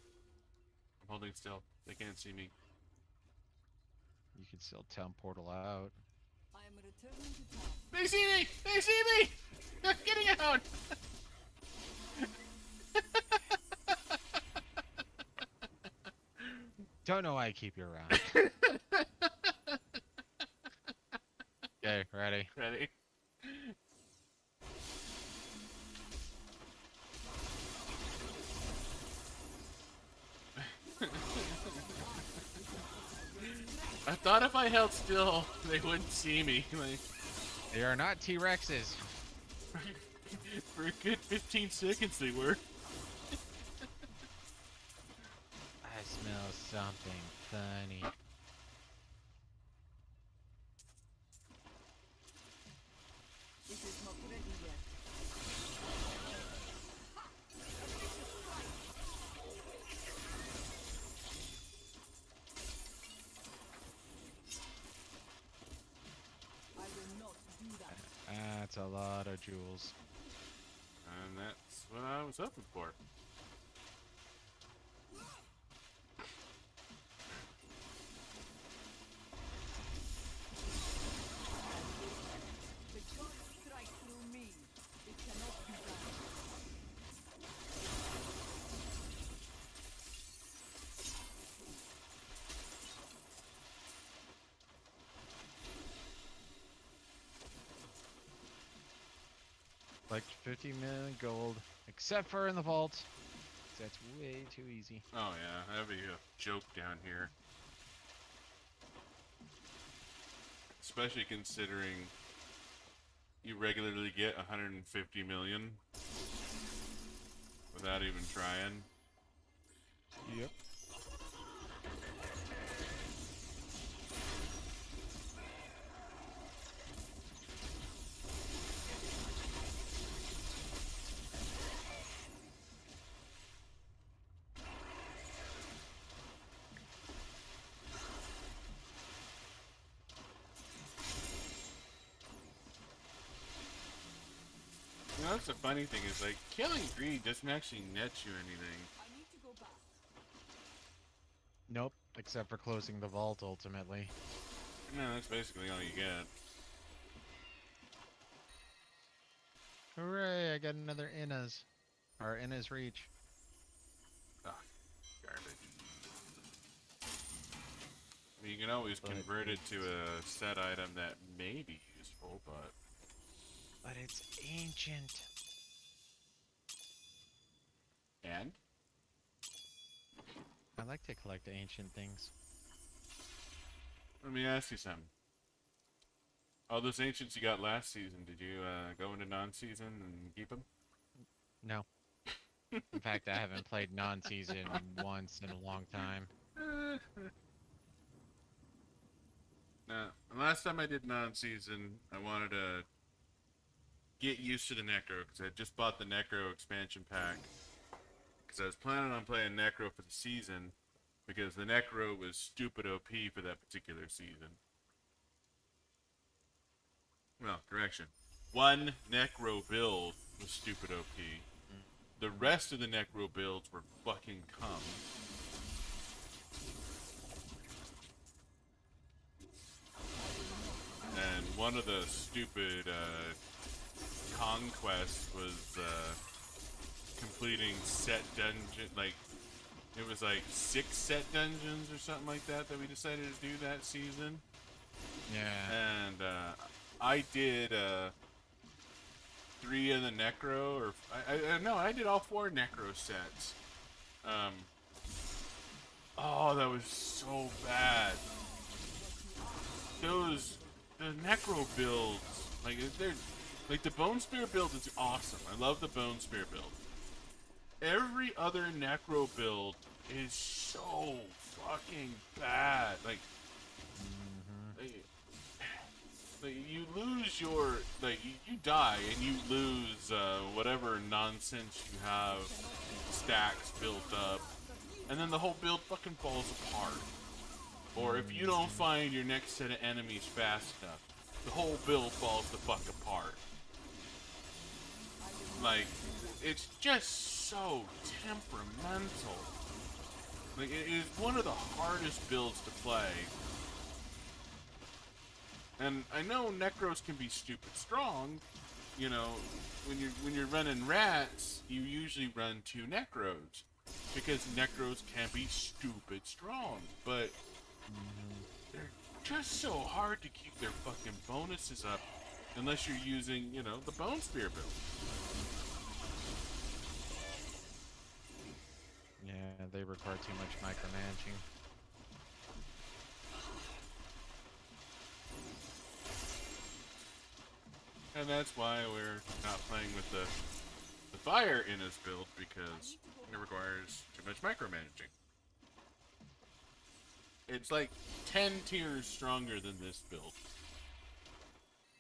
holding still. They can't see me. You can still town portal out. I am returning to town. They see me! They see me! I'm getting out! Don't know why I keep you around. Okay, ready? Ready? I thought if I held still, they wouldn't see me. Like, They are not T-Rexes. For a good 15 seconds they were. I smell something funny. It is not ready yet. I will not do that. That's a lot of jewels. And that's what I was hoping for. The gods strike through me. It cannot be done. Like 50 million gold, except for in the vault. 'Cause that's way too easy. Oh yeah, that'd be a joke down here. Especially considering you regularly get 150 million without even trying. Yep. You know, that's the funny thing is like killing greed doesn't actually net you anything. I need to go back. Nope, except for closing the vault ultimately. No, that's basically all you get. Hooray, I got another Inna's. Or Inna's Reach. Ah, garbage. I mean, you can always But convert it to a set item that may be useful, but But it's ancient. and I like to collect the ancient things. let me ask you something. All those ancients you got last season, did you go into non-season and keep them? No. In fact, I haven't played non-season once in a long time. Now, the last time I did non-season, I wanted to get used to the Necro because I just bought the Necro expansion pack. Because I was planning on playing Necro for the season because the Necro was stupid OP for that particular season. Well, correction. One Necro build was stupid OP. The rest of the Necro builds were fucking cum. And one of the stupid conquests was completing set dungeon, like it was like 6 set dungeons or something like that we decided to do that season. Yeah. And I did 3 of the Necro, or no, I did all 4 Necro sets. Oh, that was so bad. The Necro builds, like they're like the Bone Spear build is awesome. I love the Bone Spear build. Every other Necro build is so fucking bad. Like you lose your, like, you die and you lose whatever nonsense you have stacks built up, and then the whole build fucking falls apart. Or if you don't find your next set of enemies fast enough, the whole build falls the fuck apart. Like, it's just so temperamental. Like, it is one of the hardest builds to play. And I know Necros can be stupid strong. You know, when you're running rats, you usually run 2 Necros because Necros can be stupid strong. But they're just so hard to keep their fucking bonuses up unless you're using, you know, the Bone Spear build. Yeah, they require too much micromanaging. And that's why we're not playing with the the fire in his build because it requires too much micromanaging. It's like 10 tiers stronger than this build.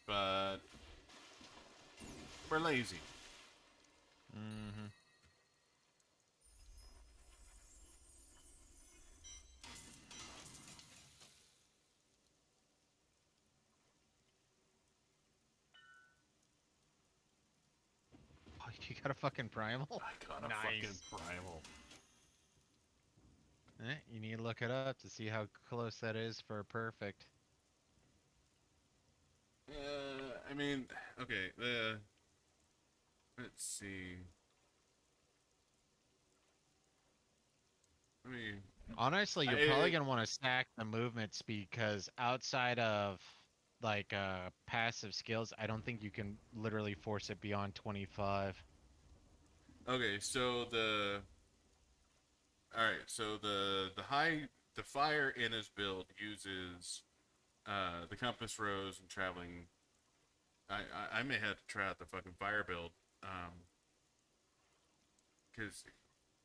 But we're lazy. Mm-hmm. Oh, you got a fucking primal? I got a Nice. fucking primal. You need to look it up to see how close that is for perfect. I mean, okay, let's see. I mean, Honestly, you're probably gonna want to stack the movement speed because outside of like passive skills, I don't think you can literally force it beyond 25. okay, so alright, so the fire in his build uses the compass rose and traveling. I may have to try out the fucking fire build, because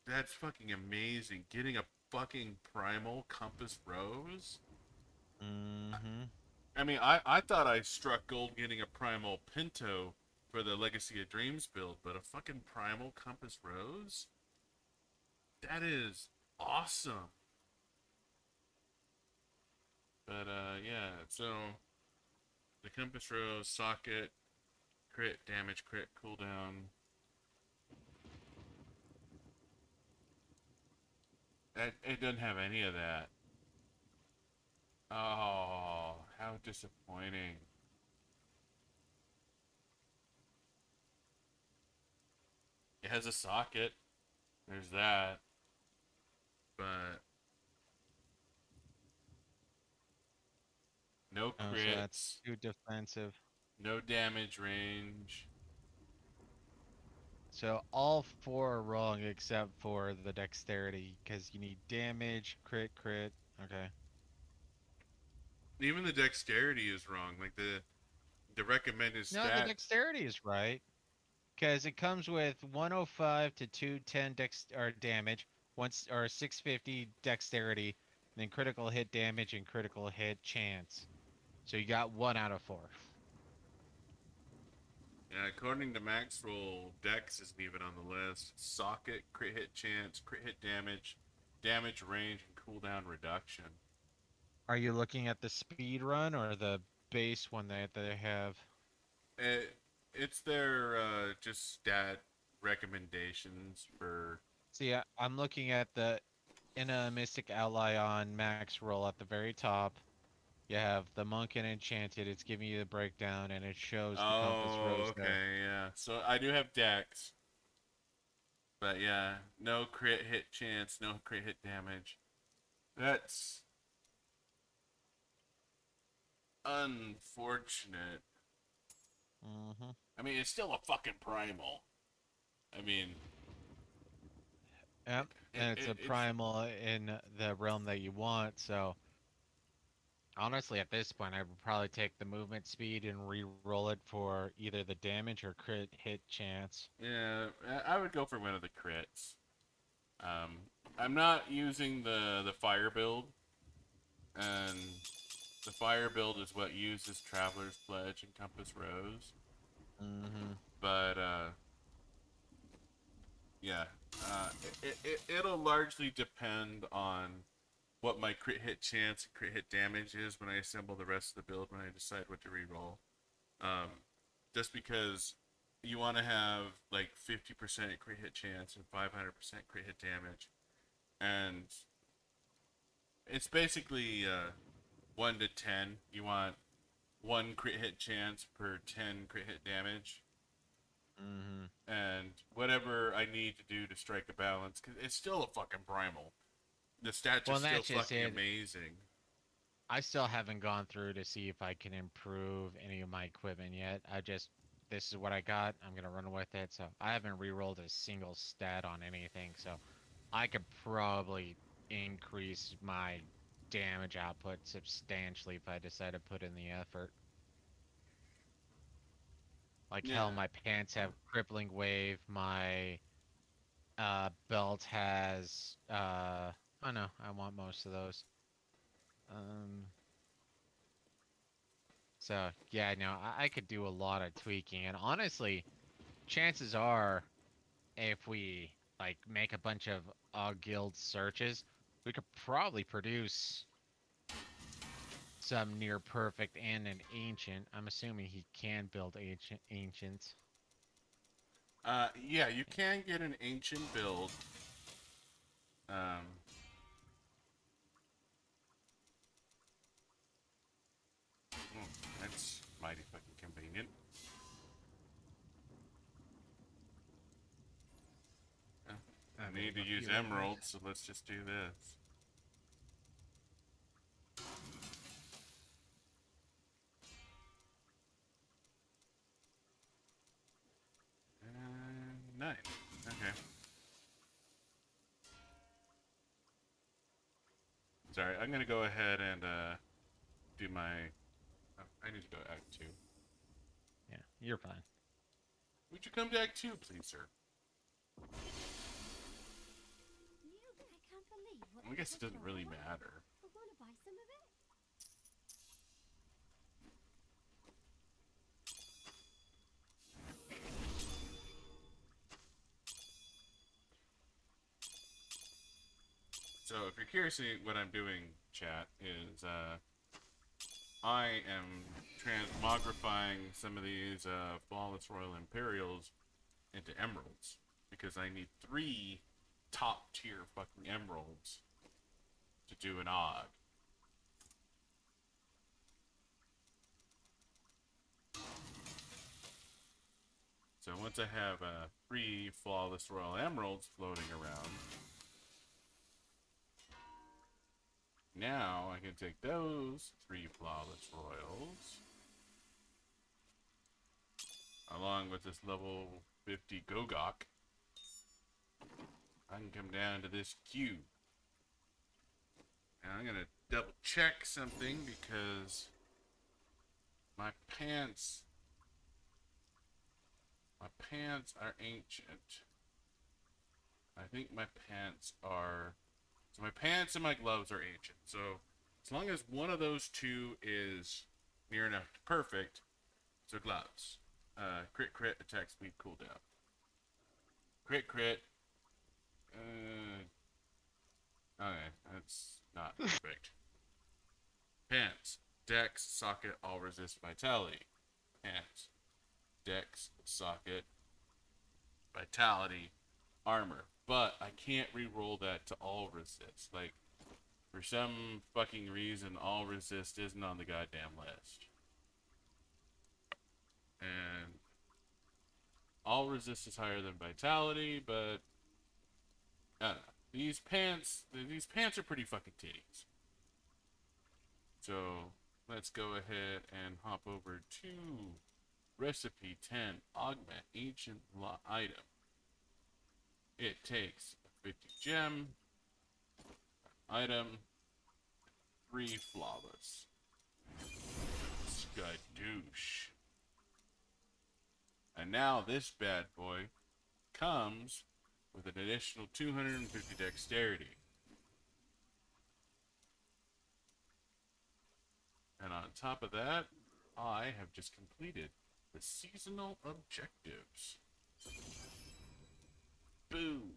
that's fucking amazing. Getting a fucking primal compass rose. Mm-hmm. I mean, I thought I struck gold getting a primal pinto for the Legacy of Dreams build, but a fucking primal compass rose? That is awesome. But yeah, so the compass rose socket, crit damage, crit cooldown. It doesn't have any of that. Oh, how disappointing. It has a socket. There's that. But no Oh, so that's crits, too defensive. no damage range. So all four are wrong except for the dexterity because you need damage, crit, crit. Okay. Even the dexterity is wrong. Like the recommended No, the stat. dexterity is right because it comes with 105 to 210 dex or damage, once or 650 dexterity, then critical hit damage and critical hit chance. So you got 1 out of 4. Yeah, according to Max Roll, Dex isn't even on the list. Socket, crit hit chance, crit hit damage, damage range, and cooldown reduction. Are you looking at the speed run or the base one that they have? It's their just stat recommendations for. See, I'm looking at the in a Mystic Ally on max roll at the very top. You have the Monk and Enchanted. It's giving you the breakdown, and it shows the Compass Oh, Rose there. okay, yeah. So I do have Dex, but yeah, no crit hit chance, no crit hit damage. That's unfortunate. Mm-hmm. I mean, it's still a fucking primal. I mean, Yep, and it's a it's primal in the realm that you want. So honestly, at this point, I would probably take the movement speed and re-roll it for either the damage or crit hit chance. yeah. I would go for one of the crits. I'm not using the fire build, and the fire build is what uses Traveler's Pledge and Compass Rose. Mm-hmm. But yeah, it'll largely depend on what my crit hit chance and crit hit damage is when I assemble the rest of the build when I decide what to reroll. Just because you want to have like 50% crit hit chance and 500% crit hit damage, and it's basically 1 to 10. You want 1 crit hit chance per 10 crit hit damage. Mm-hmm. And whatever I need to do to strike a balance, because it's still a fucking primal. The stats Well, are still that's just fucking it. amazing. I still haven't gone through to see if I can improve any of my equipment yet. This is what I got. I'm gonna run with it. So I haven't re-rolled a single stat on anything. So I could probably increase my damage output substantially if I decide to put in the effort. Like hell, Yeah. my pants have crippling wave. My belt has oh no, I want most of those. Um, so yeah, no, I could do a lot of tweaking, and honestly, chances are, if we like make a bunch of guild searches, we could probably produce some near perfect and an ancient. I'm assuming he can build ancient. Yeah, you can get an ancient build. Um, oh, that's mighty fucking convenient. Uh, I I'm need getting to a use few right now. emeralds, so let's just do this. Nine. Okay. Sorry, I'm gonna go ahead and do my. Oh, I need to go to Act 2. Yeah, you're fine. Would you come to Act 2, please, sir? I can't believe what I guess it doesn't really matter. I want to buy some of it. So, if you're curious what I'm doing, chat, is I am transmogrifying some of these flawless Royal Imperials into emeralds because I need 3 top tier fucking emeralds to do an odd. So once I have 3 flawless Royal Emeralds floating around, now I can take those 3 flawless Royals along with this level 50 Gogok. I can come down to this cube. And I'm gonna double check something because my pants are ancient. I think my pants are so my pants and my gloves are ancient. So as long as one of those 2 is near enough to perfect, so gloves. Crit crit attack speed cooldown. Crit crit. Okay, that's not perfect. Pants. Dex, socket, all resist vitality. Pants. Dex, socket, vitality, armor. But I can't re-roll that to all resist. Like, for some fucking reason, all resist isn't on the goddamn list. And all resist is higher than vitality, but I don't know. These pants are pretty fucking titties. So let's go ahead and hop over to recipe 10, augment ancient item. It takes 50 gem, item, 3 flawless. Skadoosh. And now this bad boy comes with an additional 250 dexterity. And on top of that, I have just completed the seasonal objectives. Boom.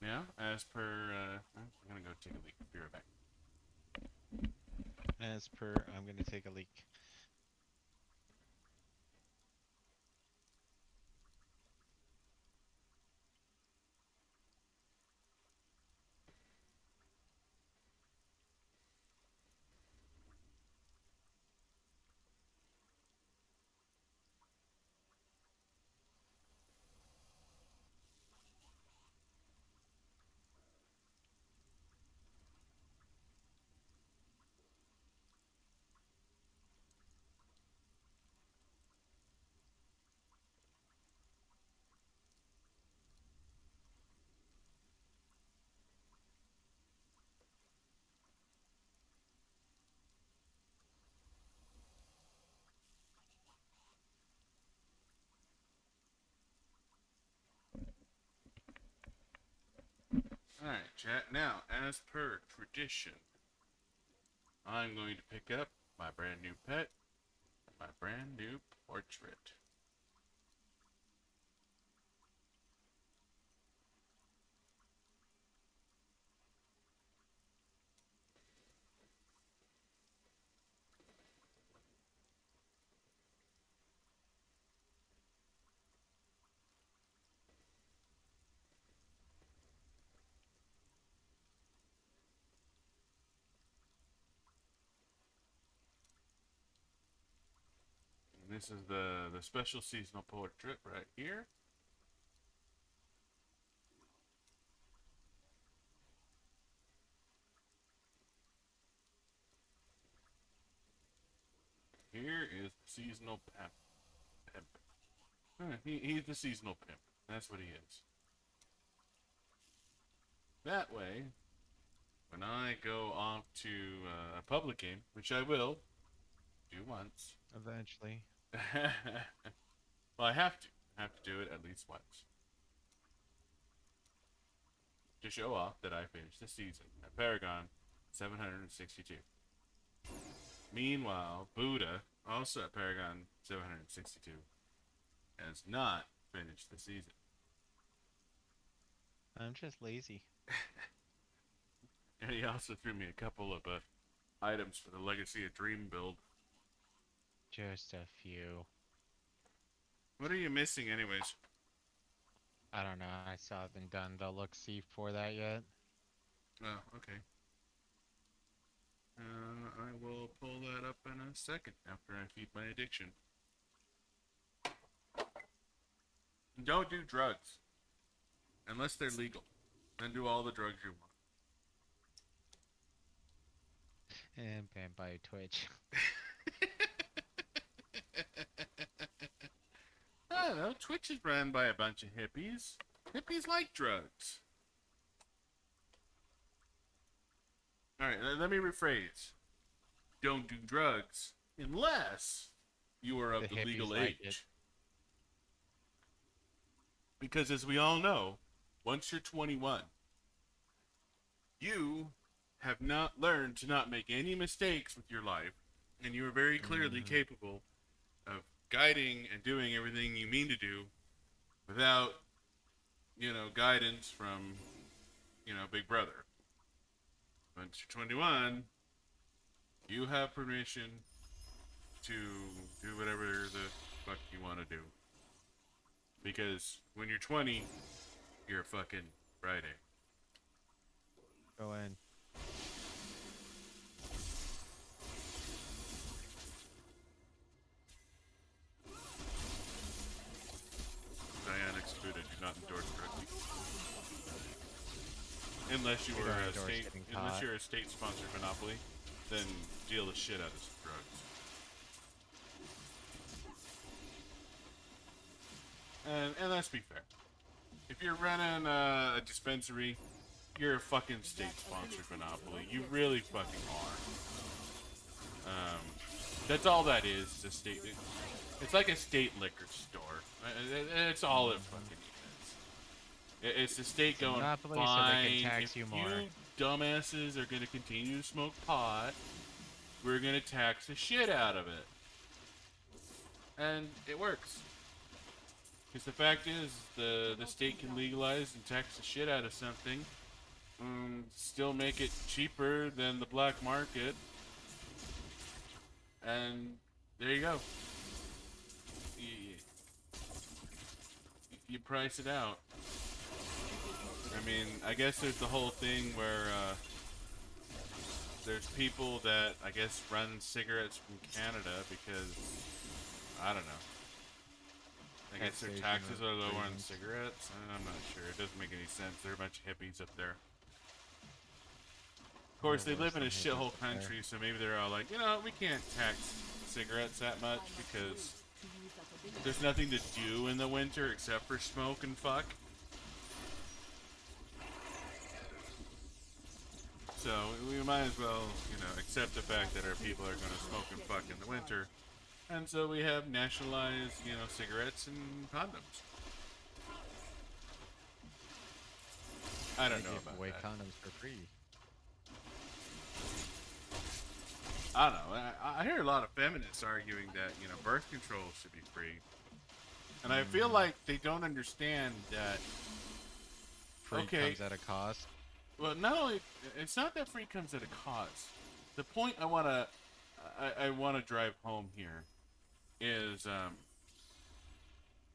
Now, as per, I'm gonna go take a leak. Be right back. As per, I'm gonna take a leak. Alright, chat. Now, as per tradition, I'm going to pick up my brand new pet, my brand new portrait. And this is the special seasonal portrait right here. Here is the seasonal pimp. He's the seasonal pimp. That's what he is. That way, when I go off to a public game, which I will do once. Eventually. Well, I have to. I have to do it at least once. To show off that I finished the season at Paragon 762. Meanwhile, Buddah, also at Paragon 762, has not finished the season. I'm just lazy. And he also threw me a couple of items for the Legacy of Dream build. Just a few. What are you missing anyways? I don't know. I still haven't done the look-see for that yet. Oh, okay. I will pull that up in a second after I feed my addiction. Don't do drugs. Unless they're legal. Then do all the drugs you want. And banned by Twitch. I don't know. Twitch is run by a bunch of hippies. Hippies like drugs. Alright, let me rephrase. Don't do drugs unless you are of The the hippies legal like age. it. Because as we all know, once you're 21, you have not learned to not make any mistakes with your life, and you are very clearly capable of guiding and doing everything you mean to do without, guidance from, Big Brother. Once you're 21, you have permission to do whatever the fuck you want to do. Because when you're 20, you're a fucking Friday. Go in. Dianetics Buddha do not endorse drugs. Unless you We are don't a endorse state, getting unless caught. you're a state-sponsored monopoly, then deal the shit out of some drugs. And let's be fair. If you're running a dispensary, you're a fucking state-sponsored monopoly. You really fucking are. That's all that is a state. It's like a state liquor store. It's all it fucking is. It's the state going, monopoly so fine, they can tax if you more." you dumbasses are going to continue to smoke pot, we're going to tax the shit out of it. And it works. Because the fact is, the state can legalize and tax the shit out of something, still make it cheaper than the black market, and there you go. You price it out. I mean, I guess there's the whole thing where there's people that I guess run cigarettes from Canada because I don't know. I guess their taxes are lower on cigarettes. I'm not sure. It doesn't make any sense. There are a bunch of hippies up there. Of course, they live in a shithole country, so maybe they're all like, we can't tax cigarettes that much because there's nothing to do in the winter except for smoke and fuck. So we might as well, accept the fact that our people are going to smoke and fuck in the winter. And so we have nationalized, cigarettes and condoms. I don't They know give about away that. condoms for free. I don't know. I hear a lot of feminists arguing that, you know, birth control should be free. And I feel like they don't understand that, Free okay, comes at a cost. well, not only, it's not that free comes at a cost. The point I wanna drive home here is,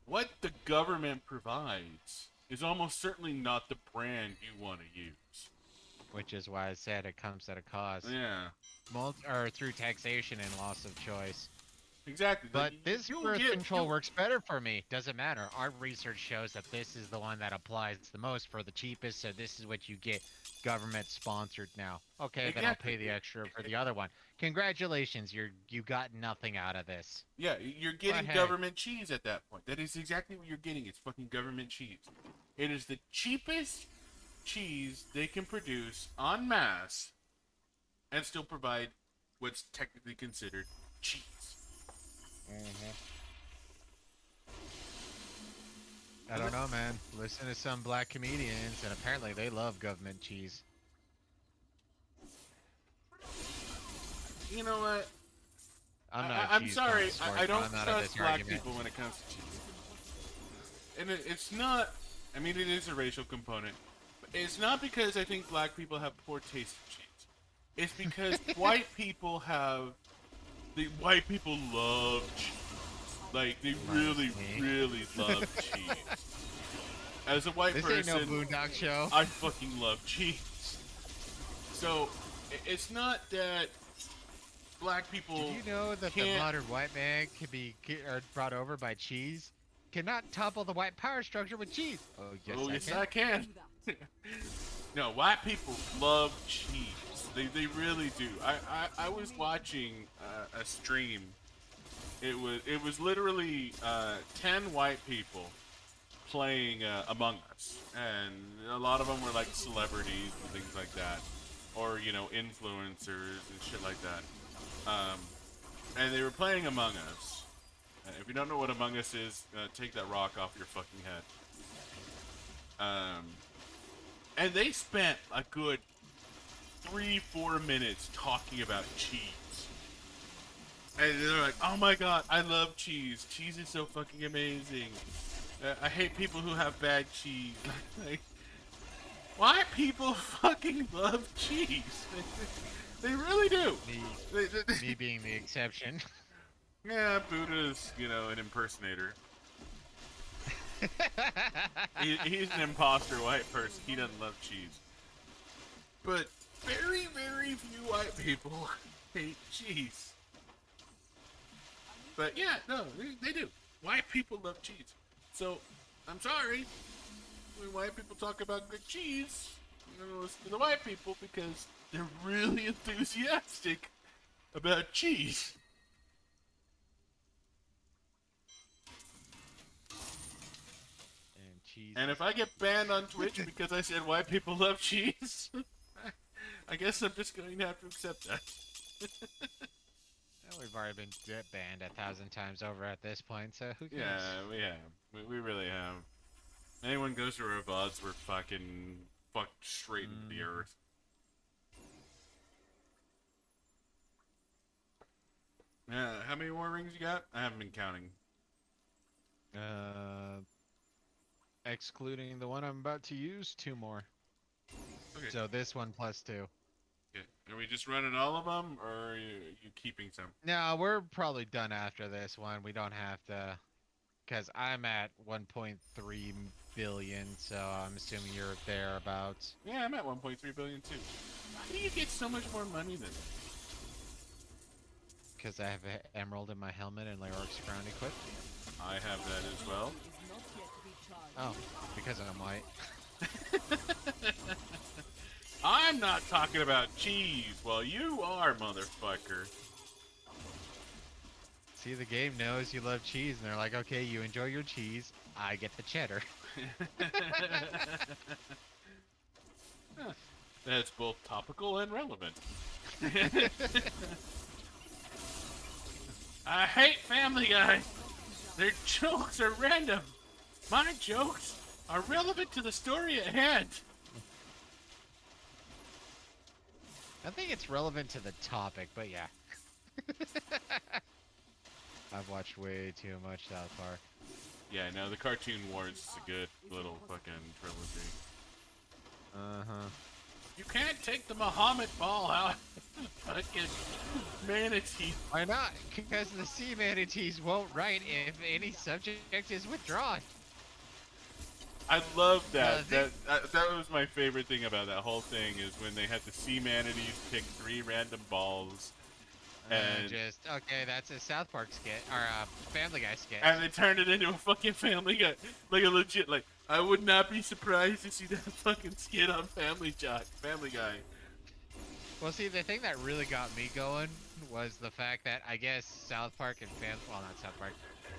what the government provides is almost certainly not the brand you want to use. Which is why I said it comes at a cost. Yeah, Or through taxation and loss of choice. exactly. But this birth control you- works better for me. Doesn't matter. Our research shows that this is the one that applies the most for the cheapest, so this is what you get. Government sponsored now. Okay, then I'll Exactly. pay the extra for the other one. Congratulations, you got nothing out of this. Yeah, you're getting hey. government cheese at that point. That is exactly what you're getting. It's fucking government cheese. It is the cheapest cheese they can produce en masse and still provide what's technically considered cheese. I don't know, man. Listen to some black comedians, and apparently they love government cheese. You know what? I'm not. A I'm cheese sorry. connoisseur, I so don't I'm out of trust this black argument. people when it comes to cheese. And it's not. I mean, it is a racial component. But it's not because I think black people have poor taste in cheese. It's because white people have. White people love cheese. Like they really, me. really love cheese. As a white This person, ain't no Boondock Show. I fucking love cheese. So it's not that black people. Did you know that the can't- modern white man can be brought over by cheese? Cannot topple the white power structure with cheese. Oh yes, Oh, I yes, can. I can. No, white people love cheese. They really do. I was watching a stream. It was literally 10 white people playing Among Us, and a lot of them were like celebrities and things like that, or you know influencers and shit like that. And they were playing Among Us. If you don't know what Among Us is, take that rock off your fucking head. And they spent a good 3-4 minutes talking about cheese. And they're like, oh my god, I love cheese. Cheese is so fucking amazing. I hate people who have bad cheese. Like, why people fucking love cheese? They really do. Me being the exception. Yeah, Buddha's, you know, an impersonator. He's an imposter white person. He doesn't love cheese. But very, very few white people hate cheese. But yeah, no, they do. White people love cheese. So, I'm sorry. When white people talk about good cheese, I'm gonna listen to the white people because they're really enthusiastic about cheese. And cheese. And if I get banned on Twitch because I said white people love cheese, I guess I'm just going to have to accept that. Well, we've already been banned 1,000 times over at this point, so who cares? Yeah, we have. We really have. Anyone goes to our VODs, we're fucking fucked straight into the earth. How many more rings you got? I haven't been counting. Excluding the one I'm about to use, 2 more. Okay. So this one plus 2. Okay. Are we just running all of them, or are you keeping some? No, we're probably done after this one. We don't have to, because I'm at 1.3 billion, so I'm assuming you're thereabouts. Yeah, I'm at 1.3 billion too. How do you get so much more money than me? Because I have an emerald in my helmet and Leoric's crown equipped. I have that as well. Is not yet to be charged. Oh, because I'm white. I'm not talking about cheese. Well, you are, motherfucker. See, the game knows you love cheese, and they're like, okay, you enjoy your cheese, I get the cheddar. Huh. That's both topical and relevant. I hate Family Guy. Their jokes are random. My jokes are relevant to the story at hand. I think it's relevant to the topic, but yeah. I've watched way too much South Park. Yeah, no, the Cartoon Wars is a good little fucking trilogy. Uh-huh. You can't take the Muhammad ball out. Fucking manatee. Why not? Because the sea manatees won't write if any subject is withdrawn. I love that. they- That was my favorite thing about that whole thing is when they had the sea manatees pick 3 random balls. And Okay, that's a South Park skit, or a Family Guy skit. And they turned it into a fucking Family Guy, like a legit, like I would not be surprised to see that fucking skit on Family Guy. Well, see, the thing that really got me going was the fact that I guess South Park and not South Park,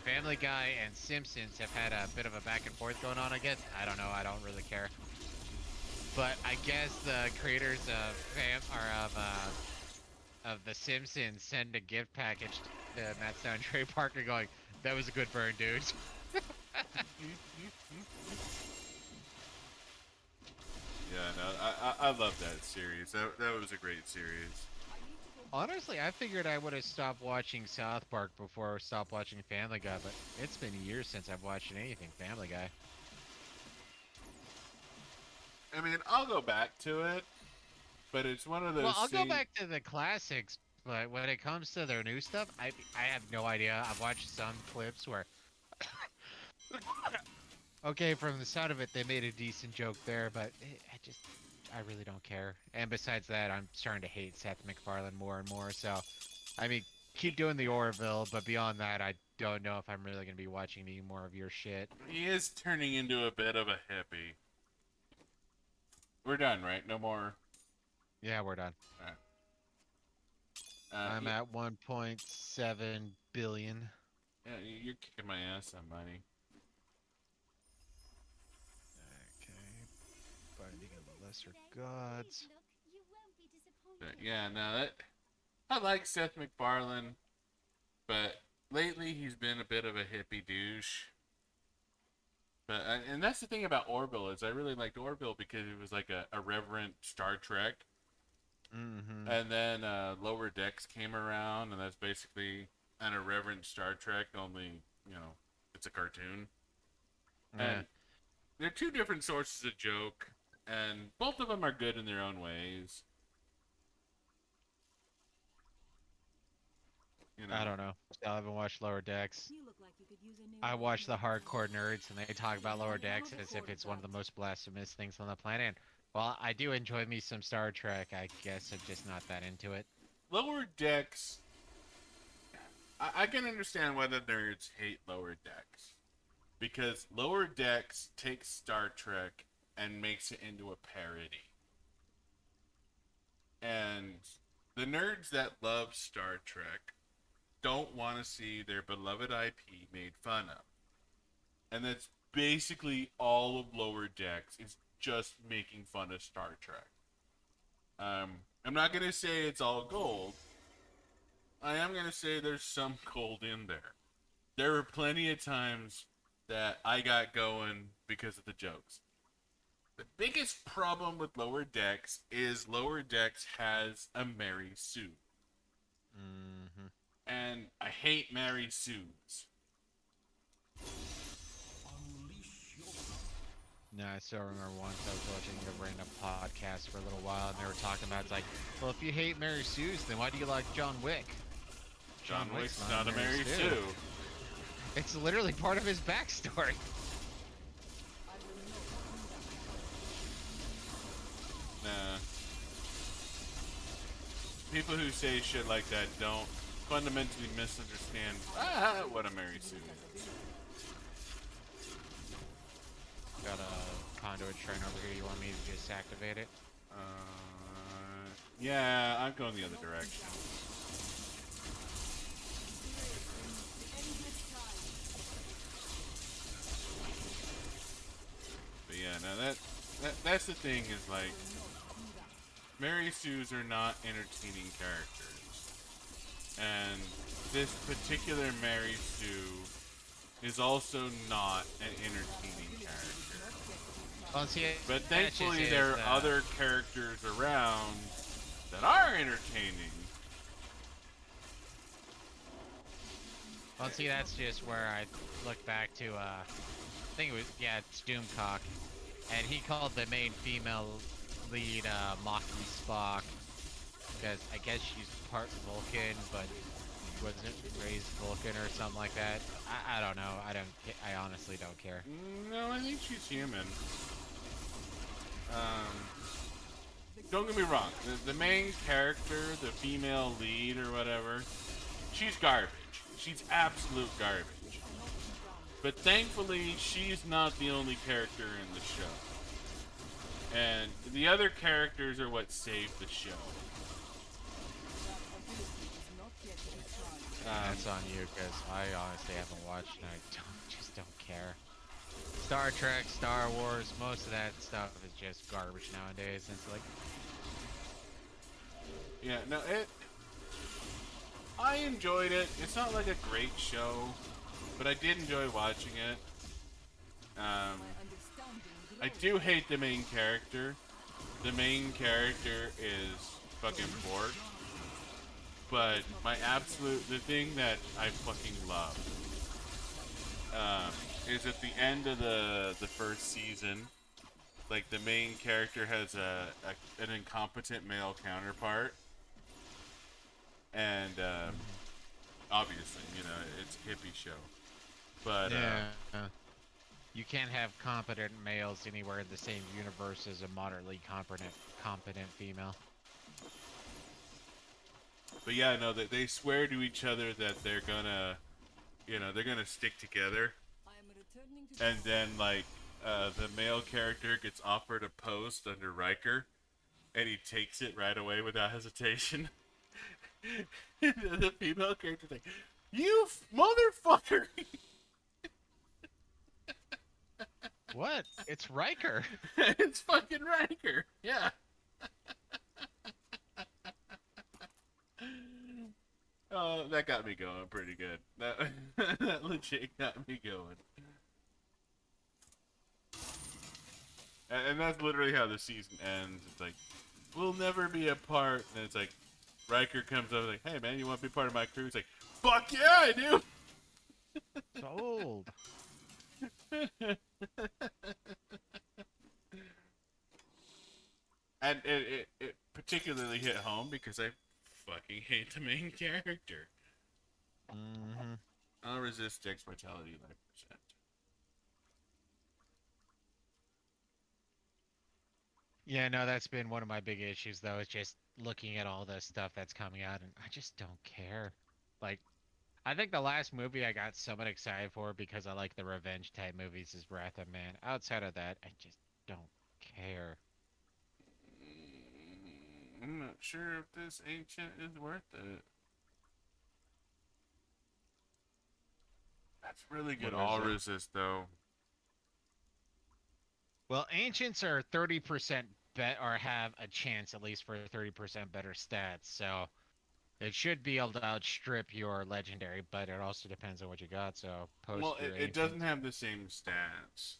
Family Guy and Simpsons have had a bit of a back and forth going on. I guess I don't know. I don't really care. But I guess the creators of The Simpsons send a gift package to Matt Stone and Trey Parker going, "That was a good burn, dude." Yeah, no, I love that series. That was a great series. Honestly, I figured I would have stopped watching South Park before I stopped watching Family Guy, but it's been years since I've watched anything Family Guy. I mean, I'll go back to it, but it's one of those. Well, I'll go things- back to the classics, but when it comes to their new stuff, I have no idea. I've watched some clips where, okay, from the sound of it, they made a decent joke there, but I really don't care. And besides that, I'm starting to hate Seth MacFarlane more and more. So, I mean, keep doing the Orville, but beyond that, I don't know if I'm really gonna be watching any more of your shit. He is turning into a bit of a hippie. We're done, right? No more. Yeah, we're done. I'm at 1.7 billion. Yeah, you're kicking my ass on money. Okay. Binding of the Lesser Gods. Look, you won't be disappointed. But yeah, no, I like Seth MacFarlane, but lately he's been a bit of a hippie douche. But and that's the thing about Orville is I really liked Orville because it was like a irreverent Star Trek. Mm-hmm. And then Lower Decks came around, and that's basically an irreverent Star Trek, only, it's a cartoon. Yeah. And they're two different sources of joke, and both of them are good in their own ways. I don't know. I haven't watched Lower Decks. You look like you could use a new I watch the weapon. hardcore nerds, and they talk about Lower Decks as if it's one of the most blasphemous things on the planet. And while I do enjoy me some Star Trek, I guess I'm just not that into it. Lower Decks, I can understand why the nerds hate Lower Decks. Because Lower Decks takes Star Trek and makes it into a parody. And the nerds that love Star Trek don't want to see their beloved IP made fun of. And that's basically all of Lower Decks is just making fun of Star Trek. I'm not going to say it's all gold. I am going to say there's some gold in there. There were plenty of times that I got going because of the jokes. The biggest problem with Lower Decks is Lower Decks has a Mary Sue. Mm-hmm. And I hate Mary Sues. No, I still remember once I was watching a random podcast for a little while, and they were talking about, it's like, well, if you hate Mary Sue's, then why do you like John Wick? John Wick's not a Mary Sue. It's literally part of his backstory. Nah. People who say shit like that don't fundamentally misunderstand what a Mary Sue is. Got a conduit train over here. You want me to just activate it? Yeah, I'm going the other direction. But yeah, now that's the thing is like Mary Sues are not entertaining characters. And this particular Mary Sue is also not an entertaining character. Well, see, But thankfully there are other characters around that are entertaining. Well, see, that's just where I look back to, I think it was, yeah, it's Doomcock. And he called the main female lead, Maki Spock. Because I guess she's part Vulcan, but wasn't raised Vulcan or something like that. I don't know. I honestly don't care. No, I think she's human. Don't get me wrong. The main character, the female lead or whatever, she's garbage. She's absolute garbage. But thankfully, she's not the only character in the show. And the other characters are what saved the show. That's on you, because I honestly haven't watched and I just don't care. Star Trek, Star Wars, most of that stuff is just garbage nowadays. And it's like, Yeah, no, I enjoyed it. It's not like a great show, but I did enjoy watching it. I do hate the main character. The main character is fucking Borg. But the thing that I fucking love, is at the end of the first season, like the main character has an incompetent male counterpart, and obviously, you know, it's a hippie show, but yeah. You can't have competent males anywhere in the same universe as a moderately competent female. But yeah, no, they swear to each other that they're gonna, you know, they're gonna stick together. And then, like, the male character gets offered a post under Riker, and he takes it right away without hesitation. The female character's like, "You motherfucker!" What? It's Riker. It's fucking Riker. Yeah. Oh, that got me going pretty good. That legit got me going. And that's literally how the season ends. It's like, we'll never be apart. And it's like, Riker comes up and like, hey man, you want to be part of my crew? It's like, fuck yeah, I do. Sold. And it particularly hit home because I fucking hate the main character. Mm-hmm. I'll resist Dex Vitality 9%. Yeah, no, that's been one of my big issues, though. Is just looking at all the stuff that's coming out, and I just don't care. Like, I think the last movie I got somewhat excited for because I like the revenge type movies is Wrath of Man. Outside of that, I just don't care. I'm not sure if this ancient is worth it. That's really good. What All is it? resist though. Well, Ancients are 30% bet or have a chance at least for 30% better stats, so it should be able to outstrip your legendary, but it also depends on what you got. So post Well, your it doesn't Ancients. have the same stats.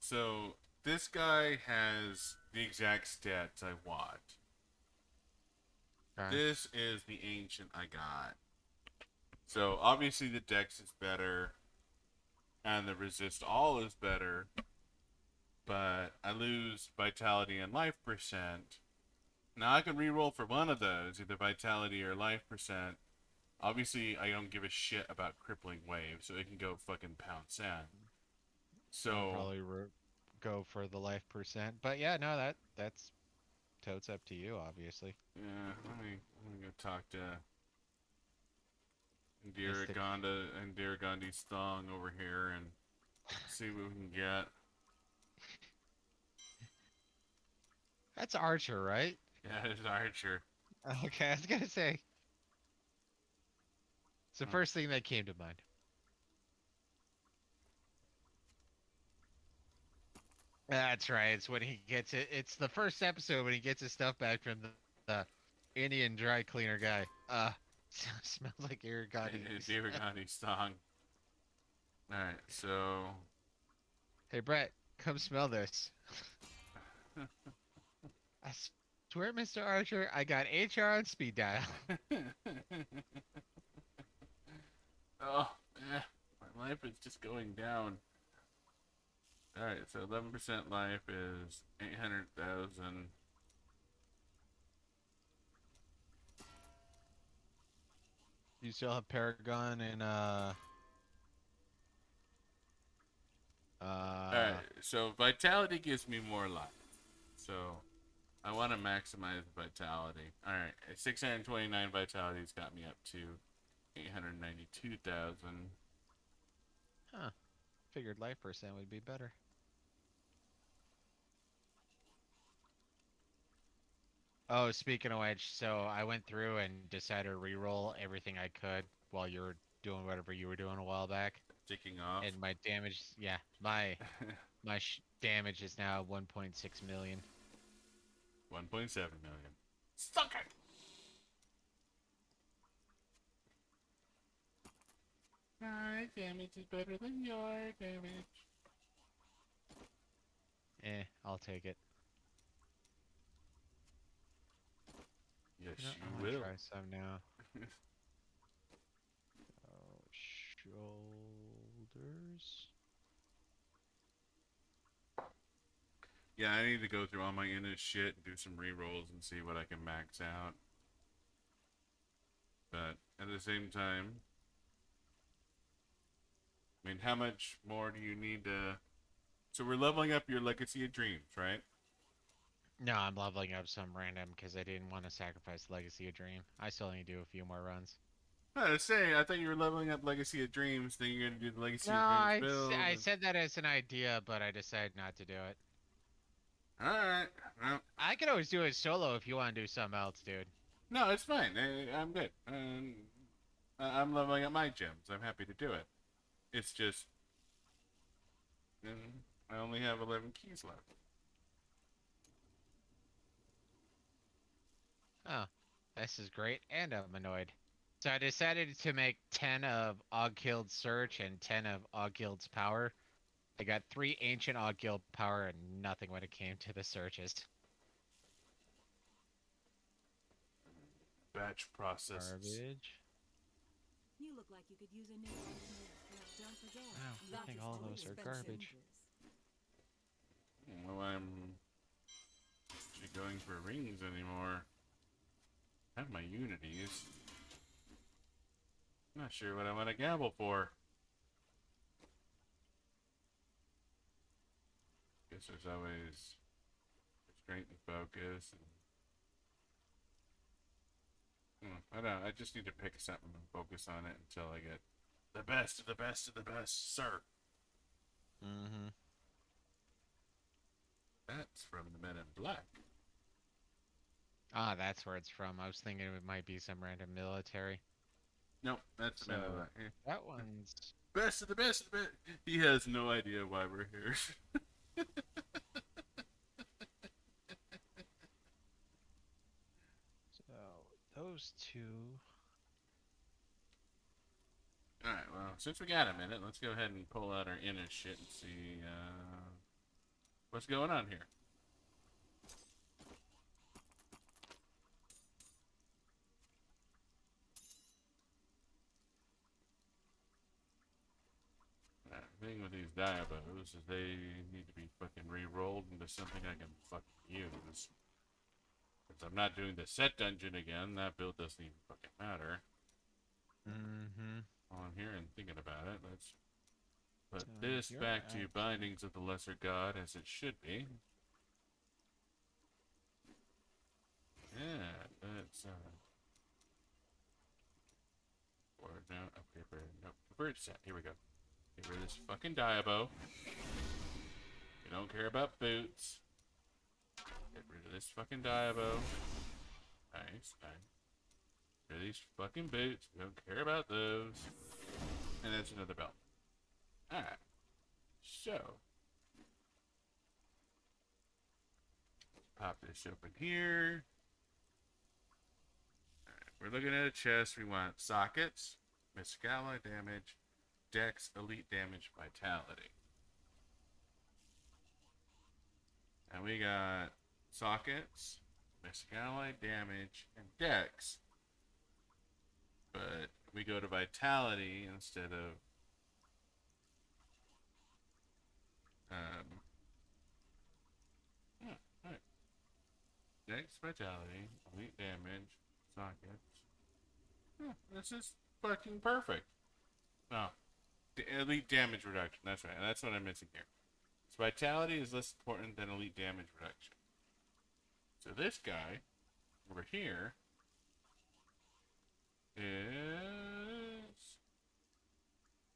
So this guy has the exact stats I want. Okay. This is the ancient I got. So obviously the dex is better, and the resist all is better, but I lose vitality and life percent. Now I can reroll for one of those, either vitality or life percent. Obviously I don't give a shit about crippling wave, so it can go fucking pound sand. So Probably go for the life percent, but yeah, no, that's totes up to you, obviously. yeah, let me go talk to Mystic. Indira and Gandhi's thong over here and see what we can get. That's Archer, right? Yeah, it's Archer. Okay, I was gonna say. It's the first thing that came to mind. That's right. It's when he gets it. It's the first episode when he gets his stuff back from the Indian dry cleaner guy. Smells like irrigati. Indira Gandhi's thong. Alright, so Hey Brett, come smell this. I software, Mr. Archer. I got HR on speed dial. Oh, my life is just going down. Alright, so 11% life is 800,000. You still have Paragon and Alright, so vitality gives me more life. So I want to maximize vitality. Alright, 629 vitality's got me up to 892,000. huh. Figured life percent would be better. Oh, speaking of which, so I went through and decided to re-roll everything I could while you were doing whatever you were doing a while back, Ticking off. and my damage, yeah, my damage is now 1.6 million. 1.7 million. Suck it! My damage is better than your damage. I'll take it. Yes, You know, you I'm gonna will. try some now. Oh, shoulders. Yeah, I need to go through all my inner shit and do some re-rolls and see what I can max out. But at the same time, I mean, how much more do you need to... So we're leveling up your Legacy of Dreams, right? No, I'm leveling up some random because I didn't want to sacrifice Legacy of Dream. I still need to do a few more runs. I thought you were leveling up Legacy of Dreams, then you're gonna do the Legacy No, of Dreams build. I said that as an idea, but I decided not to do it. Alright, well... I could always do it solo if you want to do something else, dude. No, it's fine. I'm good. I'm leveling up my gems. I'm happy to do it. It's just... I only have 11 keys left. Oh, this is great, and I'm annoyed. So I decided to make 10 of Ogguild's Search and 10 of Ogguild's Power. I got 3 Ancient Ogguild Power and nothing when it came to the searches. Batch processes. Garbage. You look like you could use a new alternate. Don't forget. Wow, I that think is all always those are expensive. garbage. Well, I'm actually going for rings anymore. I have my unities. I'm not sure what I want to gamble for. Guess there's always strength and focus. I don't know. I just need to pick something and focus on it until I get the best of the best of the best, sir. Mm-hmm. That's from the Men in Black. Ah, that's where it's from. I was thinking it might be some random military. Nope, that's the Men in So, Black. that one's... Best of the best of the best. He has no idea why we're here. So, those two... Alright, well, since we got a minute, let's go ahead and pull out our inner shit and see what's going on here. The thing with these Diablos is they need to be fucking re-rolled into something I can fucking use. Since I'm not doing the set dungeon again, that build doesn't even fucking matter. Mm-hmm. While I'm here and thinking about it, let's put So this you're back to actually- Bindings of the Lesser God as it should be. Yeah, that's or no, okay, no, bird set. Here we go. Get rid of this fucking Diabo. You don't care about boots. Get rid of this fucking Diabo. Nice, nice. Get rid of these fucking boots. We don't care about those. And that's another belt. Alright. So. Pop this open here. Alright, we're looking at a chest. We want sockets, Miscala damage, Dex, elite damage, vitality. And we got sockets, Mystic ally, damage, and dex. But we go to vitality instead of yeah, alright. Dex, vitality, elite damage, sockets. Yeah, this is fucking perfect. No. Elite damage reduction. That's right. That's what I'm missing here. So vitality is less important than elite damage reduction. So this guy over here is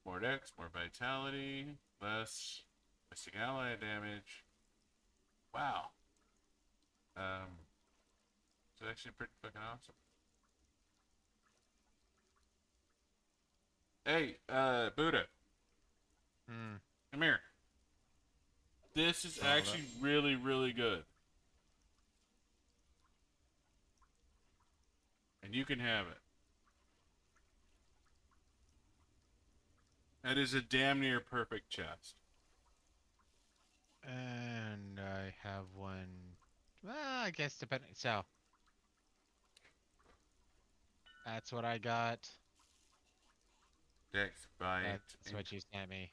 more dex, more vitality, less missing ally damage. Wow. It's actually pretty fucking awesome. Hey, Buddha, Hmm. come here. This is Hold actually really, really good. And you can have it. That is a damn near perfect chest. And I have one. Well, I guess depending. So that's what I got. Dex, bite. That's what you sent me.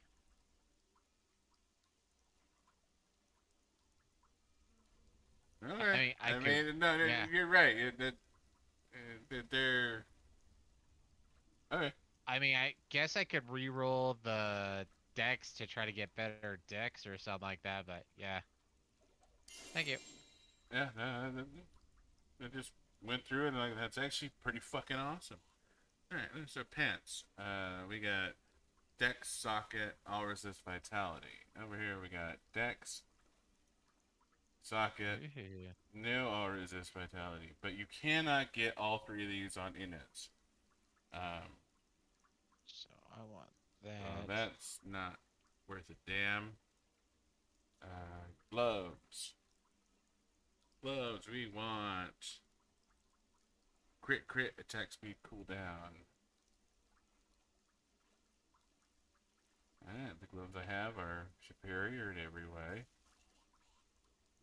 Okay. I I could- mean, no, yeah. you're right. They're okay. I mean, I guess I could re-roll the dex to try to get better dex or something like that. But yeah. Thank you. Yeah, no, I just went through it and like that's actually pretty fucking awesome. All right, so pants. We got Dex, socket, all resist vitality. Over here we got Dex, socket, Ooh. no all resist vitality, but you cannot get all three of these on innits. So I want So that. that's not worth a damn. Gloves. Gloves, we want crit, attack speed, cooldown. Alright, the gloves I have are superior in every way.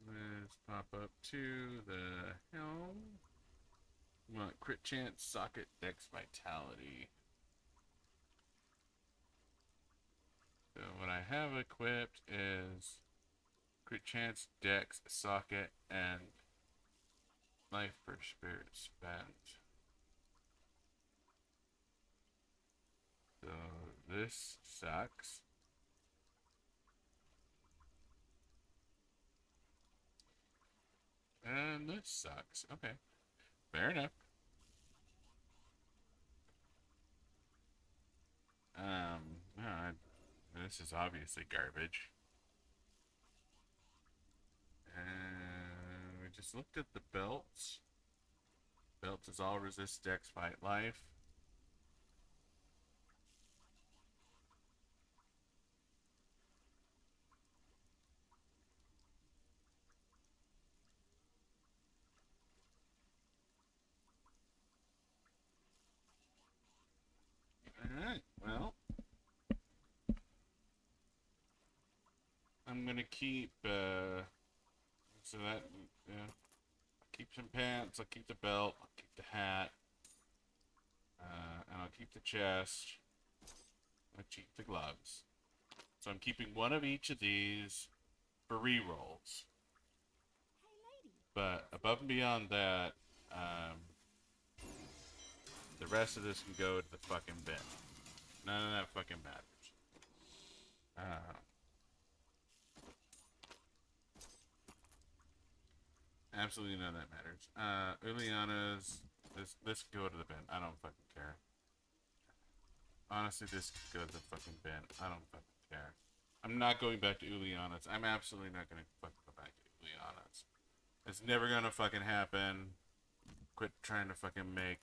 Let's pop up to the helm. We want crit chance, socket, dex, vitality. So what I have equipped is crit chance, dex, socket, and life per spirit spent. So this sucks. And this sucks. Okay. Fair enough. This is obviously garbage. And we just looked at the belts. Belt is all resist dex, fight, life. Alright, well. I'm gonna keep, so that, yeah. I'll keep some pants, I'll keep the belt, I'll keep the hat, and I'll keep the chest, I'll keep the gloves. So I'm keeping one of each of these for re-rolls. But above and beyond that, the rest of this can go to the fucking bin. None of that fucking matters. Absolutely none of that matters. Uliana's, this can go to the bin. I don't fucking care. Honestly, this could go to the fucking bin. I don't fucking care. I'm not going back to Uliana's. I'm absolutely not gonna fucking go back to Uliana's. It's never gonna fucking happen. Quit trying to fucking make,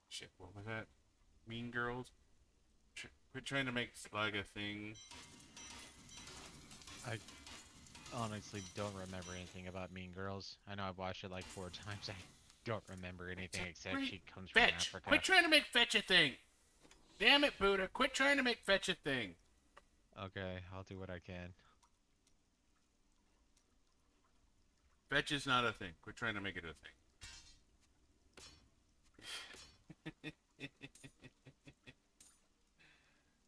shit, what was that? Mean Girls? Quit trying to make Slug a thing. I honestly don't remember anything about Mean Girls. I know I've watched it like 4 times. I don't remember anything except she comes from Fetch! Africa. Quit trying to make Fetch a thing! Damn it, Buddha! Quit trying to make Fetch a thing! Okay, I'll do what I can. Fetch is not a thing. Quit trying to make it a thing.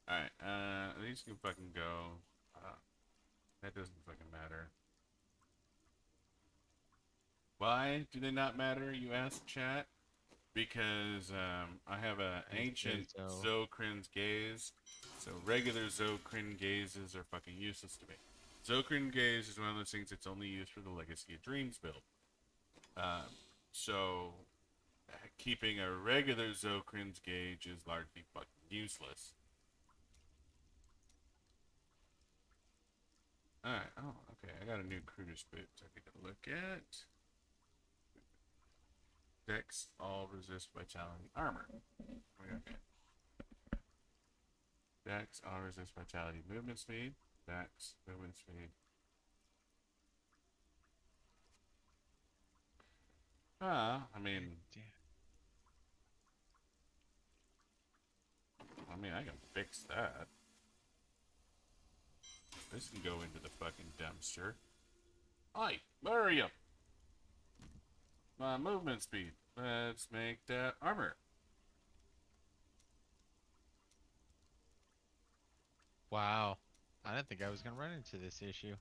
Alright, these can fucking go. That doesn't fucking matter. Why do they not matter, you ask, chat? Because I have an ancient Zokrin's gaze. So regular Zokrin gazes are fucking useless to me. Zokrin gaze is one of those things that's only used for the Legacy of Dreams build. So keeping a regular Zokrin's gauge is largely fucking useless. Alright, oh, okay, I got a new Crutus boot I need to look at. Dex, all resist vitality, armor. Okay. Dex, all resist vitality, movement speed. Dex, movement speed. I mean, I can fix that. This can go into the fucking dumpster. Hi, where are you? My movement speed. Let's make that armor. Wow. I didn't think I was going to run into this issue.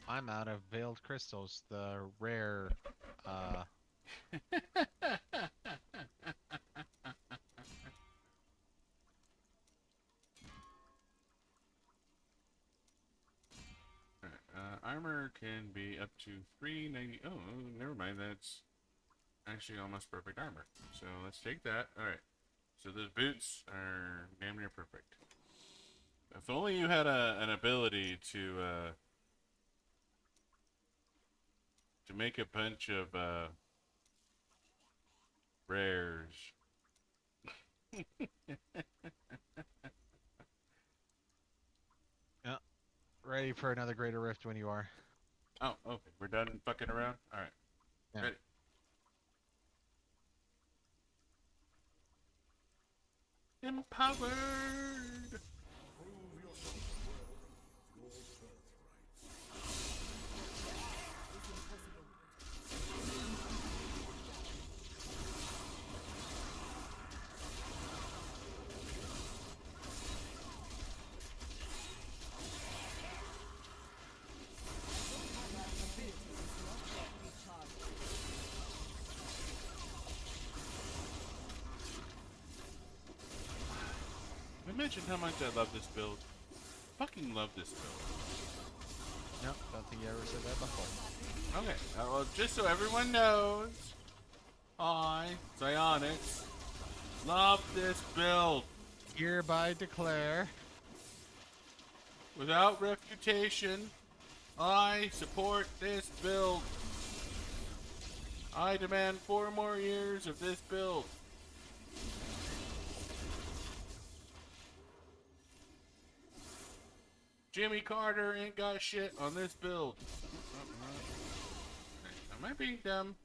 I'm out of veiled crystals, the rare, armor can be up to 390. Oh, never mind. That's actually almost perfect armor. So let's take that. Alright. So those boots are damn near perfect. If only you had an ability to make a bunch of rares. yeah. Ready for another Greater Rift when you are. Oh, okay. We're done fucking around? Alright. Yeah. Ready. Empowered! Imagine how much I love this build. Fucking love this build. No, don't think you ever said that before. Okay, well, just so everyone knows, I, Psyonix, love this build. Hereby declare. Without refutation, I support this build. I demand 4 more years of this build. Jimmy Carter ain't got shit on this build. Am I being dumb?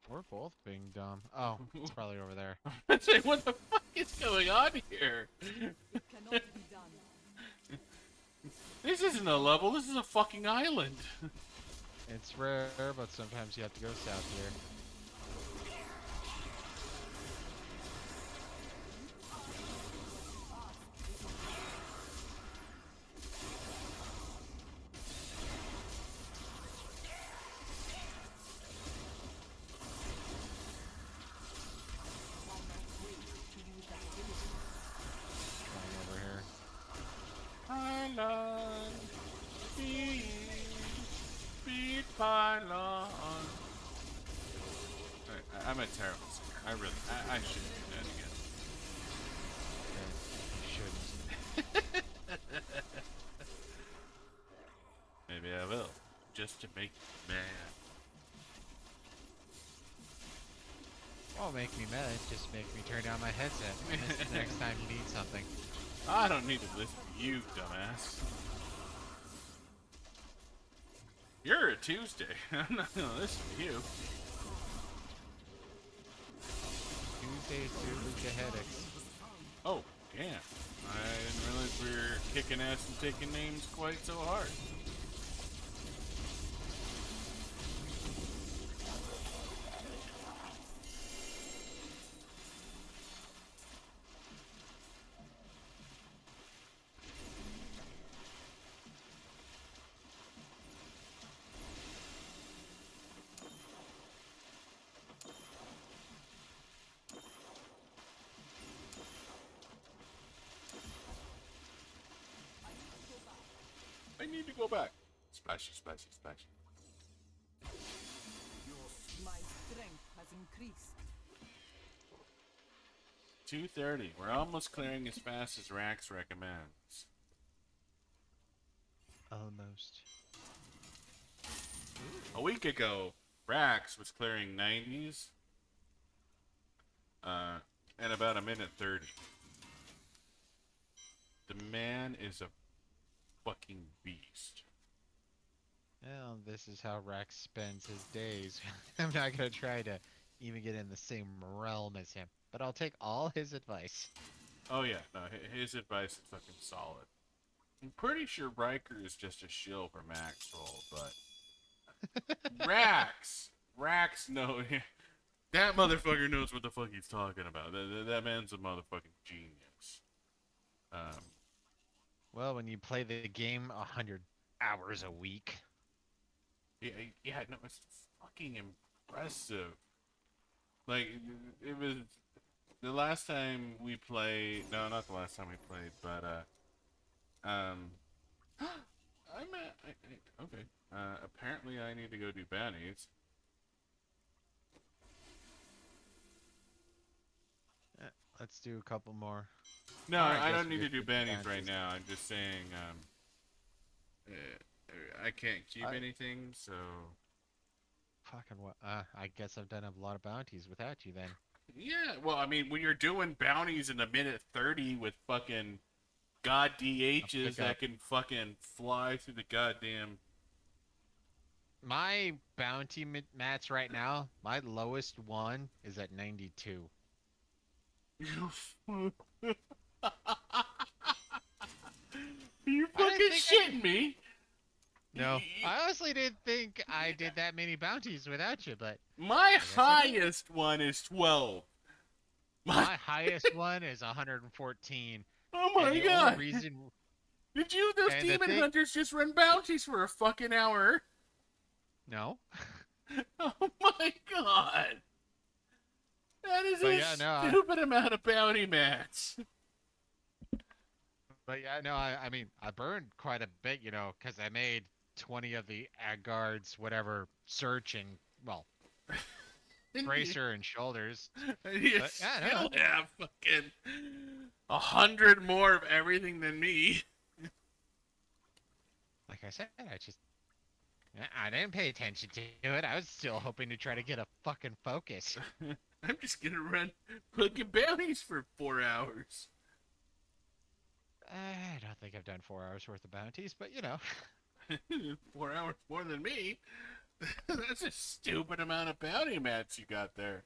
We're both being dumb. Oh, it's probably over there. I'd say, what the fuck is going on here? It cannot be done. This isn't a level, this is a fucking island. It's rare, but sometimes you have to go south here. Pylon, speed pylon. I'm a terrible singer. I shouldn't do that again. Yeah, you shouldn't. Maybe I will, just to make you mad. Won't make me mad, just make me turn down my headset. This is the next time you need something. I don't need to listen to you, dumbass. You're a Tuesday. I'm not gonna listen to you. Tuesdays do lead to headaches. Oh, damn. I didn't realize we were kicking ass and taking names quite so hard. need to go back. Splashy, splashy, splashy. My strength has increased. 230. We're almost clearing as fast as Rax recommends. Almost. A week ago, Rax was clearing 90s. In about a minute 30. The man is a fucking beast. Well, this is how Rex spends his days. I'm not gonna try to even get in the same realm as him, but I'll take all his advice. Oh yeah, no, his advice is fucking solid. I'm pretty sure Riker is just a shill for Maxwell, but Rax, no, that motherfucker knows what the fuck he's talking about. That man's a motherfucking genius. Well, when you play the game 100 hours a week. Yeah, no, it's fucking impressive. Like, it was the last time we played. No, not the last time we played, but okay. Apparently, I need to go do bounties. Let's do a couple more. No, Alright, I guess don't we need to get do to bounties right bounties. now. I'm just saying, I can't keep anything, so. Fucking what? I guess I've done a lot of bounties without you then. Yeah, well, I mean, when you're doing bounties in a minute 30 with fucking god DHs that can fucking fly through the goddamn. My bounty mats right now, my lowest one is at 92. You I fucking didn't think shitting me? No, I honestly didn't think I did that many bounties without you, but My guess I did. highest one is 12. my highest one is 114. Oh my and the god! only reason, Did you, those and the demon thing- hunters, just run bounties for a fucking hour? no, Oh my god! That is But a yeah, no, stupid amount of bounty mats. but yeah, no, I mean, I burned quite a bit, you know, because I made 20 of the guards, whatever, search and, well, bracer and shoulders. You But, yeah, no. still have fucking 100 more of everything than me. Like I said, I didn't pay attention to it. I was still hoping to try to get a fucking focus. I'm just gonna run fucking bounties for 4 hours. I don't think I've done 4 hours worth of bounties, but you know. 4 hours more than me. That's a stupid amount of bounty mats you got there.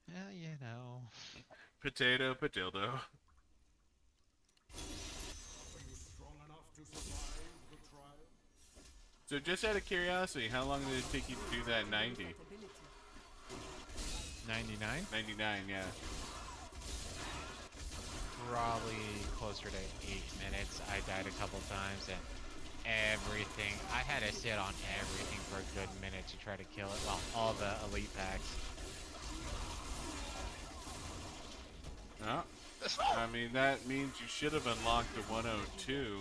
Well, you know. Potato, potato. Are you strong enough to survive the trial? So just out of curiosity, how long did it take you to do that 90? 99? 99, yeah. Probably closer to 8 minutes. I died a couple times and everything. I had to sit on everything for a good minute to try to kill it. Well, all the elite packs. No. I mean, that means you should have unlocked the 102.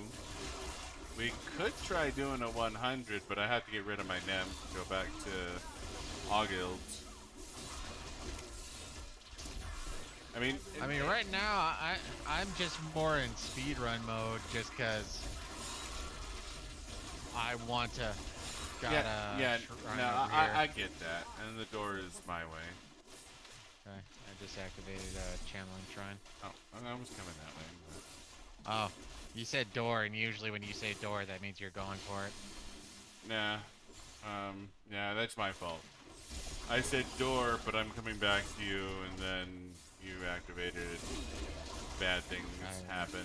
We could try doing a 100, but I have to get rid of my NEM to go back to Augilds. I mean, Right now, I'm just more in speedrun mode just because I want to. yeah, shrine no, over I here. get that, and the door is my way. Okay, I just activated a channeling shrine. Oh, I was coming that way. But... Oh, you said door, and usually when you say door, that means you're going for it. Nah, yeah, that's my fault. I said door, but I'm coming back to you, and then you activated it. Bad things happen.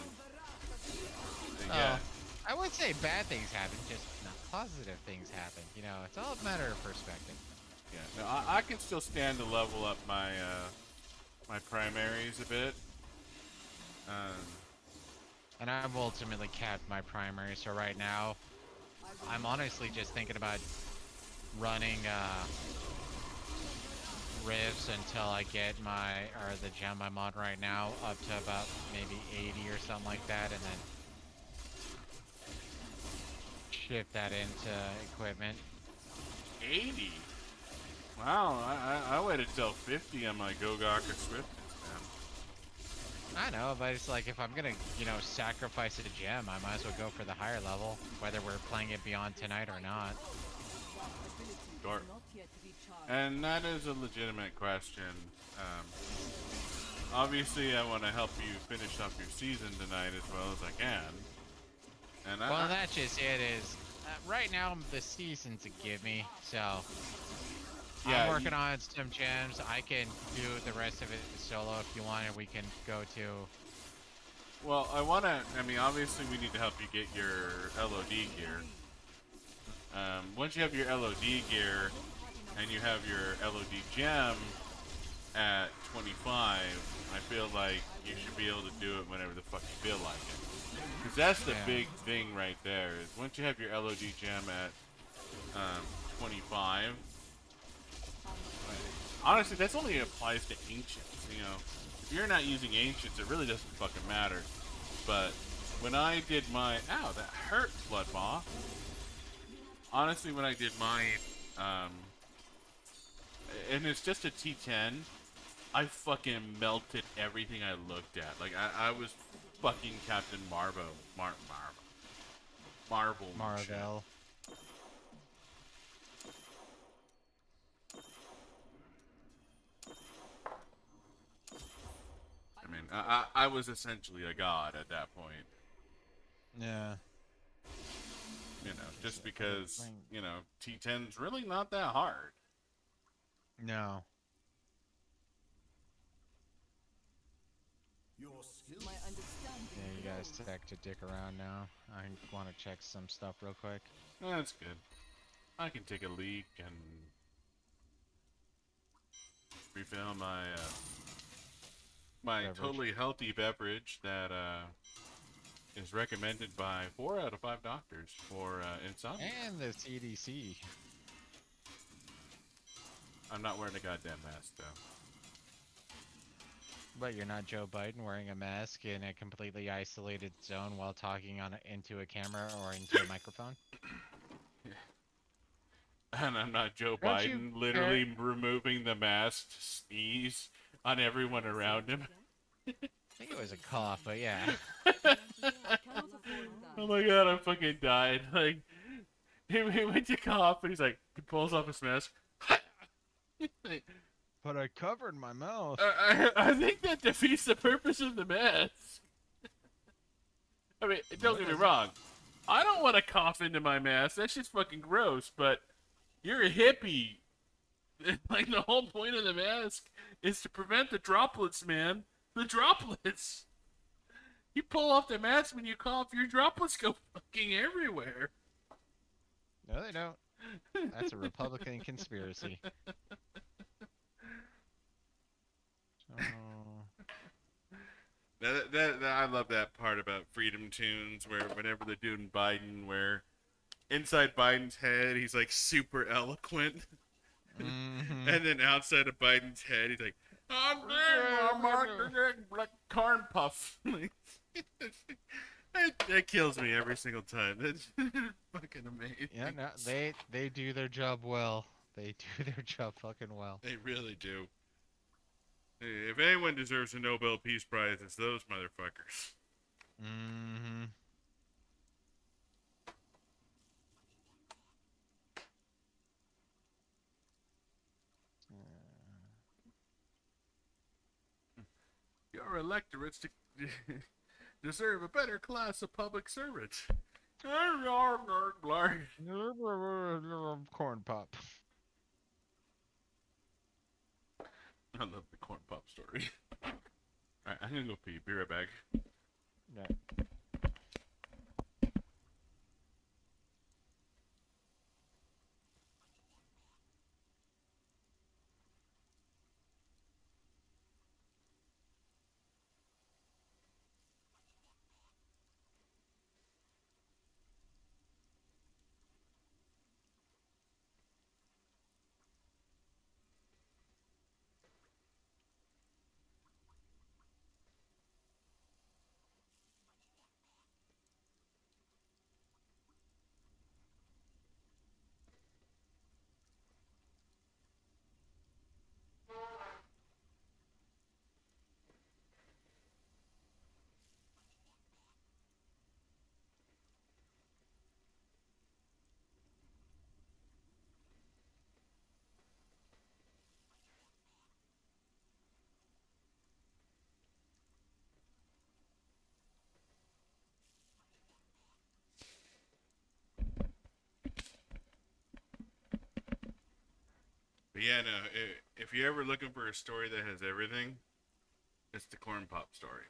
Yeah. I wouldn't say bad things happen, just positive things happen. You know, it's all a matter of perspective. Yeah, no, I can still stand to level up my my primaries a bit. And I've ultimately capped my primary, so right now, I'm honestly just thinking about running rifts until I get the gem I'm on right now up to about maybe 80 or something like that, and then shift that into equipment. 80. Wow, I waited till 50 on my Gogok or Swiftness, man. I know, but it's like if I'm gonna, sacrifice a gem, I might as well go for the higher level, whether we're playing it beyond tonight or not. Sure. Not yet recharged. And that is a legitimate question. Obviously, I want to help you finish up your season tonight as well as I can. And Well, that's just it. Is right now the season's a gimme, so Yeah, I'm working on some gems. I can do the rest of it solo if you want, and we can go to. well, I mean, obviously, we need to help you get your LOD gear. Once you have your LOD gear and you have your LOD gem at 25, I feel like you should be able to do it whenever the fuck you feel like it. Because that's the Yeah. big thing right there. Is once you have your LOD gem at 25, honestly, that's only applies to ancients. If you're not using ancients, it really doesn't fucking matter. But when I did my, ow, that hurt, Blood Moth. Honestly, when I did mine, and it's just a T10, I fucking melted everything I looked at. Like, I was fucking Captain Marvel and shit. Marvel. I mean, I was essentially a god at that point. Yeah. Just because, T10's really not that hard. No. Your skill My understanding. Yeah, you guys grows. take to dick around now. I want to check some stuff real quick. That's good. I can take a leak and refill my Beverage. totally healthy beverage that is recommended by 4 out of 5 doctors for insomnia. And the CDC. I'm not wearing a goddamn mask though. But you're not Joe Biden wearing a mask in a completely isolated zone while talking into a camera or into a microphone. And I'm not Joe Don't you Biden literally removing the mask to sneeze on everyone around him. I think it was a cough, but yeah. I cannot afford that. Oh my god, I fucking died. Like, he went to cough and he's like, he pulls off his mask. Like, But I covered my mouth. I think that defeats the purpose of the mask. I mean, don't get me wrong. I don't want to cough into my mask. That shit's fucking gross, but you're a hippie. Like, the whole point of the mask is to prevent the droplets, man. The droplets. You pull off the mask when you cough, your droplets go fucking everywhere. No, they don't. That's a Republican conspiracy. I love that part about Freedom Tunes, where whenever they're doing Biden, where inside Biden's head, he's like super eloquent. Mhm. And then outside of Biden's head, he's like, I'm like corn puff. That kills me every single time. That's fucking amazing. Yeah, no, they do their job well. They do their job fucking well. They really do. If anyone deserves a Nobel Peace Prize, it's those motherfuckers. Mm-hmm. Your electorates deserve a better class of public servants. Corn pop. I love the corn pop story. Alright, I'm gonna go pee. Be right back. Yeah. But yeah, no. If you're ever looking for a story that has everything, it's the Corn Pop story.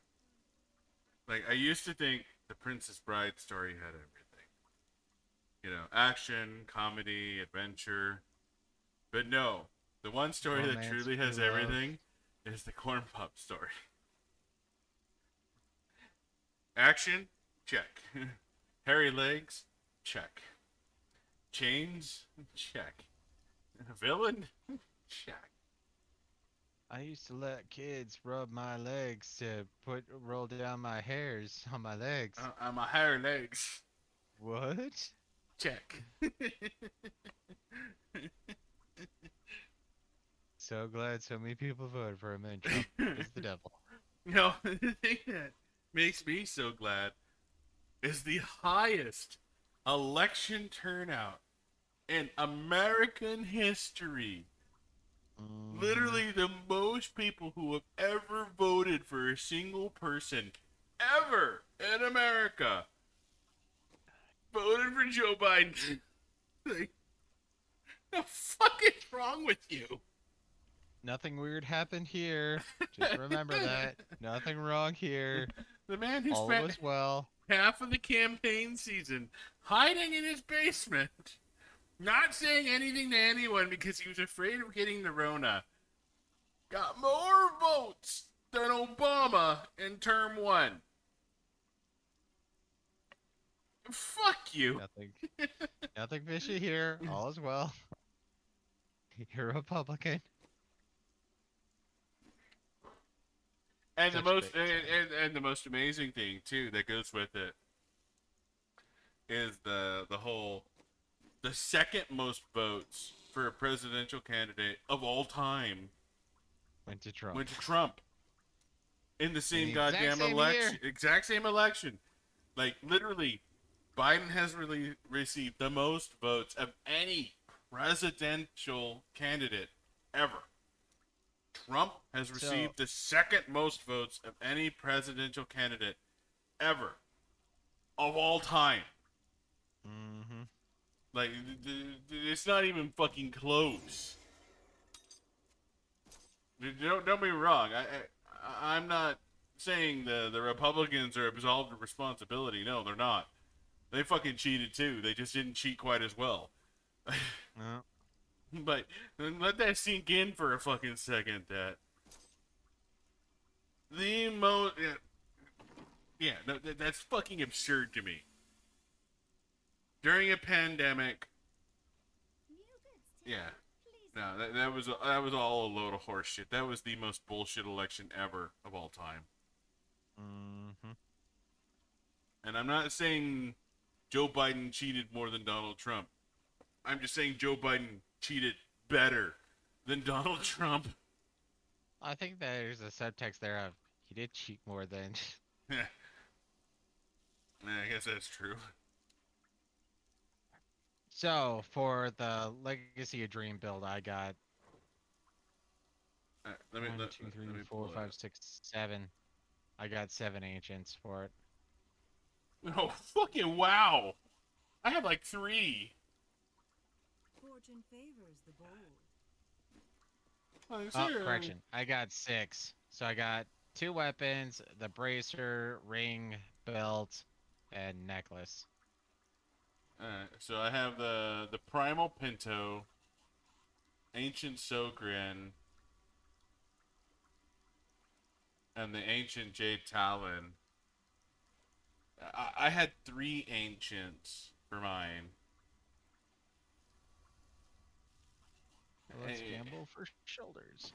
Like I used to think the Princess Bride story had everything. Action, comedy, adventure. But no, the one story that Romance, truly true has love. everything is the Corn Pop story. Action, check. Hairy legs, check. Chains, check. Villain, check. I used to let kids rub my legs to roll down my hairs on my legs. On my hairy legs, What? check. So glad so many people voted for him and Trump is the devil. No, the thing that makes me so glad is the highest election turnout in American history. Literally the most people who have ever voted for a single person ever in America voted for Joe Biden. Like, the fuck is wrong with you? Nothing weird happened here. Just remember that. Nothing wrong here. The man who All spent was well. half of the campaign season hiding in his basement, not saying anything to anyone because he was afraid of getting the Rona, got more votes than Obama in term 1. Fuck you. Nothing fishy here. All is well. You're a Republican. And the Such most great and the most amazing thing too that goes with it is the second most votes for a presidential candidate of all time Went to Trump. went to Trump in the same exact goddamn same election. year. Exact same election. Like literally, Biden has really received the most votes of any presidential candidate ever. Trump has received the second most votes of any presidential candidate ever of all time. Mm-hmm. Like, it's not even fucking close. Don't get me wrong. I'm not saying the Republicans are absolved of responsibility. No, they're not. They fucking cheated too. They just didn't cheat quite as well. No. But let that sink in for a fucking second. That the most, yeah, no, that's fucking absurd to me. During a pandemic, New goods to yeah, please. no, that was all a load of horse shit. That was the most bullshit election ever of all time. Mm-hmm. And I'm not saying Joe Biden cheated more than Donald Trump. I'm just saying Joe Biden cheated better than Donald Trump. I think there's a subtext there of he did cheat more than. Yeah, I guess that's true. So for the Legacy of Dream build, I got Let me 1, let, 2, let 3, me 4, pull 5, 6, 7. I got 7 ancients for it. it. Oh fucking wow! I have like 3. Fortune favors the bold. Oh, correction. I got 6. So I got 2 weapons, the bracer, ring, belt, and necklace. So I have the Primal Pinto, Ancient Sogren, and the Ancient Jade Talon. I had 3 Ancients for mine. Let's Hey. gamble for shoulders.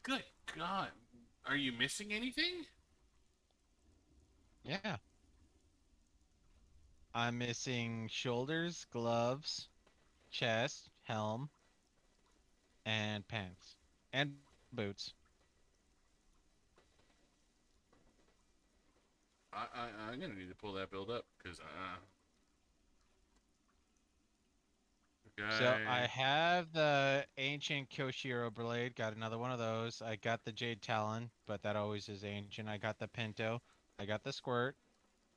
Good God. Are you missing anything? Yeah. I'm missing shoulders, gloves, chest, helm, and pants. And boots. I'm gonna need to pull that build up because So I have the ancient Koshiro blade, got another one of those. I got the Jade Talon, but that always is ancient. I got the Pinto, I got the Squirt,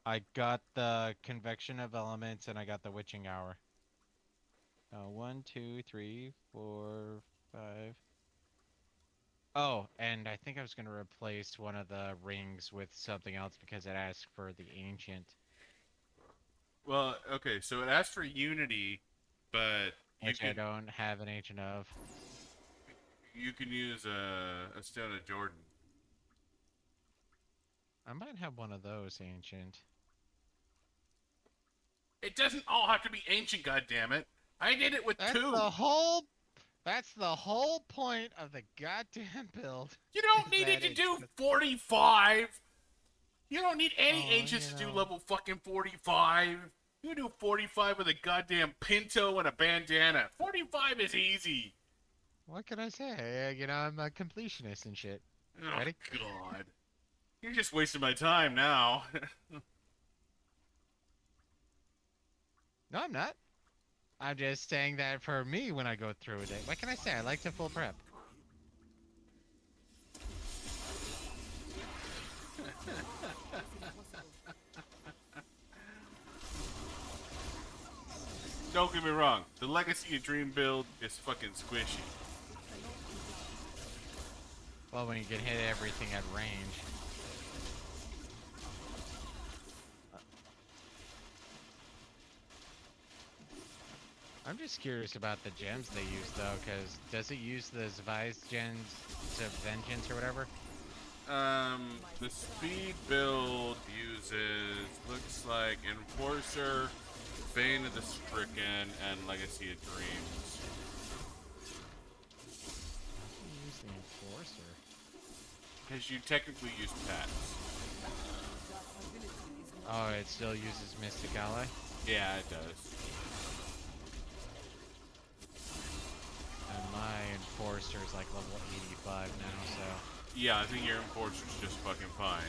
I got the Convection of Elements, and I got the Witching Hour. 1, 2, 3, 4, 5. Oh, and I think I was gonna replace one of the rings with something else because it asked for the ancient, Well, okay, so it asked for Unity, but which I don't have an ancient of. you can use a Stone of Jordan. I might have one of those ancient. It doesn't all have to be ancient, goddammit. I did it with That's two. the whole. That's the whole point of the goddamn build. You don't is need it that to it's do just- 45. You don't need any Oh, ancients you to do know. level fucking 45. You can do 45 with a goddamn pinto and a bandana. 45 is easy. What can I say? You know, I'm a completionist and shit. Oh, Ready? God. You're just wasting my time now. No, I'm not. I'm just saying that for me when I go through with it. What can I say? I like to full prep. Don't get me wrong. The Legacy of Dream build is fucking squishy. Well, when you can hit everything at range. I'm just curious about the gems they use though, because does it use the Zvi's gens of vengeance or whatever? The speed build uses, looks like Enforcer, Bane of the Stricken, and Legacy of Dreams. Use the enforcer. Because you technically use pets. Oh, it still uses Mystic Ally? Yeah, it does. And my enforcer is like level 85 now, so. Yeah, I think your Enforcer's just fucking fine.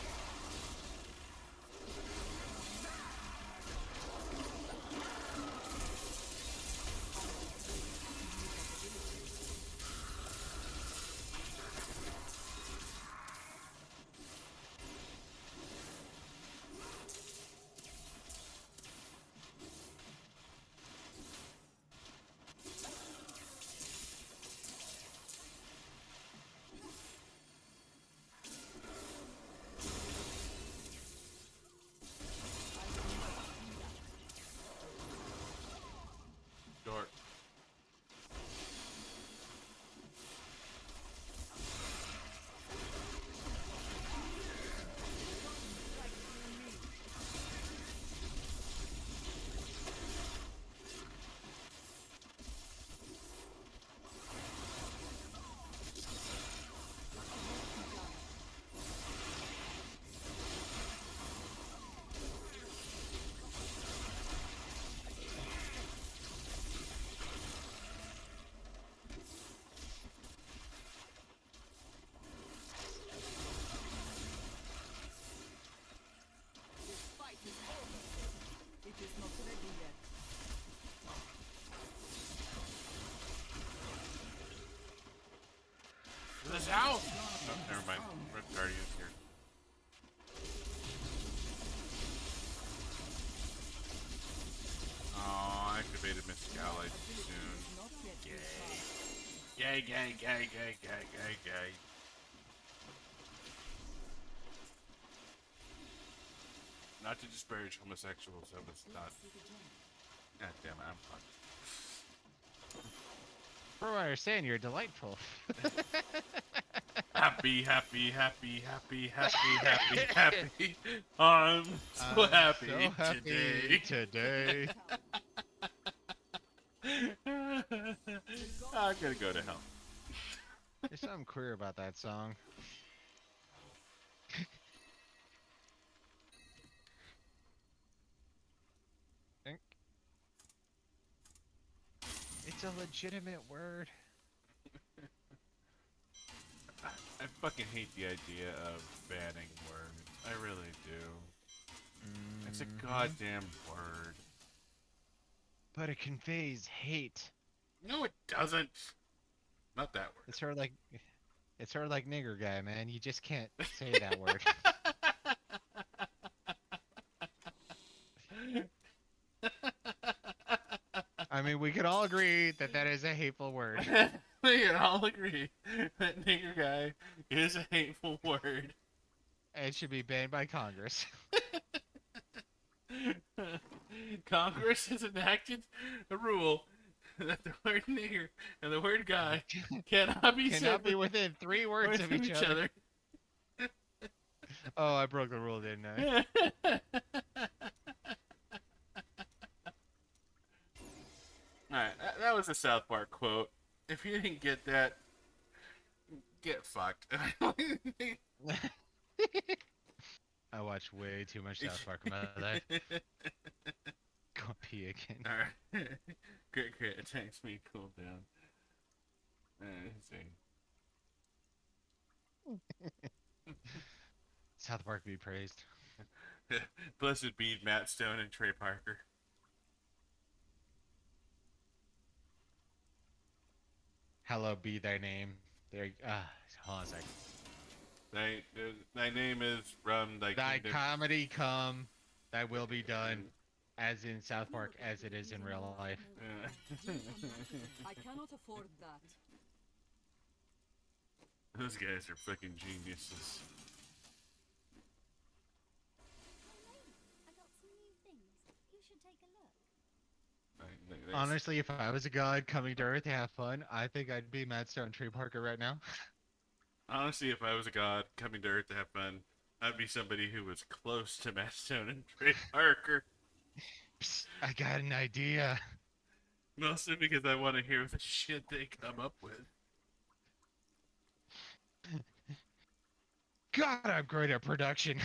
Short. This house! Oh, never mind. Red Guardian's here. Oh, I activated Mystic Ally too soon. Yay. Yay. Not to disparage homosexuals, that was not. God damn it, I'm fucked. For what you're saying, you're delightful. Happy. I'm so happy, so happy today. today. I'm gonna go to hell. There's something queer about that song. Think. It's a legitimate word. I fucking hate the idea of banning words. I really do. It's a goddamn word. But it conveys hate. No, it doesn't. Not that word. It's sort of like nigger guy, man. You just can't say that word. I mean, we can all agree that that is a hateful word. We can all agree that nigger guy is a hateful word. It should be banned by Congress. Congress has enacted a rule that the word nigger and the word guy cannot be Cannot be said within 3 words of each other. Oh, I broke the rule, didn't I? Alright, that was a South Park quote. If you didn't get that, get fucked. I watch way too much South Park in my life. Go pee again. Alright. Great. It takes me to cool down. Let's see. South Park be praised. Blessed be Matt Stone and Trey Parker. Hallowed be thy name. There. Hold on a second. Thy name is from thy Thy kingdom. comedy come, thy will be done, as in South Park, as it is in real life. I cannot afford that. Those guys are fucking geniuses. I got some new things. You should take a look. Honestly, if I was a god coming to Earth to have fun, I think I'd be Matt Stone and Trey Parker right now. Honestly, if I was a god coming to Earth to have fun, I'd be somebody who was close to Matt Stone and Trey Parker. Psst, I got an idea. Mostly because I want to hear the shit they come up with. God, I'm great at production.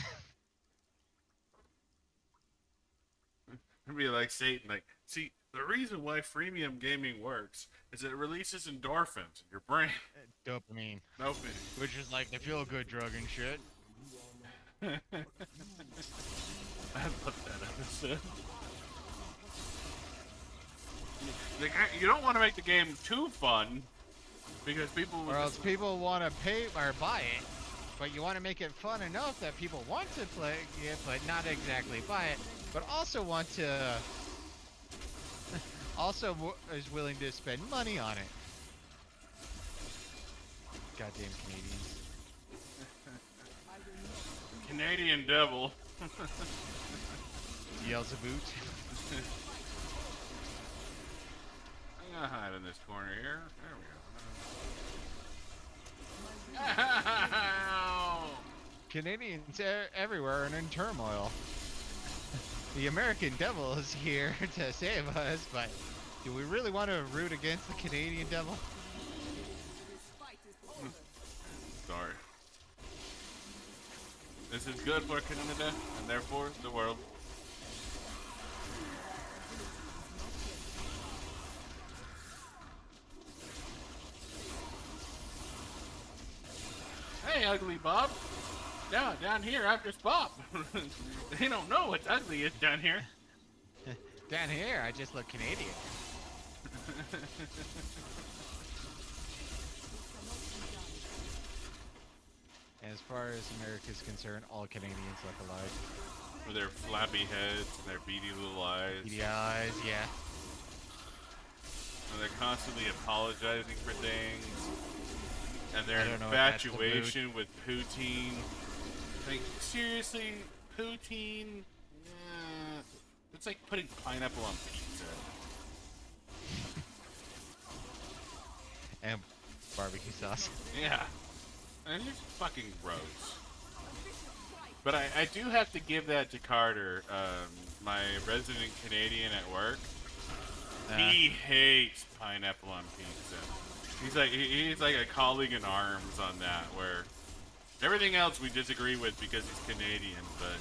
It'd be like Satan, like, see, the reason why freemium gaming works is it releases endorphins in your brain. Dopamine. Nope. Which is like the feel-good drug and shit. I love that episode. You don't want to make the game too fun because people will Or else just, people want to pay or buy it, but you want to make it fun enough that people want to play it, but not exactly buy it, but also want to, is willing to spend money on it. Goddamn Canadians. Canadian devil. Beelzebub. I'm gonna hide in this corner here. There we go. Ow! Canadians everywhere and in turmoil. The American devil is here to save us, but do we really want to root against the Canadian devil? Sorry. This is good for Canada and therefore the world. Hey, Ugly Bob. Down here after Bob. They don't know what's ugly is down here. Down here, I just look Canadian. As far as America's concerned, all Canadians look alike. With their flappy heads and their beady little eyes. Beady eyes, yeah. And they're constantly apologizing for things. And their I don't know if that's the mood. infatuation with poutine. Like, seriously, poutine? It's like putting pineapple on pizza. And barbecue sauce. Yeah. And it's fucking gross. But I do have to give that to Carter, my resident Canadian at work. He hates pineapple on pizza. He's like a colleague in arms on that, where everything else we disagree with because he's Canadian, but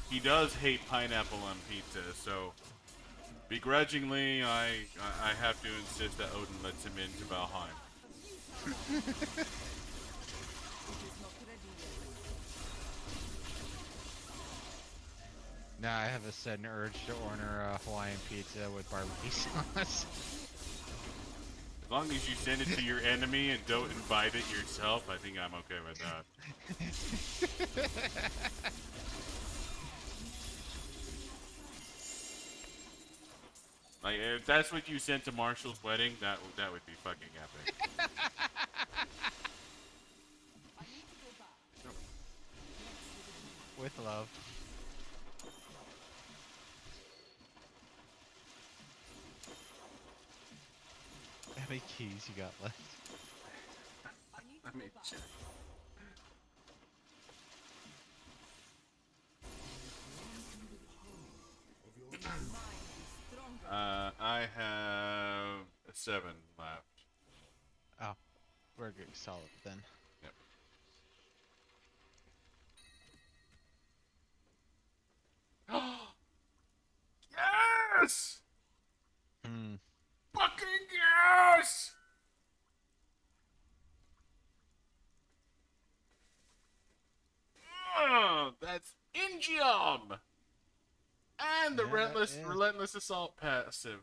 he does hate pineapple on pizza, so begrudgingly I have to insist that Odin lets him into Valheim. Now I have a sudden urge to order Hawaiian pizza with barbecue sauce. As long as you send it to your enemy and don't invite it yourself, I think I'm okay with that. Like, if that's what you sent to Marshall's wedding, that would be fucking epic. With love. How many keys you got left? Let me check. I have 7 left. Oh, we're good, solid then. Yep. Yes! Hmm. Fucking yes! Oh, that's Ingium! And the Yeah, that is. relentless assault passive.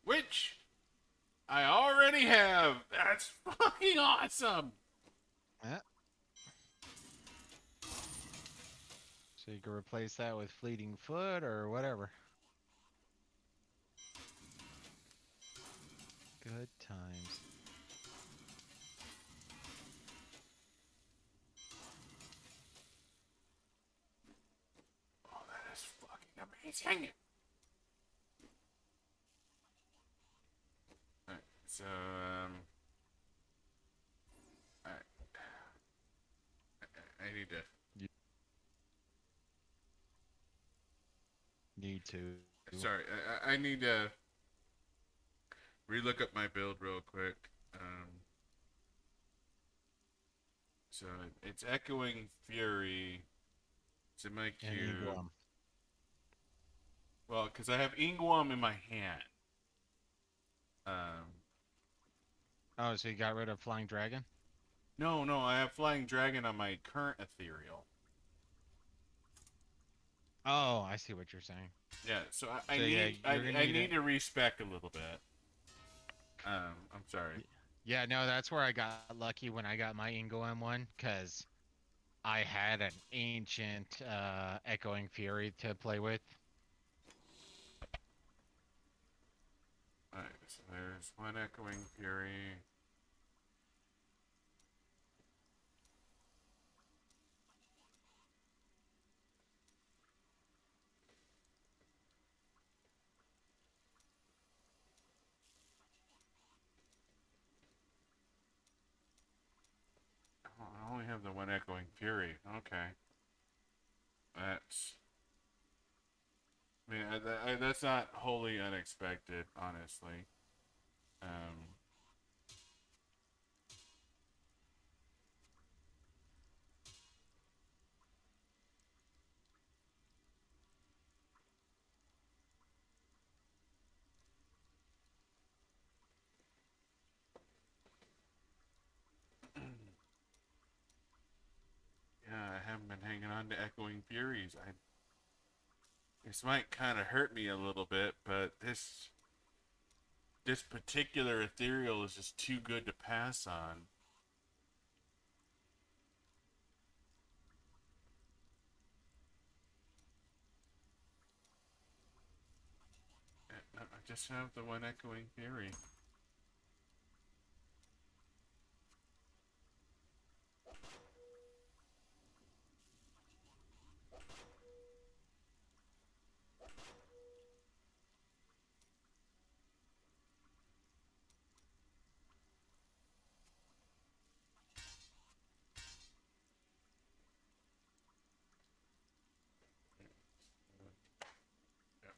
Which I already have. That's fucking awesome. Yeah. So you can replace that with fleeting foot or whatever. Good times. Oh, that is fucking amazing. Alright, so, alright. I need to. Need to. Sorry, I need to relook up my build real quick. So it's Echoing Fury. It's in my And queue. Inguam. Well, because I have Inguam in my hand. Oh, so you got rid of Flying Dragon? No, I have Flying Dragon on my current Ethereal. Oh, I see what you're saying. Yeah, so I So, yeah, need you're gonna I need need a- to respec a little bit. I'm sorry. Yeah, no, that's where I got lucky when I got my Inguam one, because I had an ancient Echoing Fury to play with. Alright, so there's one Echoing Fury. Oh, I only have the one Echoing Fury. Okay. That's. I mean, that's not wholly unexpected, honestly. Yeah, I haven't been hanging on to Echoing Furies. This might kind of hurt me a little bit, but this particular ethereal is just too good to pass on. I just have the one Echoing Fury. Yep.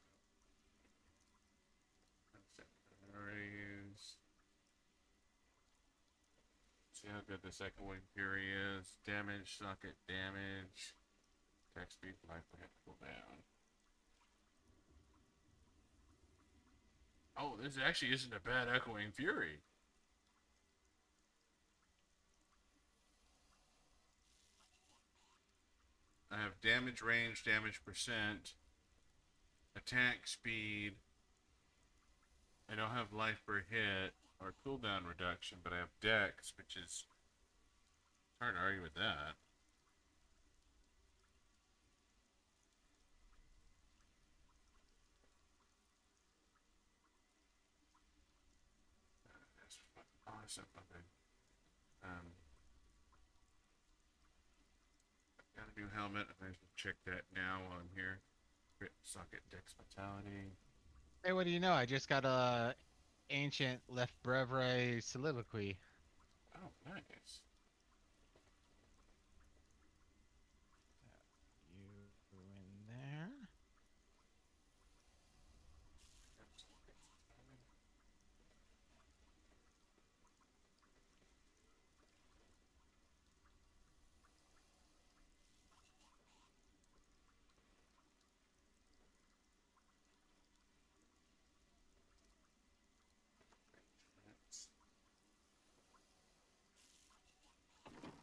I already used. See how good the second wing fury is. Damage, socket damage. Attack speed, life point, cooldown. Oh, this actually isn't a bad Echoing Fury. I have damage range, damage percent, attack speed. I don't have life per hit or cooldown reduction, but I have dex, which is hard to argue with that. Awesome. Okay. Got a new helmet. I might as well check that now while I'm here. Crit socket dex vitality. Hey, what do you know? I just got a ancient Lefebvre soliloquy. Oh, nice. You in there?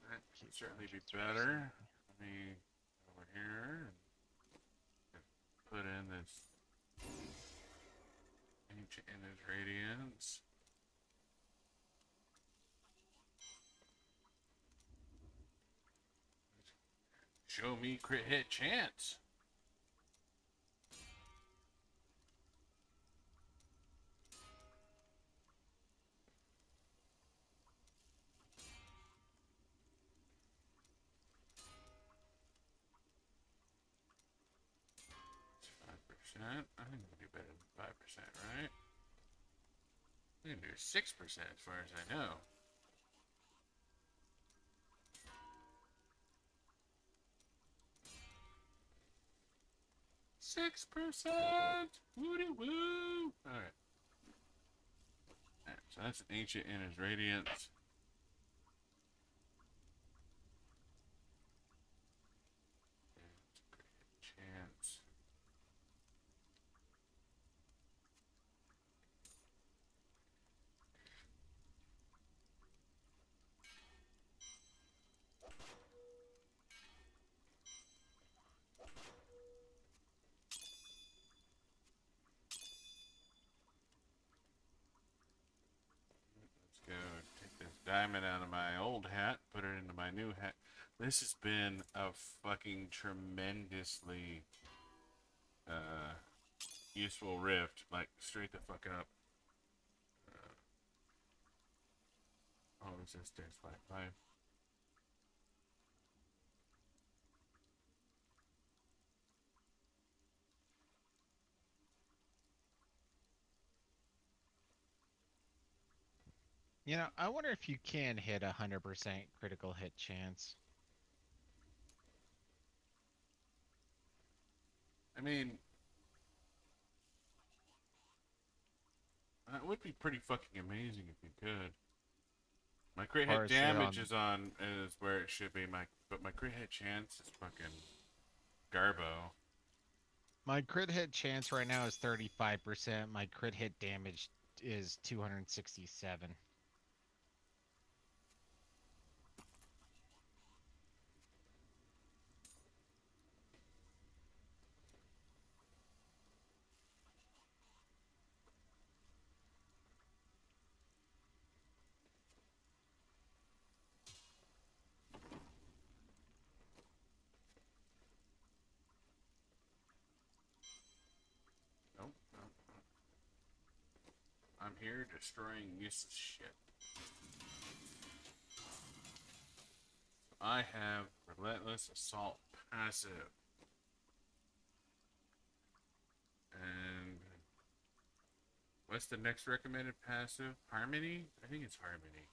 That Keep could certainly be conscience better. recently. Let me go over here and put in this ancient image radiance. Show me crit hit chance. It's 5%. I think we can do better than 5%, right? We can do 6% as far as I know. %! Woody woo! Alright. So that's an ancient in his radiance. Chance. Let's go take this diamond out of my old hat, put it into my new hat. This has been a fucking tremendously useful rift. Like, straight the fuck up. Oh, resistance 5. You know, I wonder if you can hit 100% critical hit chance. I mean, that would be pretty fucking amazing if you could. My crit Or hit if you're damage is where it should be. But my crit hit chance is fucking garbo. My crit hit chance right now is 35%. My crit hit damage is 267. Nope, nope, nope. I'm here destroying useless shit. I have Relentless Assault passive. And what's the next recommended passive? Harmony? I think it's Harmony.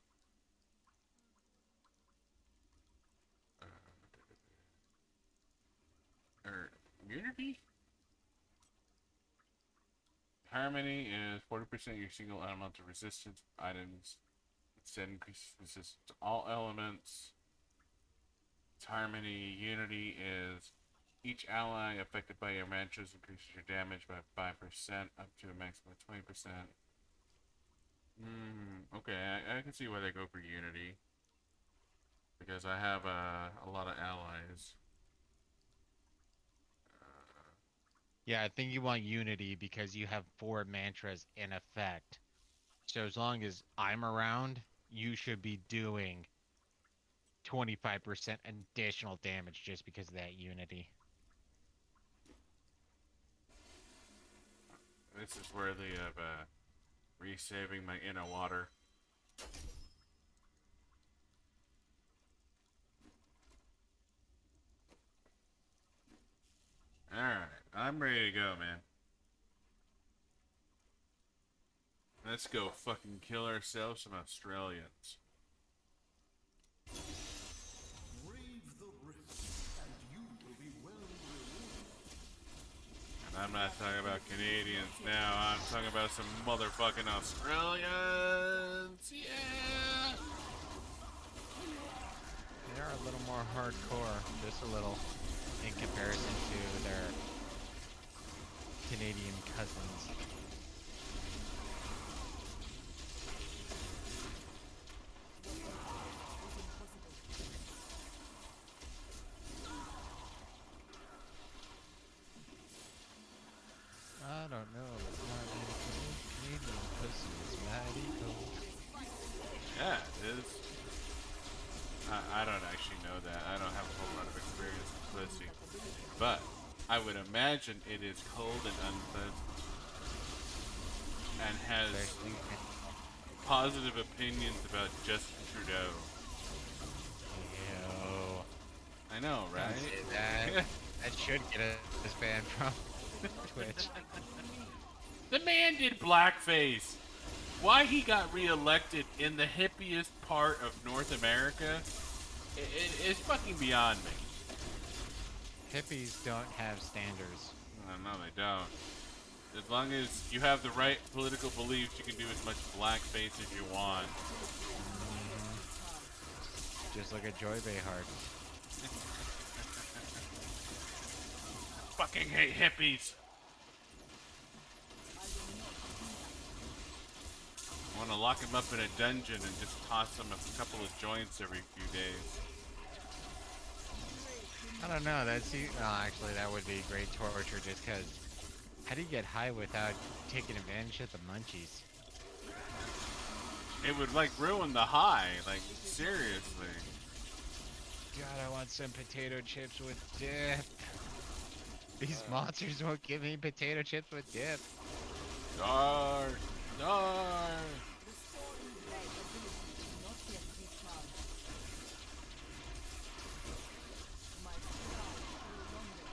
Or Unity? Harmony is 40% your single elemental resistance items. Instead increases resistance to all elements. It's Harmony. Unity is each ally affected by your mantras increases your damage by 5% up to a maximum of 20%. Okay, I can see why they go for Unity. Because I have a lot of allies. Yeah, I think you want Unity because you have 4 mantras in effect. So as long as I'm around, you should be doing 25% additional damage just because of that Unity. This is worthy of resaving my inner water. Alright, I'm ready to go, man. Let's go fucking kill ourselves some Australians. Brave the risk, and you will be well rewarded. And I'm not talking about Canadians now, I'm talking about some motherfucking Australians! Yeah! They are a little more hardcore, just a little, in comparison to their Canadian cousins. I don't know, but my Canadian pussy is mighty cold. Yeah, it is. I don't actually know that. I don't have a whole lot of experience with pussy. But I would imagine it is cold and unpleasant. And has Especially positive opinions about Justin Trudeau. Ew. I know, right? Don't say that. That should get us banned from Twitch. The man did blackface. Why he got reelected in the hippiest part of North America is fucking beyond me. Hippies don't have standards. No, they don't. As long as you have the right political beliefs, you can do as much blackface as you want. Just look at Joy Behar. Fucking hate hippies. I want to lock him up in a dungeon and just toss him a couple of joints every few days. I don't know, actually that would be great torture just cause how do you get high without taking advantage of the munchies? It would like ruin the high, like seriously. God, I want some potato chips with dip. These monsters won't give me potato chips with dip. Dar, dar. Restoring blade ability not yet recharged. My stride grew longer.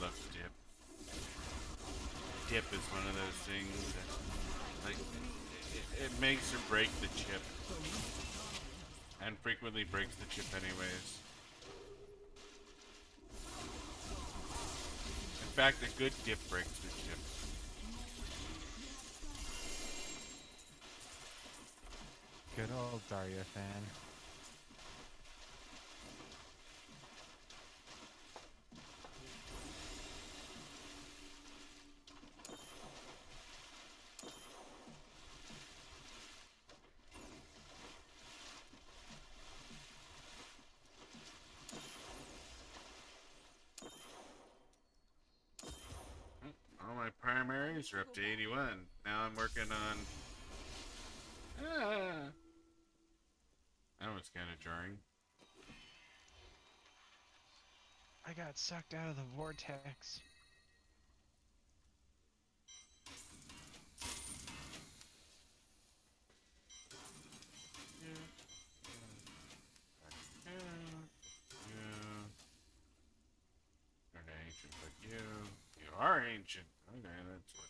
Look, dip. Dip is one of those things that, like, it makes or breaks the chip. And frequently breaks the chip anyways. In fact, a good dip breaks the chip. Good old Daria fan. All my primaries are up to 81. Now I'm working on... That was kind of jarring. I got sucked out of the vortex. You're an ancient, but you are ancient. Okay, that's what.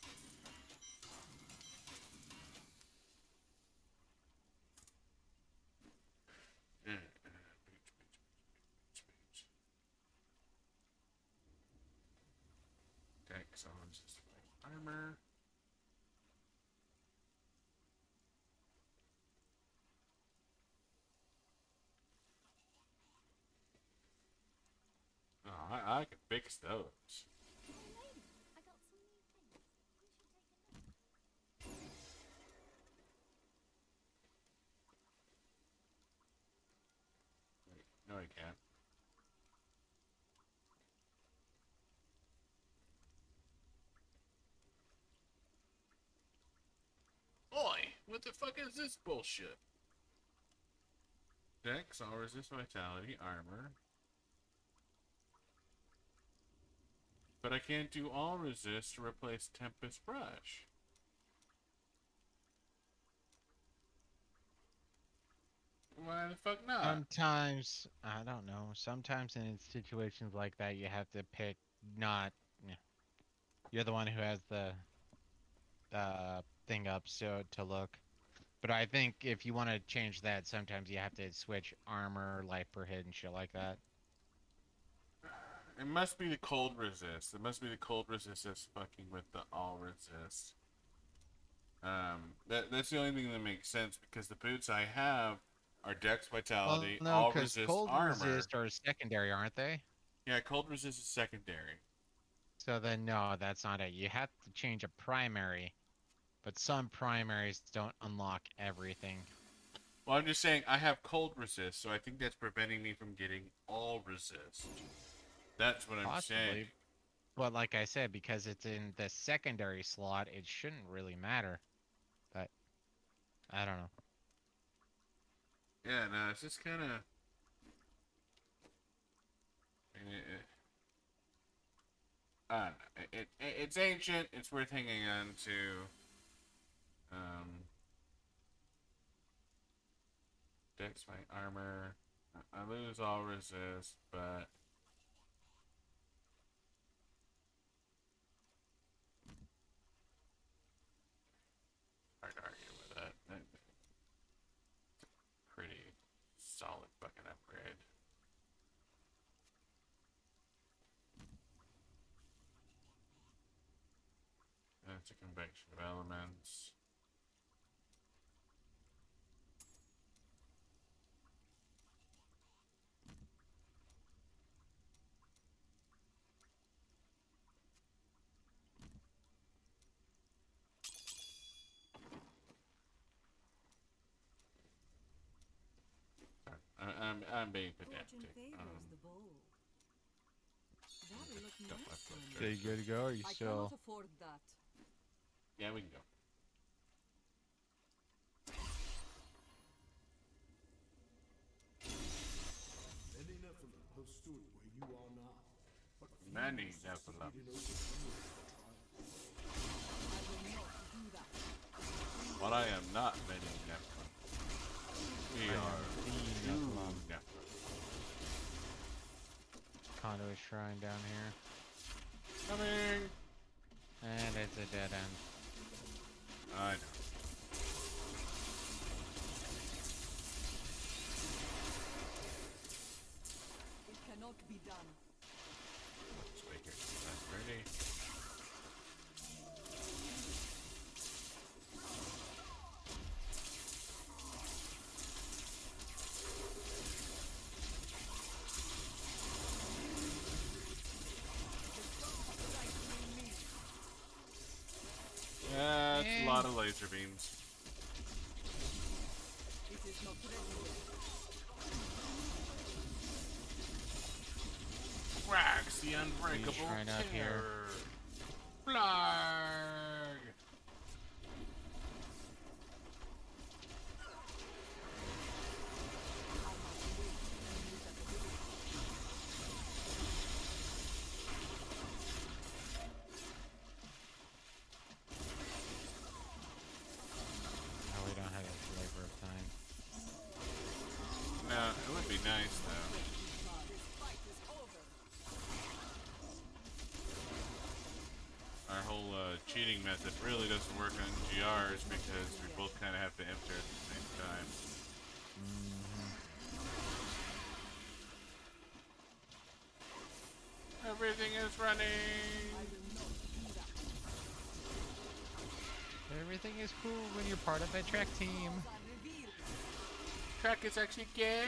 Dex on just like armor. Oh, I can fix those. Hey lady, I got some new things. You should take a look. Wait, no, I can't. Oi! What the fuck is this bullshit? Dex, all resist vitality, armor. But I can't do all resist to replace Tempest Brush. Why the fuck not? Sometimes, I don't know. Sometimes in situations like that, you have to pick not. Yeah, you're the one who has the thing up so to look. But I think if you want to change that, sometimes you have to switch armor, life per hit, and shit like that. It must be the cold resist. It must be the cold resist that's fucking with the all resist. That's the only thing that makes sense because the boots I have are Dex Well, Vitality, no, all because resist cold armor. resist are secondary, aren't they? Yeah, cold resist is secondary. So then, no, that's not it. You have to change a primary, but some primaries don't unlock everything. Well, I'm just saying I have cold resist, so I think that's preventing me from getting all resist. That's what I'm saying. Possibly. But like I said, because it's in the secondary slot, it shouldn't really matter. But I don't know. Yeah, no, it's just kind of. I don't know. It's ancient. It's worth hanging on to. Dex my armor. I lose all resist, but hard to argue with that. Pretty solid fucking upgrade. That's a convection of elements. I'm being Fortune pedantic. favors the bold. That'll look Got my nice foot on there. Okay, you good to go? Or you I still? cannot afford that. Yeah, we can go. Many Nephilim have stood where you are now, but few Many succeeded Nephilim. in overcoming I will not do that. But I am not many Nephilim. We I am are the two Nephilim. Nephilim. Conduit shrine down here. Coming! And it's a dead end. I know. It cannot be done. Let's make it that's ready. Yeah, it's a lot of laser beams. It is not ready yet. Wax the unbreakable shrine up here. terror. Flag! No, we don't have a flavor of time. No, it would be nice though. This fight is over. Our whole cheating method really doesn't work on GRs because we both kind of have to enter at the same time. Everything is running! Everything is cool when you're part of a track team. Are revealed. Track is actually gay!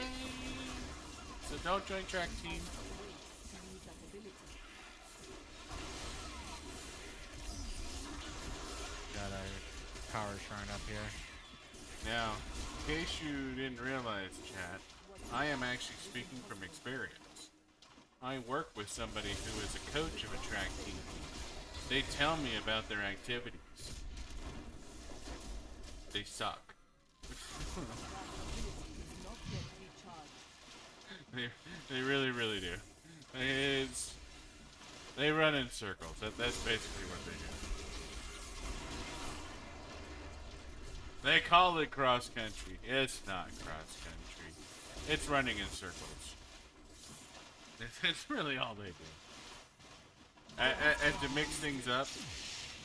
So don't join track team. Wait to use that ability. Got a power shrine up here. Now, in case you didn't realize, chat, I am actually speaking from experience. I work with somebody who is a coach of a track team. They tell me about their activities. They suck. Not yet recharged. They really, really do. They run in circles. That's basically what they do. They call it cross country. It's not cross country. It's running in circles. It's really all they do. And to mix things up,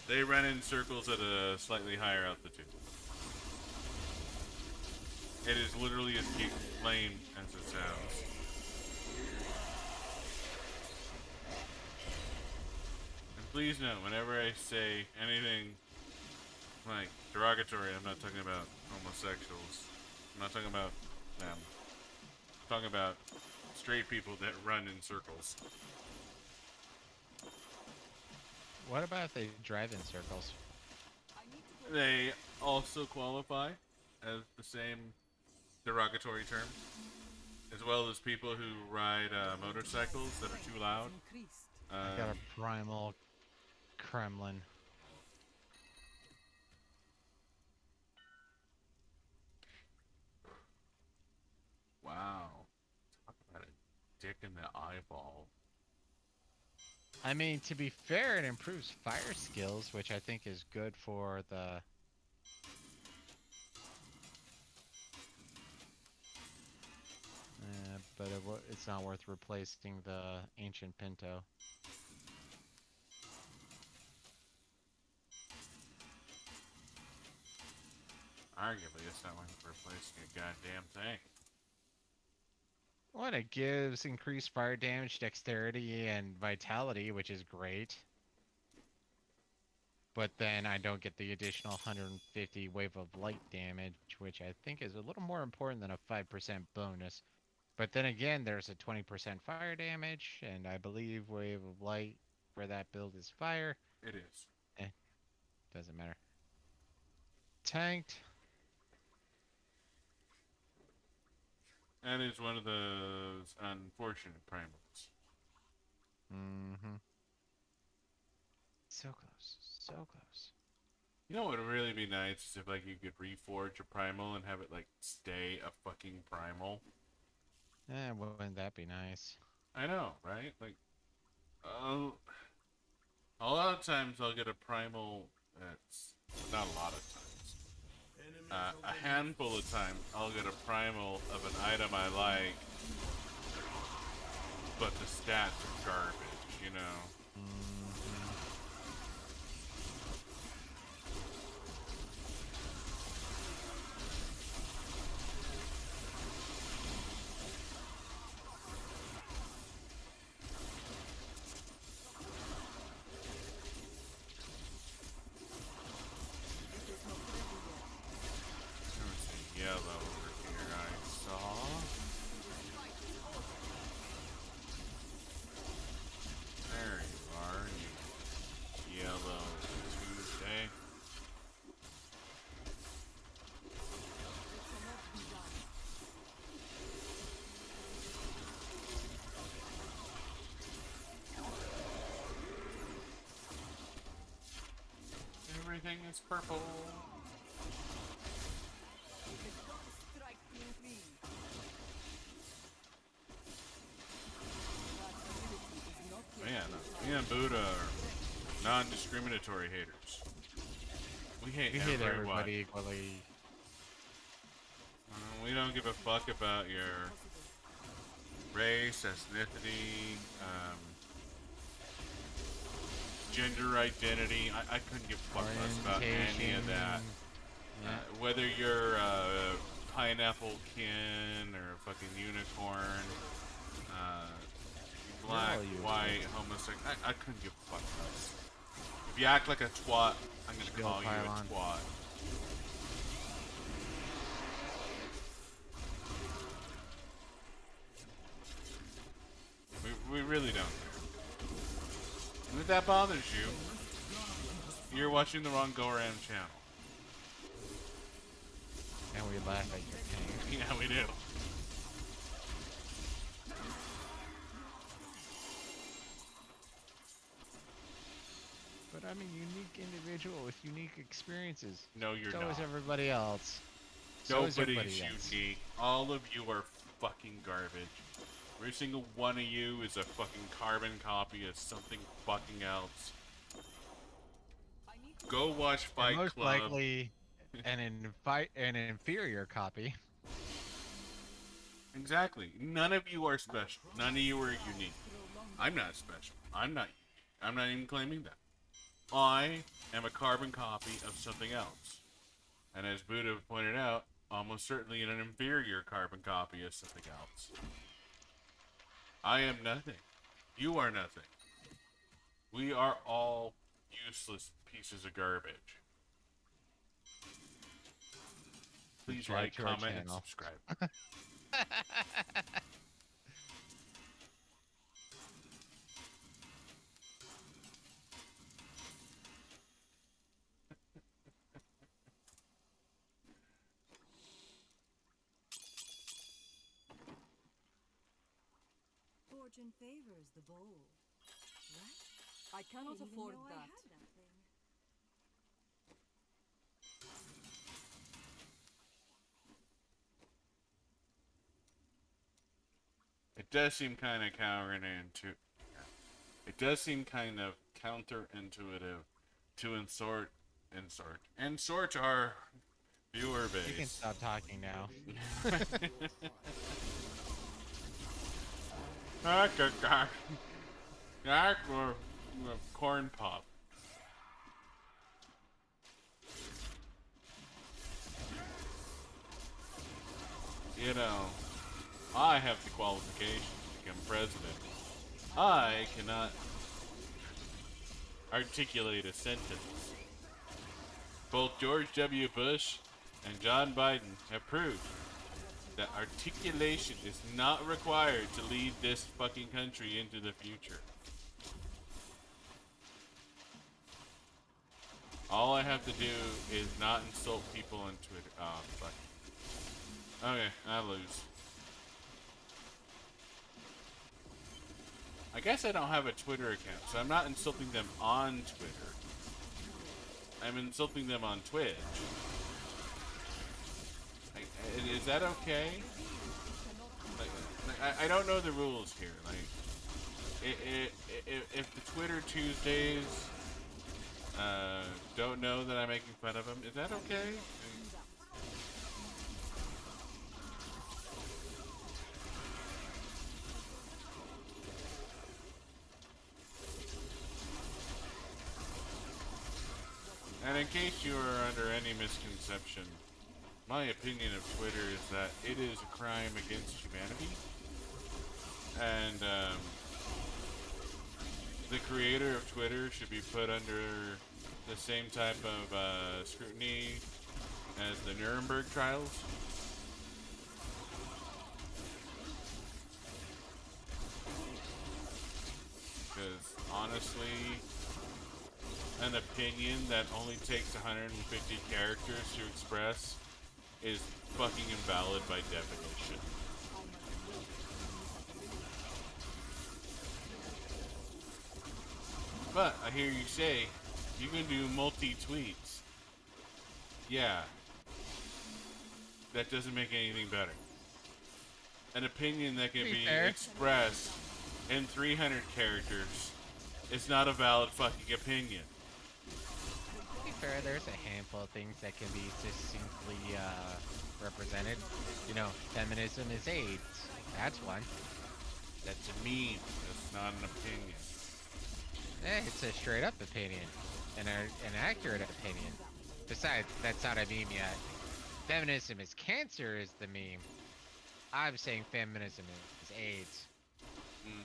they run in circles at a slightly higher altitude. It is literally as lame as it sounds. And please note, whenever I say anything like derogatory, I'm not talking about homosexuals. I'm not talking about them. I'm talking about straight people that run in circles. What about if they drive in circles? They also qualify as the same derogatory term, as well as people who ride motorcycles that are too loud. I got a primal Kremlin. Wow. Talk about a dick in the eyeball. I mean, to be fair, it improves fire skills, which I think is good for the... but it's not worth replacing the ancient Pinto. Arguably, it's not worth replacing a goddamn thing. Well, it gives increased fire damage, dexterity, and vitality, which is great. But then I don't get the additional 150 wave of light damage, which I think is a little more important than a 5% bonus. But then again, there's a 20% fire damage, and I believe wave of light for that build is fire. It is. Doesn't matter. Tanked. And it's one of those unfortunate primals. Mm-hmm. So close. So close. You know what would really be nice is if like you could reforge a primal and have it like stay a fucking primal. Wouldn't that be nice? I know, right? Like, a lot of times I'll get a primal that's not a lot of times. A handful of times I'll get a primal of an item I like, but the stats are garbage, you know? Yellow over here, I saw. There you are, you yellow Tuesday. Everything is purple. Man, me and Buddah are non-discriminatory haters. We hate We hate everyone. everybody equally. We don't give a fuck about your race, ethnicity, gender identity. I couldn't give a fuck less about any of that. Yeah. Whether you're a pineapple kin or a fucking unicorn, black, white, homosexual, I couldn't give a fuck less. If you act like a twat, I'm gonna call you a twat. We really don't care. And if that bothers you, you're watching the wrong go-around channel. And we laugh at your pain. Yeah, we do. But I'm a unique individual with unique experiences. No, you're So not. is everybody else. So is Nobody's everybody else. unique. All of you are fucking garbage. Every single one of you is a fucking carbon copy of something fucking else. Go watch Fight And most Club. likely, an inferior copy. Exactly. None of you are special. None of you are unique. I'm not special. I'm not unique. I'm not even claiming that. I am a carbon copy of something else. And as Buddha pointed out, almost certainly an inferior carbon copy of something else. I am nothing. You are nothing. We are all useless pieces of garbage. Please Subscribe like, to our comment, and channel. subscribe. Fortune favors the bold. Right? I cannot Didn't even afford know I that. had that thing. It does seem kind of counterintuitive. It does seem kind of counterintuitive to insert our viewer You can base. stop talking now. That's corn pop. You know, I have the qualifications to become president. I cannot articulate a sentence. Both George W. Bush and John Biden have proved that articulation is not required to lead this fucking country into the future. All I have to do is not insult people on Twitter. Oh, fuck. Okay, I lose. I guess I don't have a Twitter account, so I'm not insulting them on Twitter. I'm insulting them on Twitch. Is that okay? I don't know the rules here. Like, if the Twitter Tuesdays don't know that I'm making fun of them, is that okay? And in case you are under any misconception, my opinion of Twitter is that it is a crime against humanity. And the creator of Twitter should be put under the same type of scrutiny as the Nuremberg trials. Because honestly, an opinion that only takes 150 characters to express is fucking invalid by definition. But I hear you say you can do multi-tweets. Yeah. That doesn't make anything better. An opinion that can be fair. expressed in 300 characters is not a valid fucking opinion. To be fair, there's a handful of things that can be succinctly represented. You know, feminism is AIDS. That's one. That's a meme. That's not an opinion. It's a straight up opinion. An accurate opinion. Besides, that's not a meme yet. Feminism is cancer is the meme. I'm saying feminism is AIDS. Mm.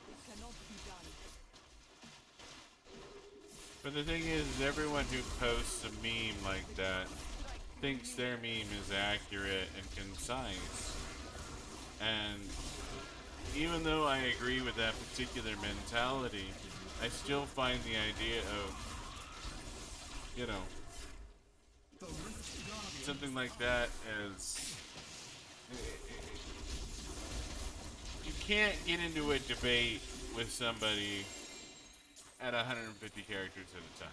It cannot be done. But the thing is, everyone who posts a meme like that thinks their meme is accurate and concise. And even though I agree with that particular mentality, I still find the idea of, you know, something like that as... You can't get into a debate with somebody at 150 characters at a time.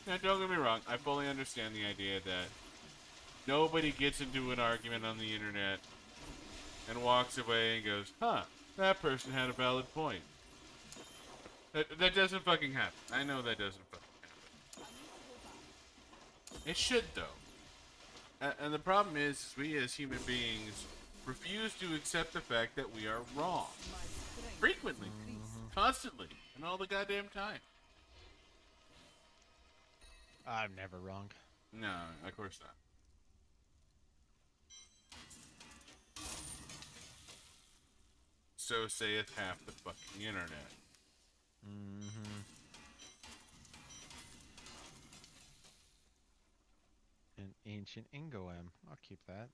Now, don't get me wrong, I fully understand the idea that nobody gets into an argument on the internet and walks away and goes, huh, that person had a valid point. That doesn't fucking happen. I know that doesn't fucking happen. It should, though. And the problem is, we as human beings refuse to accept the fact that we are wrong. Frequently. Constantly. And all the goddamn time. I'm never wrong. No, of course not. So saith half the fucking internet. Mm-hmm. An ancient Ingoem. I'll keep that.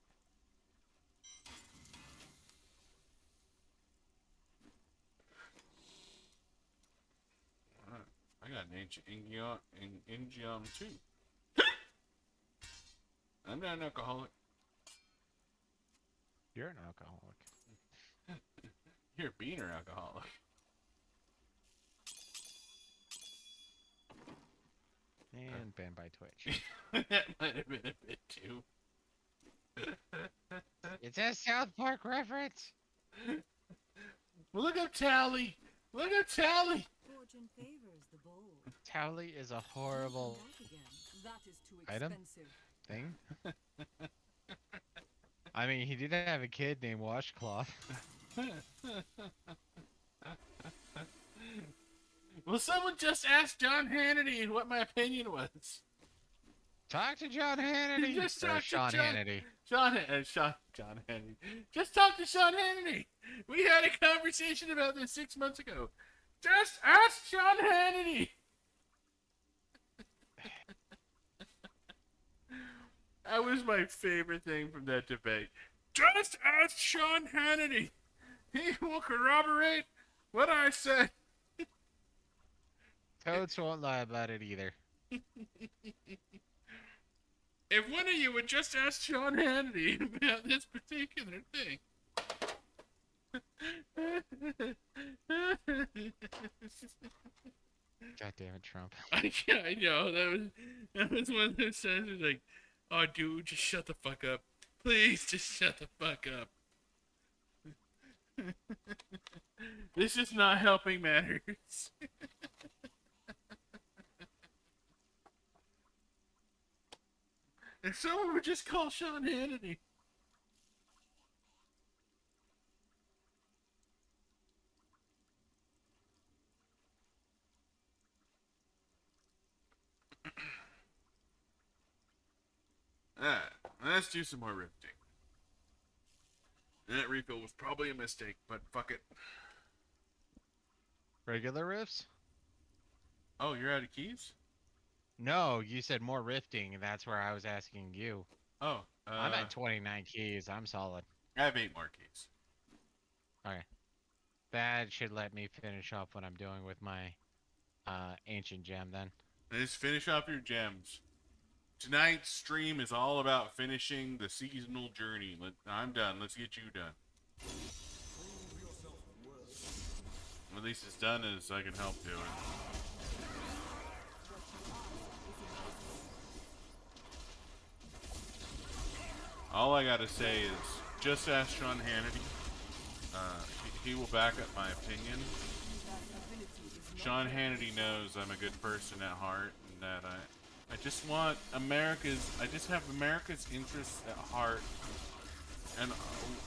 I got an ancient Ingium too. I'm not an alcoholic. You're an alcoholic. You're a beaner alcoholic. And banned by Twitch. That might have been a bit too. It's a South Park reference. Well, look up Tally. Look up Tally. Fortune favors the bold. Towley is a horrible Back again. That is too Item? expensive. thing. I mean, he did have a kid named Washcloth. Well, someone just asked John Hannity what my opinion was. Talk to John Hannity. Just Or talk to Sean John- Hannity. John Hannity. Just talk to Sean Hannity. We had a conversation about this 6 months ago. Just ask Sean Hannity. That was my favorite thing from that debate. Just ask Sean Hannity. He will corroborate what I said. Toads won't lie about it either. If one of you would just ask Sean Hannity about this particular thing. God damn it, Trump. I know that was one of those times where like, oh dude, just shut the fuck up. Please just shut the fuck up. This is not helping matters. If someone would just call Sean Hannity. Let's do some more rifting. That refill was probably a mistake, but fuck it. Regular riffs? Oh, you're out of keys? No, you said more rifting, and that's where I was asking you. Oh, I'm at 29 keys. I'm solid. I have 8 more keys. Okay. That should let me finish off what I'm doing with my ancient gem then. Let's finish off your gems. Tonight's stream is all about finishing the seasonal journey. I'm done. Let's get you done. At least as done as I can help do it. All I gotta say is, just ask Sean Hannity. He will back up my opinion. Sean Hannity knows I'm a good person at heart, and that I just have America's interests at heart. And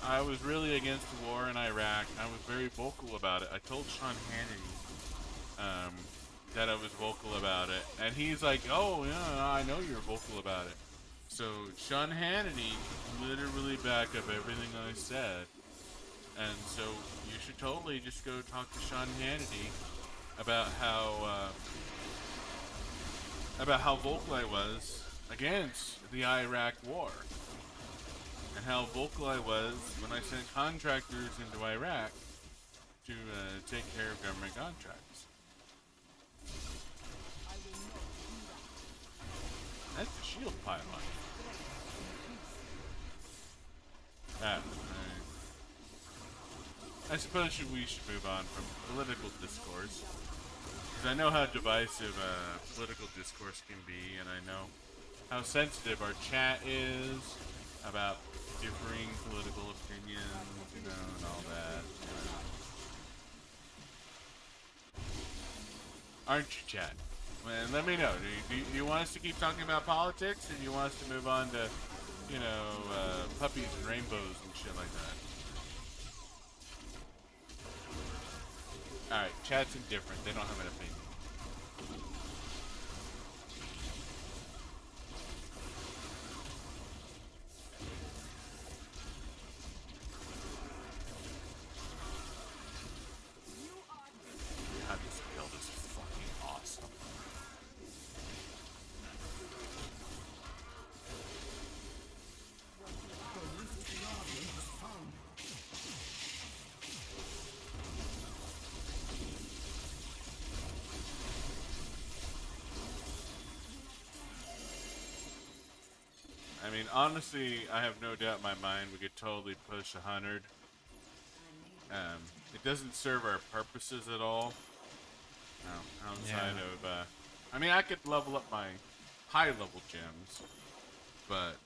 I was really against the war in Iraq. I was very vocal about it. I told Sean Hannity that I was vocal about it, and he's like, "Oh yeah, I know you're vocal about it." So Sean Hannity literally backed up everything I said, and so you should totally just go talk to Sean Hannity about how vocal I was against the Iraq war, and how vocal I was when I sent contractors into Iraq to take care of government contracts. That's the shield pylon. I suppose we should move on from political discourse, because I know how divisive political discourse can be, and I know how sensitive our chat is about differing political opinions, and all that. Aren't you, chat? Man, let me know. Do you want us to keep talking about politics, or do you want us to move on to, puppies and rainbows and shit like that? Alright, chat's indifferent. They don't have an opinion. God, this build is fucking awesome. I mean, honestly, I have no doubt in my mind we could totally push 100. It doesn't serve our purposes at all. Outside of, I mean, I could level up my high-level gems, but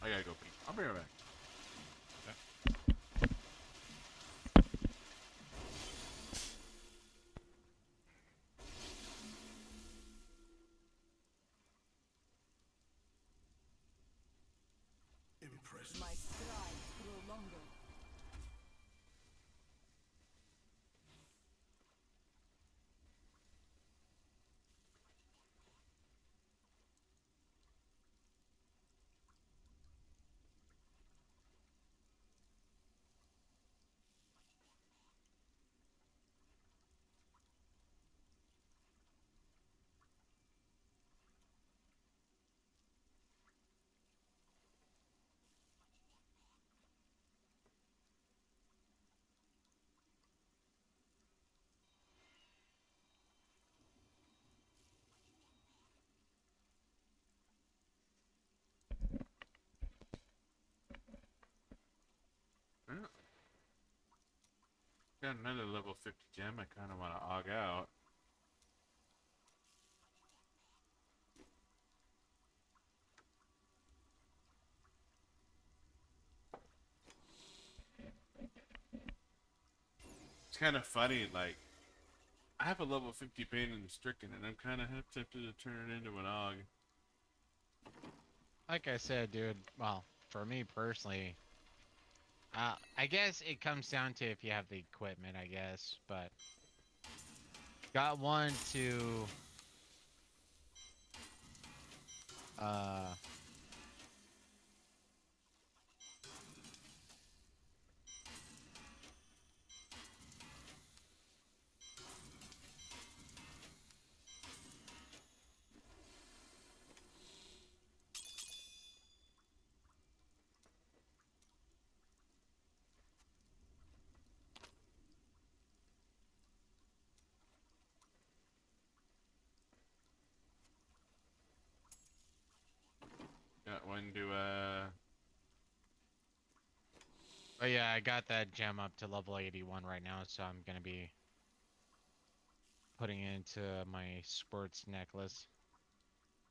I gotta go pee. I'll be right back. Impressive. My strides grow longer. Yeah. Got another level 50 gem I kind of want to og out. It's kind of funny, like, I have a level 50 pain in the stricken, and I'm kind of tempted to turn it into an og. Like I said, dude, well, for me personally, I guess it comes down to if you have the equipment, I guess, but got one to uh Got one to, but yeah, I got that gem up to level 81 right now, so I'm gonna be putting it into my sports necklace.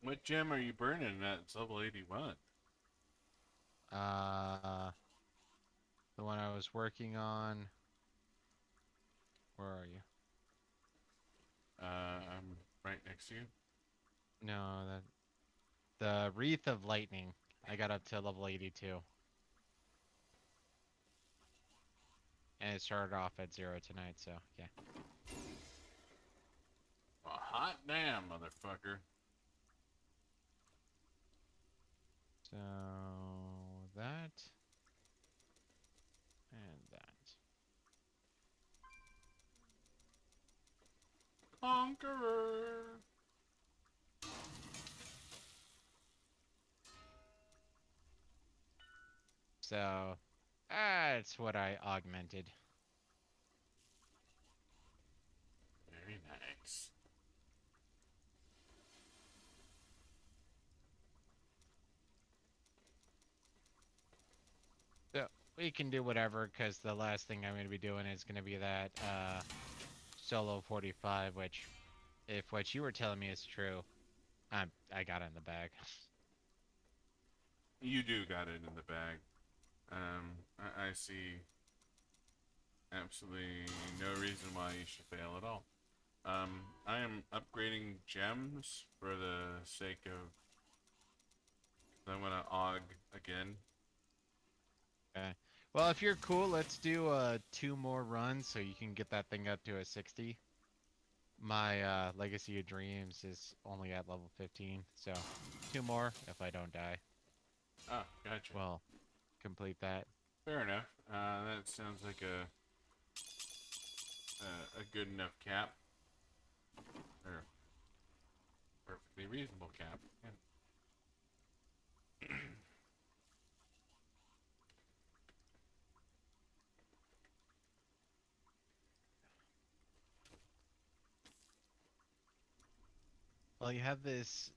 what gem are you burning at? It's level 81. Uh, the one I was working on. Where are you? I'm right next to you. No, the Wreath of Lightning. I got up to level 82. And it started off at 0 tonight, so yeah. Oh, hot damn, motherfucker. So that and that. Conqueror. So that's what I augmented. Very nice. So we can do whatever, because the last thing I'm going to be doing is going to be that solo 45, which, if what you were telling me is true, I got it in the bag. You do got it in the bag. I see. absolutely no reason why you should fail at all. I am upgrading gems for the sake of. I want to AUG again. Okay. Well, if you're cool, let's do 2 more runs so you can get that thing up to a 60. My Legacy of Dreams is only at level 15, so 2 more if I don't die. Oh, gotcha. Well, complete that. Fair enough. That sounds like a good enough cap, or perfectly reasonable cap. Yeah. Well, you have this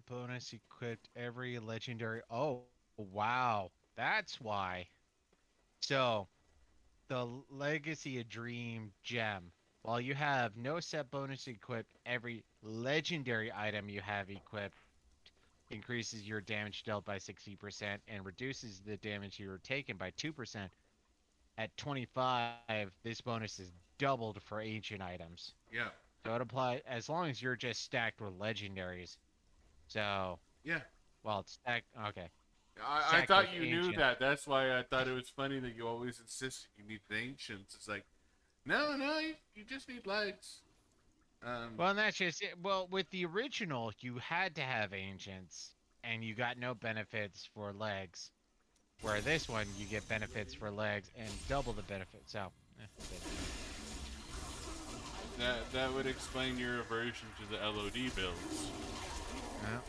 bonus equipped every legendary. Oh, wow. That's why. So, the Legacy of Dream gem. While you have no set bonus equipped, every legendary item you have equipped increases your damage dealt by 60% and reduces the damage you are taken by 2%. At 25, this bonus is doubled for ancient items. Yeah. So it applies as long as you're just stacked with legendaries. So, Yeah. well, it's stacked. Okay. I Stacked thought with you knew ancient. that. That's why I thought it was funny that you always insisted you need the ancients. It's like, no, you just need legs. Well, and that's just it. Well, with the original, you had to have ancients, and you got no benefits for legs. Where this one, you get benefits for legs and double the benefits. So, that would explain your aversion to the LOD builds. yeah.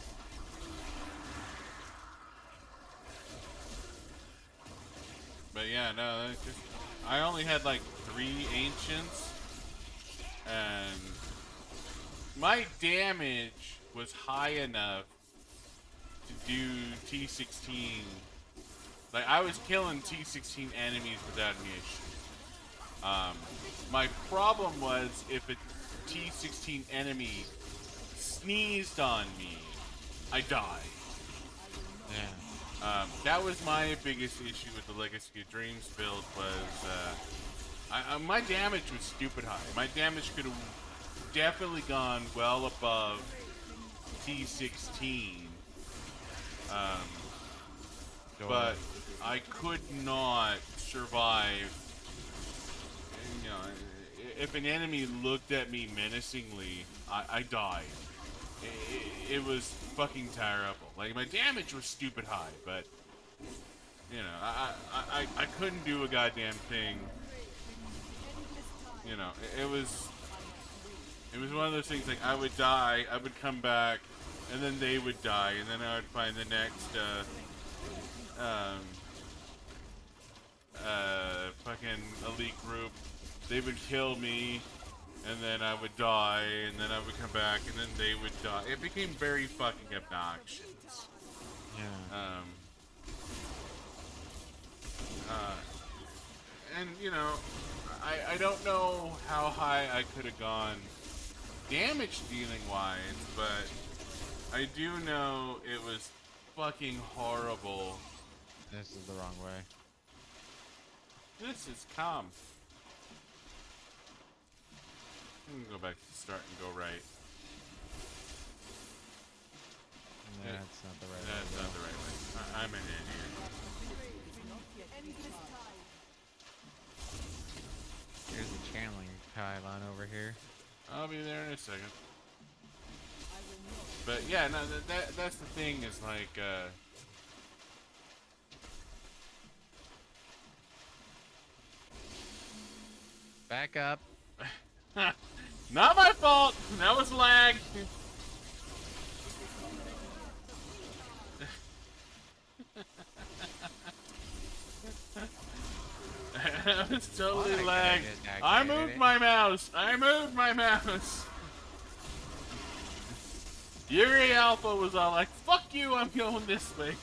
But yeah, no, that's just, I only had like 3 ancients, and my damage was high enough to do T16. Like, I was killing T16 enemies without an issue. My problem was if a T16 enemy sneezed on me, I died. Yeah. That was my biggest issue with the Legacy of Dreams build was, my damage was stupid high. My damage could have definitely gone well above T16. But I could not survive. You know, if an enemy looked at me menacingly, I died. It was fucking terrible. Like, my damage was stupid high, but you know, I couldn't do a goddamn thing. You know, it was one of those things. Like, I would die, I would come back, and then they would die, and then I would find the next fucking elite group. They would kill me, and then I would die, and then I would come back, and then they would die. It became very fucking obnoxious. Yeah. And you know, I don't know how high I could have gone damage dealing wise, but I do know it was fucking horrible. This is the wrong way. This is calm. I'm gonna go back to the start and go right. That's not the right way. That's not the right way. I'm an idiot. Here's the channeling pylon over here. I'll be there in a second. But yeah, no, that's the thing is like, Back up. not my fault. That was lag. That was totally Well, I lagged. just I activated moved it. my mouse. I moved my mouse. Yuri Alpha was all like, "Fuck you! I'm going this way."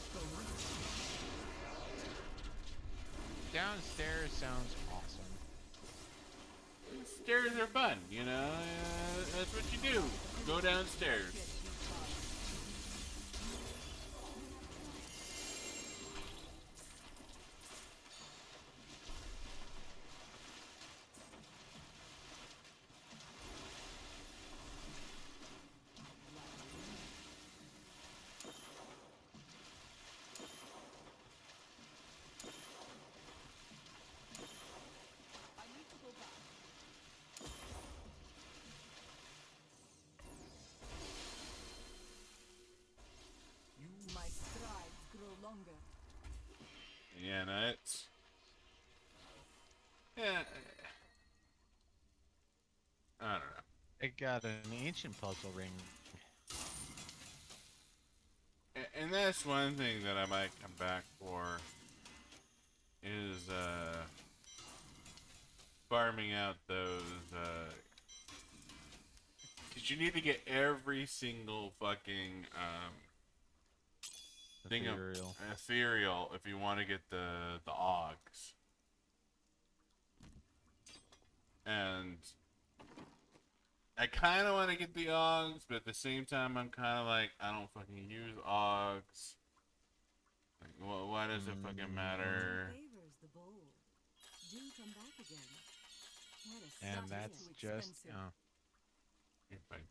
Downstairs sounds awesome. Stairs are fun, you know. That's what you do. Go downstairs. I don't know. It got an ancient puzzle ring. And that's one thing that I might come back for is farming out those because you need to get every single fucking thing of Ethereal. ethereal if you want to get the Augs. And I kind of want to get the Augs, but at the same time, I'm kind of like, I don't fucking use Augs. Like, why does it fucking matter? Favors the bold. Do come back again. What a And sight. that's Too just expensive. Yeah, fine.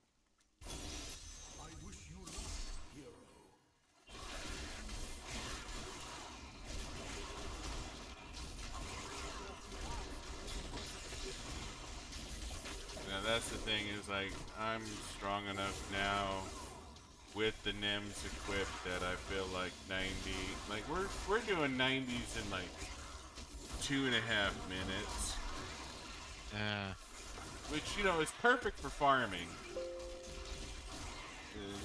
I wish you luck, hero. Now that's the thing is like I'm strong enough now with the NIMS equipped that I feel like 90 like we're doing 90s in like 2.5 minutes, which you know is perfect for farming.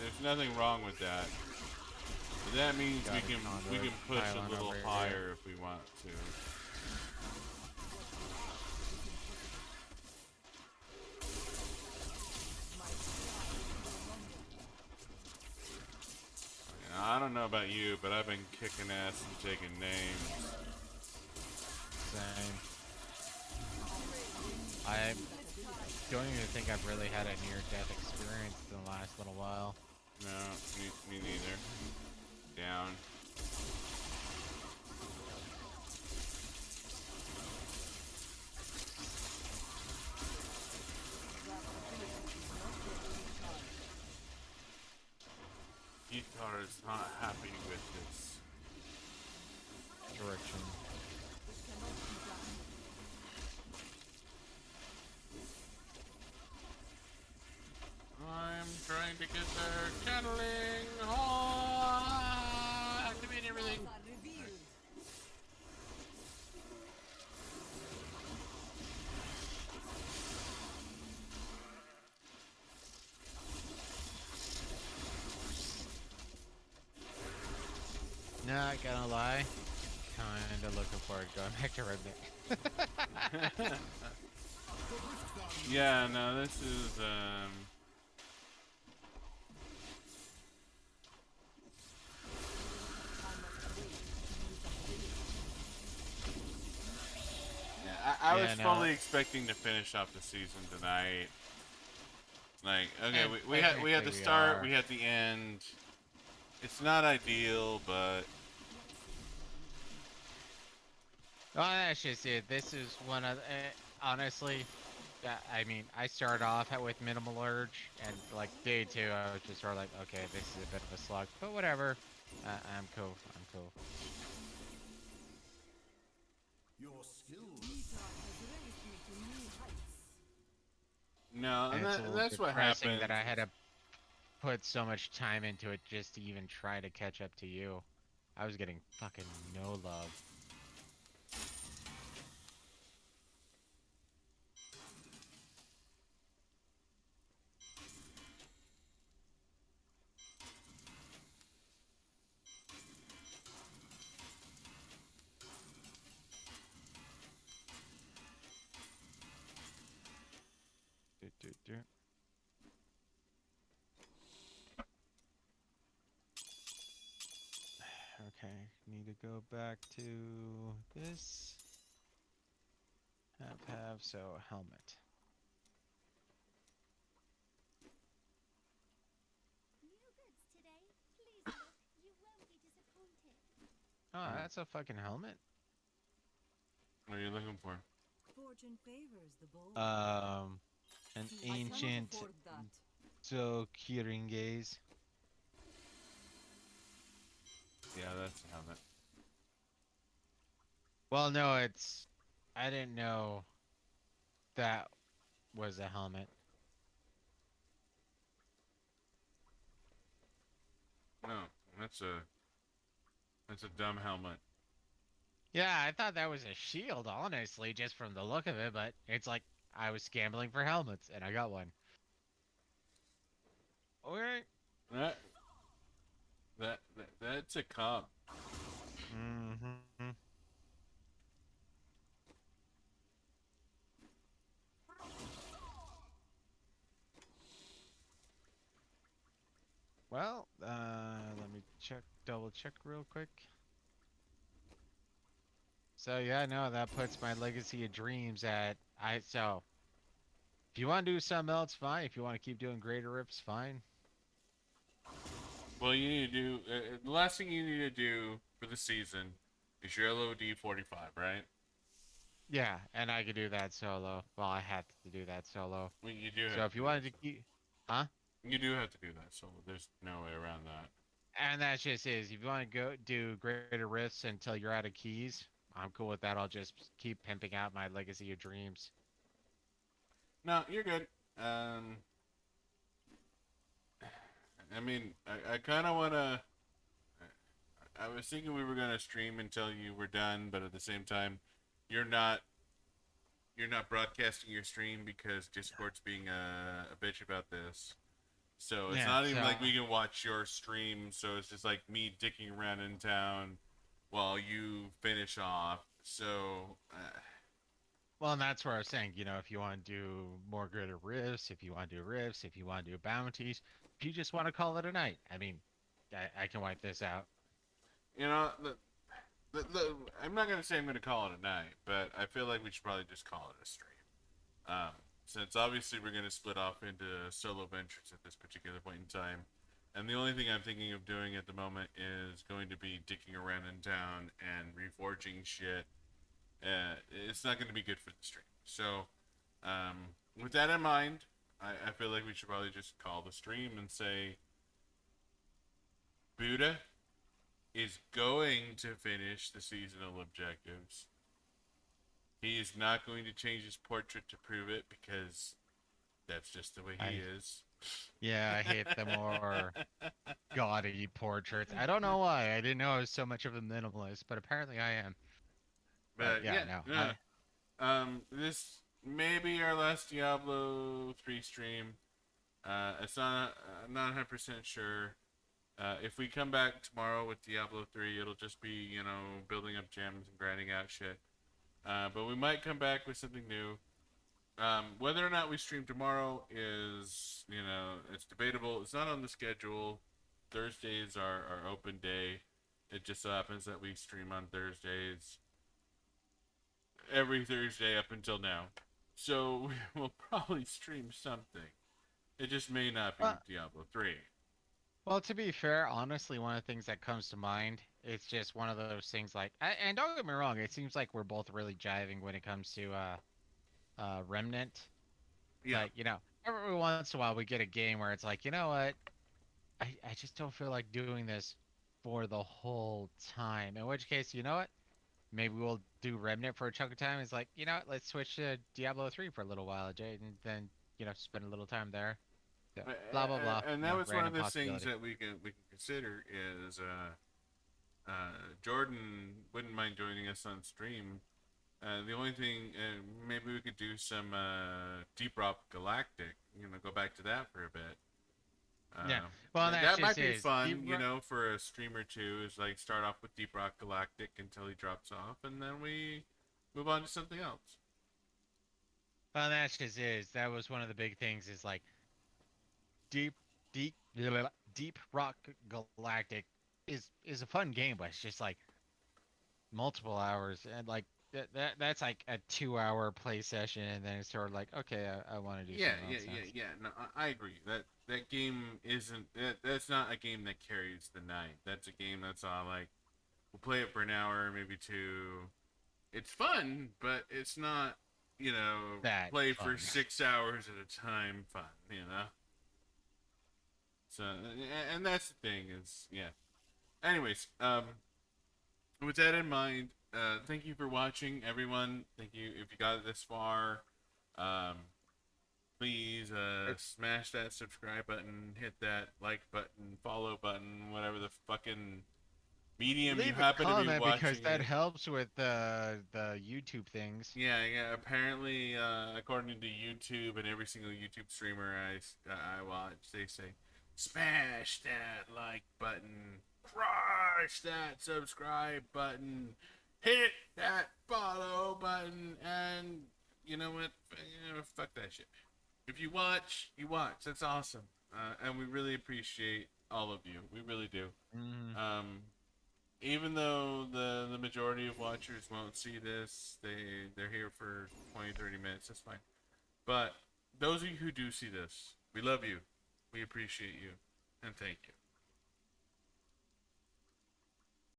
There's nothing wrong with that. But that means Got we it, can push pylon a little over here. higher if we want to. I don't know about you, but I've been kicking ass and taking names. Same. I don't even think I've really had a near-death experience in the last little while. No, me neither. Down. Guitar is not happy with this. Direction. I'm trying to get their channeling. Oh, activate everything. Are revealed. Not gonna lie. Kinda looking forward to going back to Redneck. Yeah, no, this is yeah, I Yeah, was no. fully expecting to finish off the season tonight. Like, okay, And we had the technically we start, are. we had the end. It's not ideal, but Well, that's just it. This is one of, honestly, I mean, I started off with minimal urge, and like day 2, I was just sort of like, okay, this is a bit of a slog, but whatever. I'm cool. I'm cool. Your skill Guitar has raised me to new heights. no, And it's a little that's what depressing happened. that I had to put so much time into it just to even try to catch up to you. I was getting fucking no love. Do. Okay, need to go back to this. Have, so helmet. New goods today. Please look. You won't be disappointed. Oh, that's a fucking helmet. What are you looking for? Fortune favors the bold. An I cannot ancient afford that. Zokiringes. Yeah, that's a helmet. Well, no, it's. I didn't know that was a helmet. No, that's a dumb helmet. Yeah, I thought that was a shield, honestly, just from the look of it, but it's like I was gambling for helmets, and I got one. Okay. That that's a comp. Mm-hmm. Well, let me double check real quick. So yeah, no, that puts my Legacy of Dreams at so if you want to do something else, fine. If you want to keep doing Greater Rips, fine. Well, you need to do the last thing you need to do for the season is your LOD 45, right? Yeah, and I could do that solo. Well, I had to do that solo. Well, you do So have if to you do wanted to that. keep, huh? You do have to do that solo. There's no way around that. And that just is, if you want to go do Greater Rifts until you're out of keys, I'm cool with that. I'll just keep pimping out my Legacy of Dreams. No, you're good. I mean, I kind of want to. I was thinking we were gonna stream until you were done, but at the same time, you're not. You're not broadcasting your stream because Discord's being a bitch about this. So it's Yeah, not even so like we can watch your stream. So it's just like me dicking around in town while you finish off. So well, and that's where I was saying, if you want to do more Greater Rifts, if you want to do Rifts, if you want to do bounties, if you just want to call it a night, I mean, I can wipe this out. you know, I'm not gonna say I'm gonna call it a night, but I feel like we should probably just call it a stream. Since obviously we're gonna split off into solo ventures at this particular point in time, and the only thing I'm thinking of doing at the moment is going to be dicking around in town and reforging shit. It's not going to be good for the stream. So, with that in mind, I feel like we should probably just call the stream and say Buddah is going to finish the seasonal objectives. He is not going to change his portrait to prove it because that's just the way he is. Yeah, I hate the more gaudy portraits. I don't know why. I didn't know I was so much of a minimalist, but apparently I am. But yeah, no. This may be our last Diablo 3 stream. It's not, I'm not 100% sure. If we come back tomorrow with Diablo 3, it'll just be, building up gems and grinding out shit. But we might come back with something new. Whether or not we stream tomorrow is, it's debatable. It's not on the schedule. Thursdays are our open day. It just so happens that we stream on Thursdays every Thursday up until now. So we'll probably stream something. It just may not be Diablo 3. Well, to be fair, honestly, one of the things that comes to mind, it's just one of those things like, and don't get me wrong, it seems like we're both really jiving when it comes to Remnant. Yeah. Like, every once in a while we get a game where it's like, you know what, I just don't feel like doing this for the whole time. In which case, you know what? Maybe we'll do Remnant for a chunk of time. It's like, you know what, let's switch to Diablo 3 for a little while, Jay, and then, spend a little time there. So, blah, blah, blah. And that was one of random the things possibility. that we can consider is Jordan wouldn't mind joining us on stream. The only thing, maybe we could do some Deep Rock Galactic. Go back to that for a bit. Yeah. Well, that might be is. fun, for a stream or two. Is like start off with Deep Rock Galactic until he drops off, and then we move on to something else. Well, that just is. That was one of the big things. Is like Deep Rock Galactic is a fun game, but it's just like multiple hours, and like that's like a 2-hour play session, and then it's sort of like, okay, I want to do something else. Yeah. No, I agree. That game isn't. That's not a game that carries the night. That's a game that's all like, we'll play it for an hour, maybe two. It's fun, but it's not. That play fun. for 6 hours at a time. Fun. So, and that's the thing is, yeah. Anyways, with that in mind, thank you for watching, everyone. Thank you if you got it this far. Please smash that subscribe button, hit that like button, follow button, whatever the fucking medium you Leave a happen to be comment because watching that it. helps with the YouTube things. Yeah. Apparently, according to YouTube and every single YouTube streamer I watch, they say, smash that like button, crush that subscribe button, hit that follow button, and you know what? Fuck that shit. If you watch, you watch. That's awesome, and we really appreciate all of you. We really do. Mm. Even though the majority of watchers won't see this, they're here for 20-30 minutes. That's fine. But those of you who do see this, we love you, we appreciate you, and thank you.